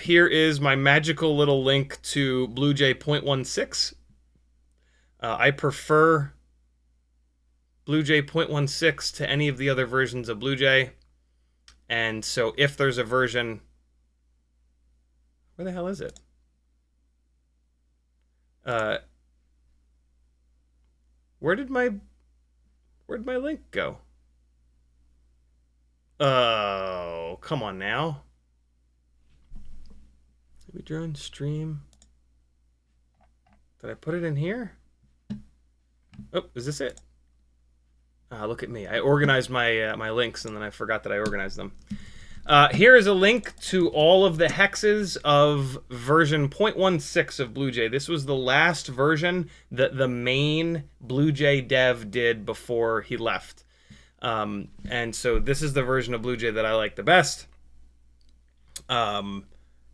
Here is my magical little link to BlueJay 0.16. I prefer BlueJay 0.16 to any of the other versions of BlueJay. And so if there's a version... Where the hell is it? Where did my link go? Oh, come on now. Maybe drone stream. Did I put it in here? Oh, is this it? Look at me. I organized my my links and then I forgot that I organized them. Here is a link to all of the hexes of version 0.16 of BlueJay. This was the last version that the main BlueJay dev did before he left. And so this is the version of BlueJay that I like the best.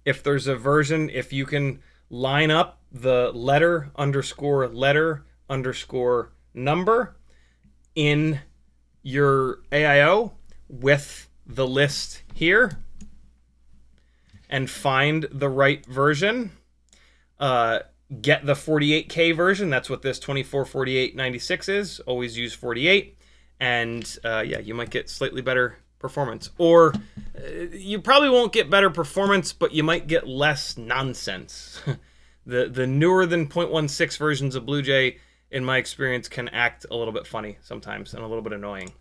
If there's a version, if you can line up the letter underscore number in your AIO with the list here and find the right version, get the 48K version. That's what this 244896 is. Always use 48. And yeah, you might get slightly better performance. Or you probably won't get better performance, but you might get less nonsense. The newer than 0.16 versions of BlueJay, in my experience, can act a little bit funny sometimes and a little bit annoying.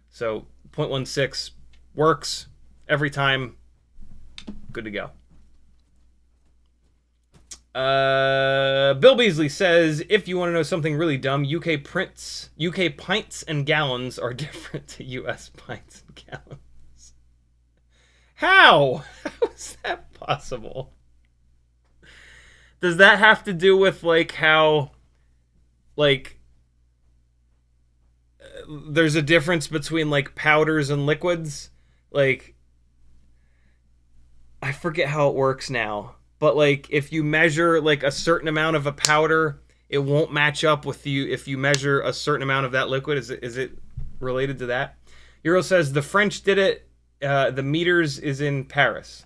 So 0.16 works every time. Good to go. Bill Beasley says, if you want to know something really dumb, UK pints and gallons are different to US pints and gallons. How? How is that possible? Does that have to do with like how like there's a difference between like powders and liquids? Like, I forget how it works now, but like if you measure like a certain amount of a powder, it won't match up with you if you measure a certain amount of that liquid. Is it related to that? Euro says the French did it. The meters is in Paris.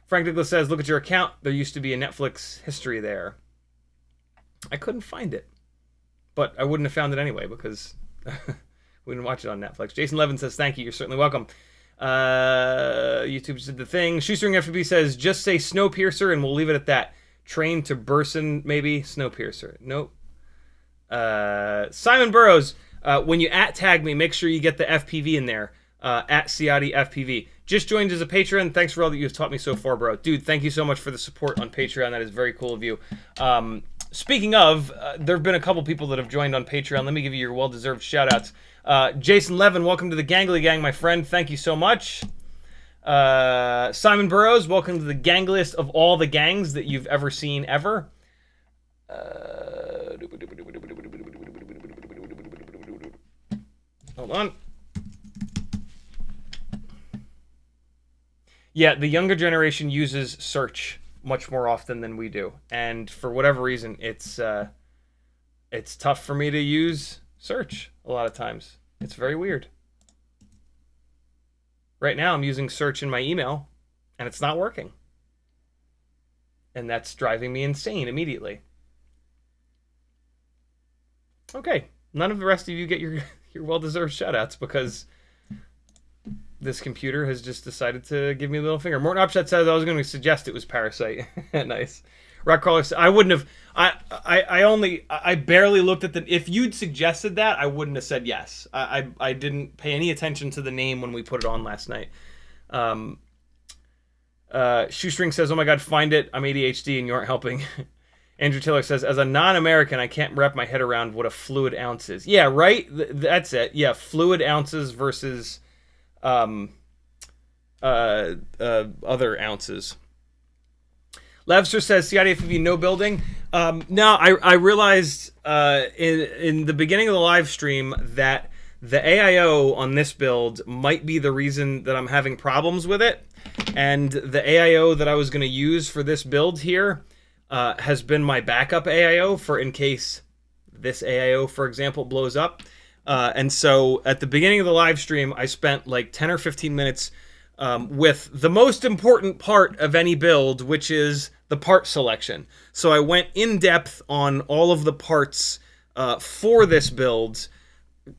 Frank Douglas says, look at your account. There used to be a Netflix history there. I couldn't find it, but I wouldn't have found it anyway because we didn't watch it on Netflix. Jason Levin says, thank you. You're certainly welcome. YouTube did the thing. Shoestring FPV says, just say Snowpiercer and we'll leave it at that. Train to Burson, maybe. Snowpiercer. Nope. Simon Burrows, when you @tag me, make sure you get the FPV in there. @CiottiFPV. Just joined as a patron. Thanks for all that you've taught me so far, bro. Dude, thank you so much for the support on Patreon. That is very cool of you. Speaking of, there have been a couple people that have joined on Patreon. Let me give you your well-deserved shout-outs. Jason Levin, welcome to the Gangly Gang, my friend. Thank you so much. Simon Burrows, welcome to the gangliest of all the gangs that you've ever seen, ever. Hold on. Yeah, the younger generation uses search much more often than we do. And for whatever reason, it's tough for me to use search a lot of times. It's very weird. Right now, I'm using search in my email, and it's not working. And that's driving me insane immediately. Okay, none of the rest of you get your well-deserved shout-outs because this computer has just decided to give me a little finger. Morton Upshot says I was going to suggest it was Parasite. Nice. Rockcrawler says, I wouldn't have... I barely looked at the... If you'd suggested that, I wouldn't have said yes. I didn't pay any attention to the name when we put it on last night. Shoestring says, oh my god, find it. I'm ADHD and you aren't helping. Andrew Taylor says, as a non-American, I can't wrap my head around what a fluid ounce is. Yeah, right? That's it. Yeah, fluid ounces versus... other ounces. Levster says CiottiFPV no building. No, I realized in the beginning of the live stream that the AIO on this build might be the reason that I'm having problems with it. And the AIO that I was going to use for this build here has been my backup AIO for in case this AIO, for example, blows up. And so at the beginning of the live stream, I spent like 10 or 15 minutes with the most important part of any build, which is the part selection. So I went in depth on all of the parts for this build,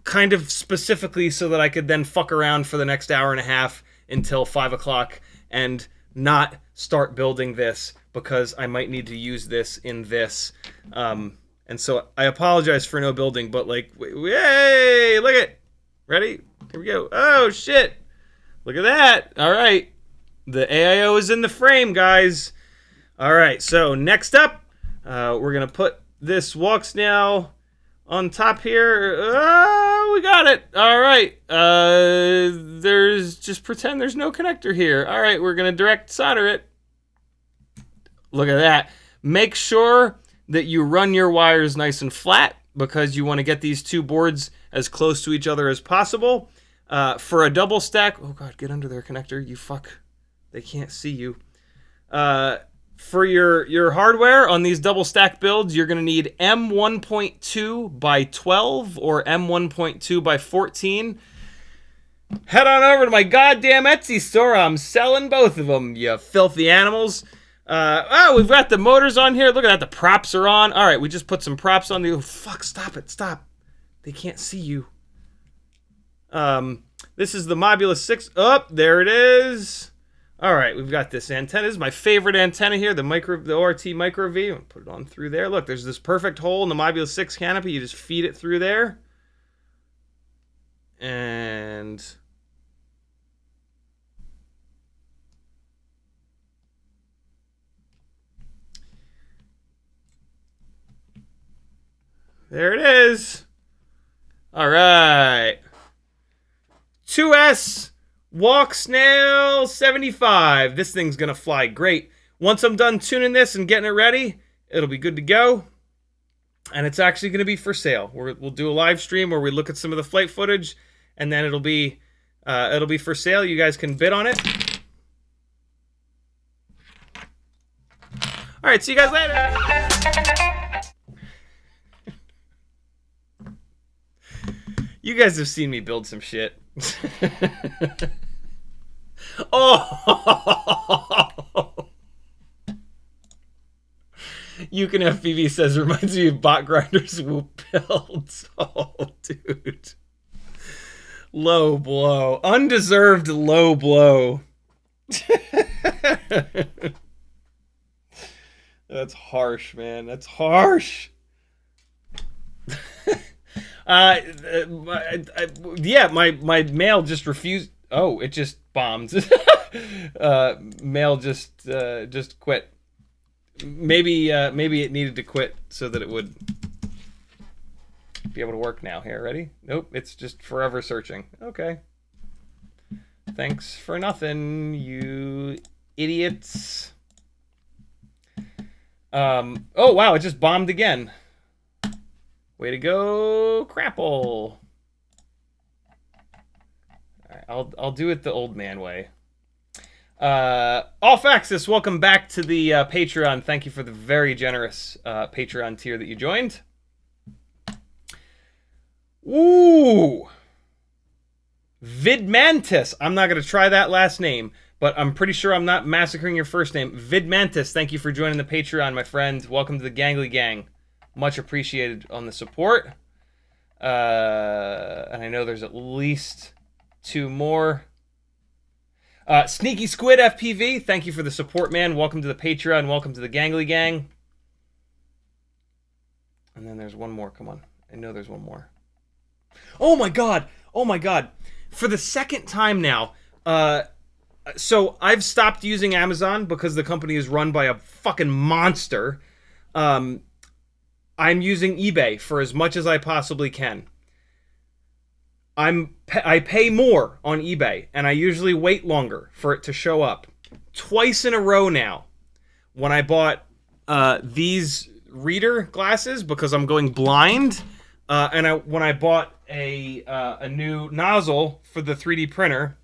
kind of specifically so that I could then fuck around for the next hour and a half until 5 o'clock and not start building this because I might need to use this in this. And so I apologize for no building, but like, yay, look at, ready? Here we go. Oh, shit. Look at that. All right. The AIO is in the frame, guys. All right, so next up, we're going to put this Walksnail on top here. Oh, we got it. All right. Just pretend there's no connector here. All right, we're going to direct solder it. Look at that. Make sure that you run your wires nice and flat because you want to get these two boards as close to each other as possible. For a double stack, oh God, get under there, connector, you fuck. They can't see you. For your hardware on these double stack builds, you're going to need M1.2 by 12 or M1.2 by 14. Head on over to my goddamn Etsy store. I'm selling both of them, you filthy animals. Oh, we've got the motors on here. Look at that. The props are on. All right, we just put some props on the... Oh, fuck, stop it. Stop. They can't see you. This is the Mob 6. Oh, there it is. All right, we've got this antenna. This is my favorite antenna here, the ORT Micro V. I'll put it on through there. Look, there's this perfect hole in the Mob 6 canopy. You just feed it through there. And... there it is. All right. 2S Walksnail 75. This thing's going to fly great. Once I'm done tuning this and getting it ready, it'll be good to go. And it's actually going to be for sale. We'll do a live stream where we look at some of the flight footage, and then it'll be for sale. You guys can bid on it. All right, see you guys later. You guys have seen me build some shit. Oh! UART says, reminds me of bot grinders whoop builds. Oh, dude. Low blow. Undeserved low blow. That's harsh, man. That's harsh. Yeah, my mail just refused. Oh, it just bombed. Mail just quit. Maybe it needed to quit so that it would be able to work now. Here, ready? Nope, it's just forever searching. Okay. Thanks for nothing, you idiots. Oh wow, it just bombed again. Way to go, Crapple. All right, I'll do it the old man way. Off Axis, welcome back to the Patreon. Thank you for the very generous Patreon tier that you joined. Ooh, Vidmantis. I'm not gonna try that last name, but I'm pretty sure I'm not massacring your first name. Vidmantis, thank you for joining the Patreon, my friend. Welcome to the Gangly Gang. Much appreciated on the support. And I know there's at least 2 more. Sneaky Squid FPV, thank you for the support, man. Welcome to the Patreon. Welcome to the Gangly Gang. And then there's one more. Come on. I know there's one more. Oh my god. Oh my god. For the second time now. So I've stopped using Amazon because the company is run by a fucking monster. I'm using eBay for as much as I possibly can. I pay more on eBay, and I usually wait longer for it to show up. Twice in a row now, when I bought these reader glasses because I'm going blind, and when I bought a new nozzle for the 3D printer,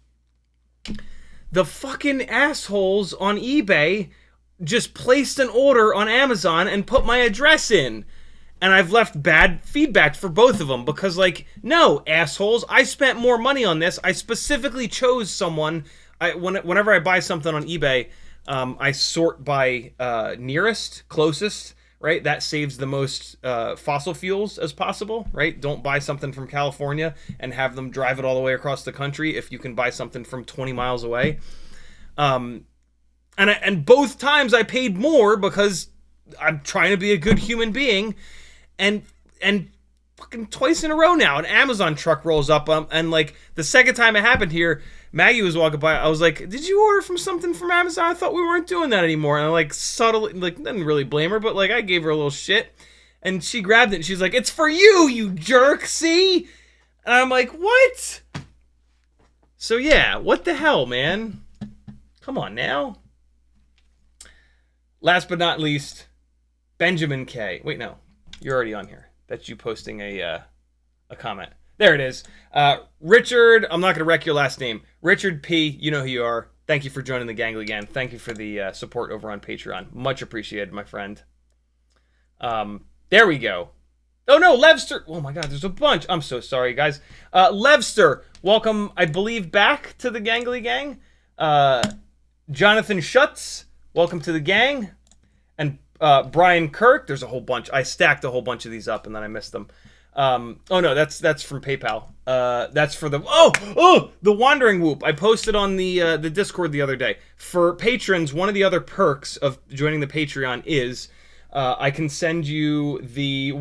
the fucking assholes on eBay just placed an order on Amazon and put my address in. And I've left bad feedback for both of them because, like, no, assholes, I spent more money on this. I specifically chose someone. Whenever I buy something on eBay, I sort by nearest, closest, right? That saves the most fossil fuels as possible, right? Don't buy something from California and have them drive it all the way across the country if you can buy something from 20 miles away. And both times I paid more because I'm trying to be a good human being. And fucking twice in a row now, an Amazon truck rolls up, and like the second time it happened here, Maggie was walking by. I was like, "Did you order something from Amazon? I thought we weren't doing that anymore." And I like subtly, like, didn't really blame her, but like I gave her a little shit, and she grabbed it and she's like, "It's for you, you jerk, see?" And I'm like, "What?" So yeah, what the hell, man? Come on now. Last but not least, Benjamin K. Wait, no. You're already on here. That's you posting a comment. There it is. Richard, I'm not going to wreck your last name. Richard P., you know who you are. Thank you for joining the gang again. Thank you for the support over on Patreon. Much appreciated, my friend. There we go. Oh, no, Levster. Oh, my God, there's a bunch. I'm so sorry, guys. Levster, welcome, I believe, back to the Gangly Gang. Jonathan Schutz, welcome to the gang. And Brian Kirk, there's a whole bunch. I stacked a whole bunch of these up and then I missed them. Oh no, that's from PayPal. That's for the the Wandering Whoop. I posted on the Discord the other day. For patrons, one of the other perks of joining the Patreon is I can send you the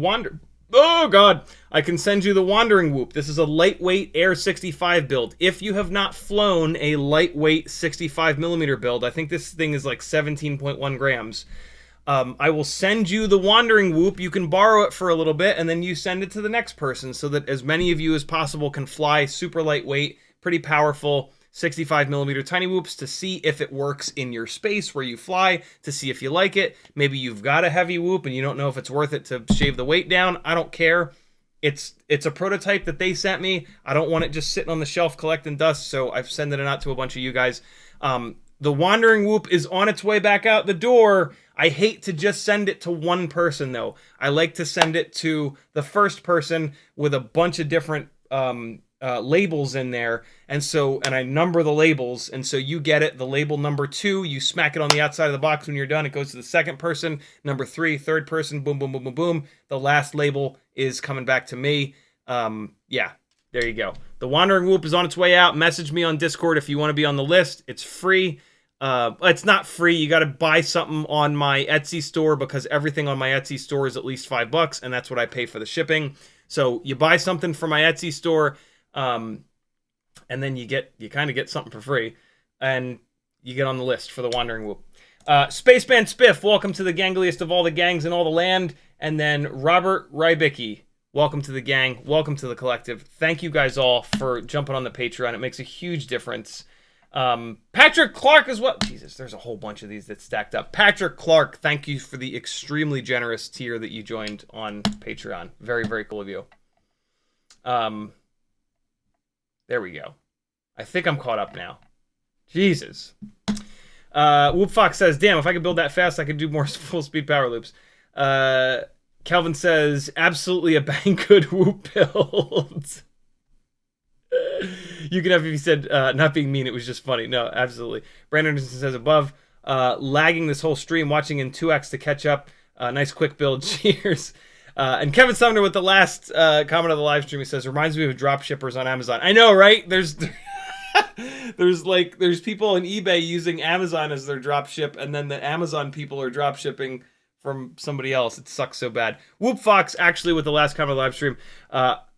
I can send you the Wandering Whoop. This is a lightweight Air 65 build. If you have not flown a lightweight 65mm build, I think this thing is like 17.1 grams. I will send you the Wandering Whoop. You can borrow it for a little bit, and then you send it to the next person so that as many of you as possible can fly super lightweight, pretty powerful 65mm tiny whoops to see if it works in your space where you fly, to see if you like it. Maybe you've got a heavy whoop and you don't know if it's worth it to shave the weight down. I don't care. It's a prototype that they sent me. I don't want it just sitting on the shelf collecting dust, so I've sent it out to a bunch of you guys. The Wandering Whoop is on its way back out the door. I hate to just send it to one person, though. I like to send it to the first person with a bunch of different labels in there. And I number the labels. And so you get it, the label number 2, you smack it on the outside of the box when you're done. It goes to the second person, number 3, third person, boom, boom, boom, boom, boom. The last label is coming back to me. Yeah, there you go. The Wandering Whoop is on its way out. Message me on Discord if you want to be on the list. It's free. It's not free. You got to buy something on my Etsy store because everything on my Etsy store is at least $5, and that's what I pay for the shipping. So you buy something from my Etsy store, and then you kind of get something for free, and you get on the list for the Wandering Whoop. Spaceman Spiff, welcome to the gangliest of all the gangs in all the land. And then Robert Rybicki, welcome to the gang. Welcome to the collective. Thank you guys all for jumping on the Patreon. It makes a huge difference. Patrick Clark as well. Jesus, there's a whole bunch of these that stacked up. Patrick Clark, thank you for the extremely generous tier that you joined on Patreon. Very, very cool of you. There we go. I think I'm caught up now. Jesus. Whoop Fox says, damn, if I could build that fast, I could do more full speed power loops. Calvin says, absolutely a bang good Whoop build. You can have, if you said, not being mean, it was just funny. No, absolutely. Brandon says above, lagging this whole stream, watching in 2x to catch up. Nice quick build. Cheers. And Kevin Sumner with the last comment of the live stream, he says, reminds me of drop shippers on Amazon. I know, right? There's people on eBay using Amazon as their drop ship, and then the Amazon people are drop shipping from somebody else. It sucks so bad. Whoop Fox, actually, with the last comment of the live stream,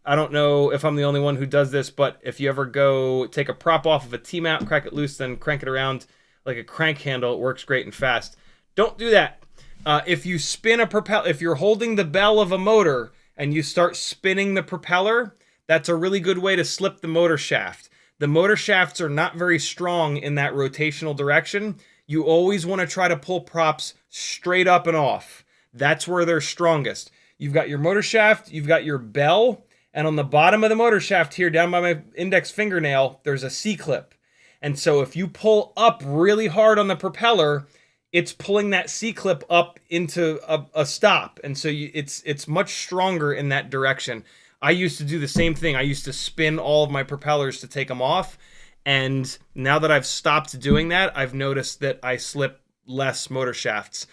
I don't know if I'm the only one who does this, but if you ever go take a prop off of a T-mount, crack it loose, then crank it around like a crank handle, it works great and fast. Don't do that. If you spin a propeller, if you're holding the bell of a motor and you start spinning the propeller, that's a really good way to slip the motor shaft. The motor shafts are not very strong in that rotational direction. You always want to try to pull props straight up and off. That's where they're strongest. You've got your motor shaft, you've got your bell, and on the bottom of the motor shaft here, down by my index fingernail, there's a C-clip. And so if you pull up really hard on the propeller, it's pulling that C-clip up into a stop. And so it's much stronger in that direction. I used to do the same thing. I used to spin all of my propellers to take them off. And now that I've stopped doing that, I've noticed that I slip less motor shafts.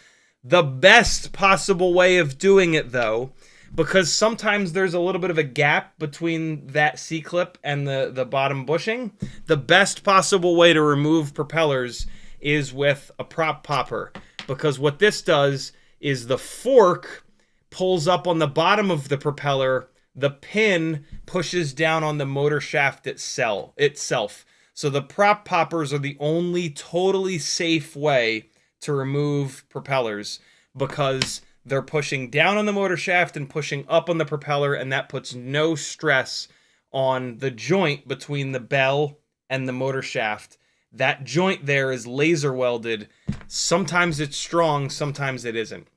The best possible way of doing it, though, because sometimes there's a little bit of a gap between that C-clip and the bottom bushing, the best possible way to remove propellers is with a prop popper. Because what this does is the fork pulls up on the bottom of the propeller, the pin pushes down on the motor shaft itself. So the prop poppers are the only totally safe way to remove propellers, because they're pushing down on the motor shaft and pushing up on the propeller, and that puts no stress on the joint between the bell and the motor shaft. That joint there is laser welded. Sometimes it's strong, sometimes it isn't.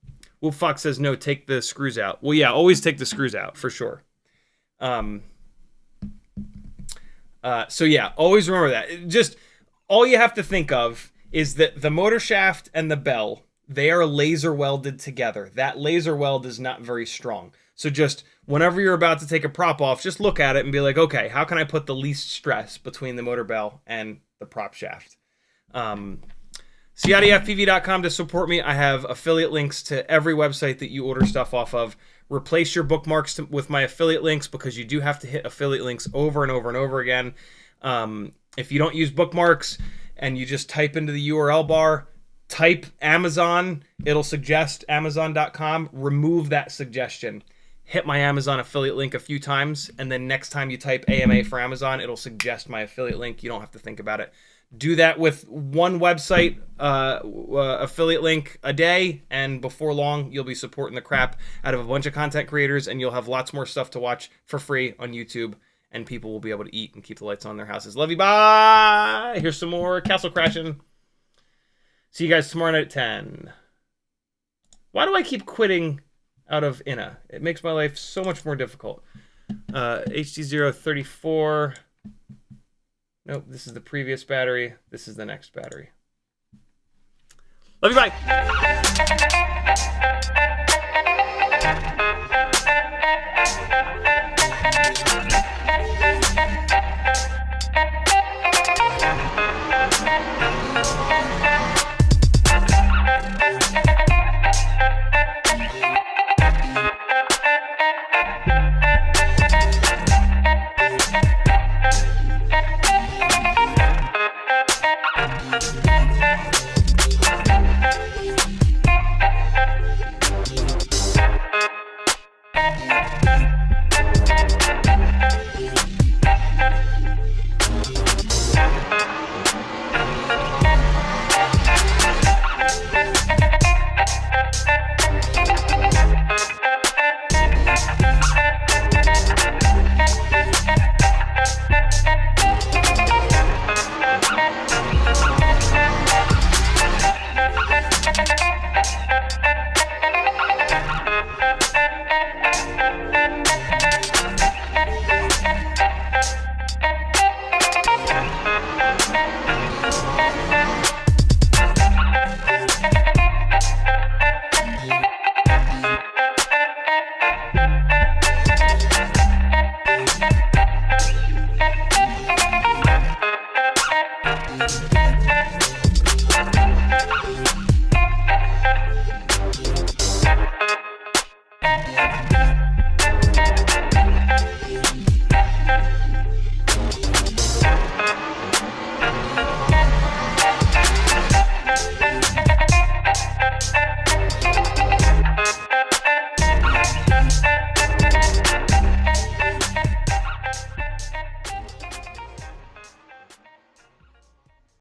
Wolf Fox says, no, take the screws out. Well, yeah, always take the screws out, for sure. So yeah, always remember that. Just all you have to think of is that the motor shaft and the bell, they are laser welded together. That laser weld is not very strong. So just whenever you're about to take a prop off, just look at it and be like, okay, how can I put the least stress between the motor bell and the prop shaft? CiottiFPV.com to support me. I have affiliate links to every website that you order stuff off of. Replace your bookmarks with my affiliate links, because you do have to hit affiliate links over and over and over again. If you don't use bookmarks and you just type into the URL bar, type Amazon, it'll suggest Amazon.com. Remove that suggestion. Hit my Amazon affiliate link a few times, and then next time you type AMA for Amazon, it'll suggest my affiliate link. You don't have to think about it. Do that with one website affiliate link a day, and before long, you'll be supporting the crap out of a bunch of content creators, and you'll have lots more stuff to watch for free on YouTube, and people will be able to eat and keep the lights on in their houses. Love you, bye! Here's some more castle crashing. See you guys tomorrow night at 10. Why do I keep quitting out of INA? It makes my life so much more difficult. HD034. Nope, this is the previous battery. This is the next battery. Love you, bye!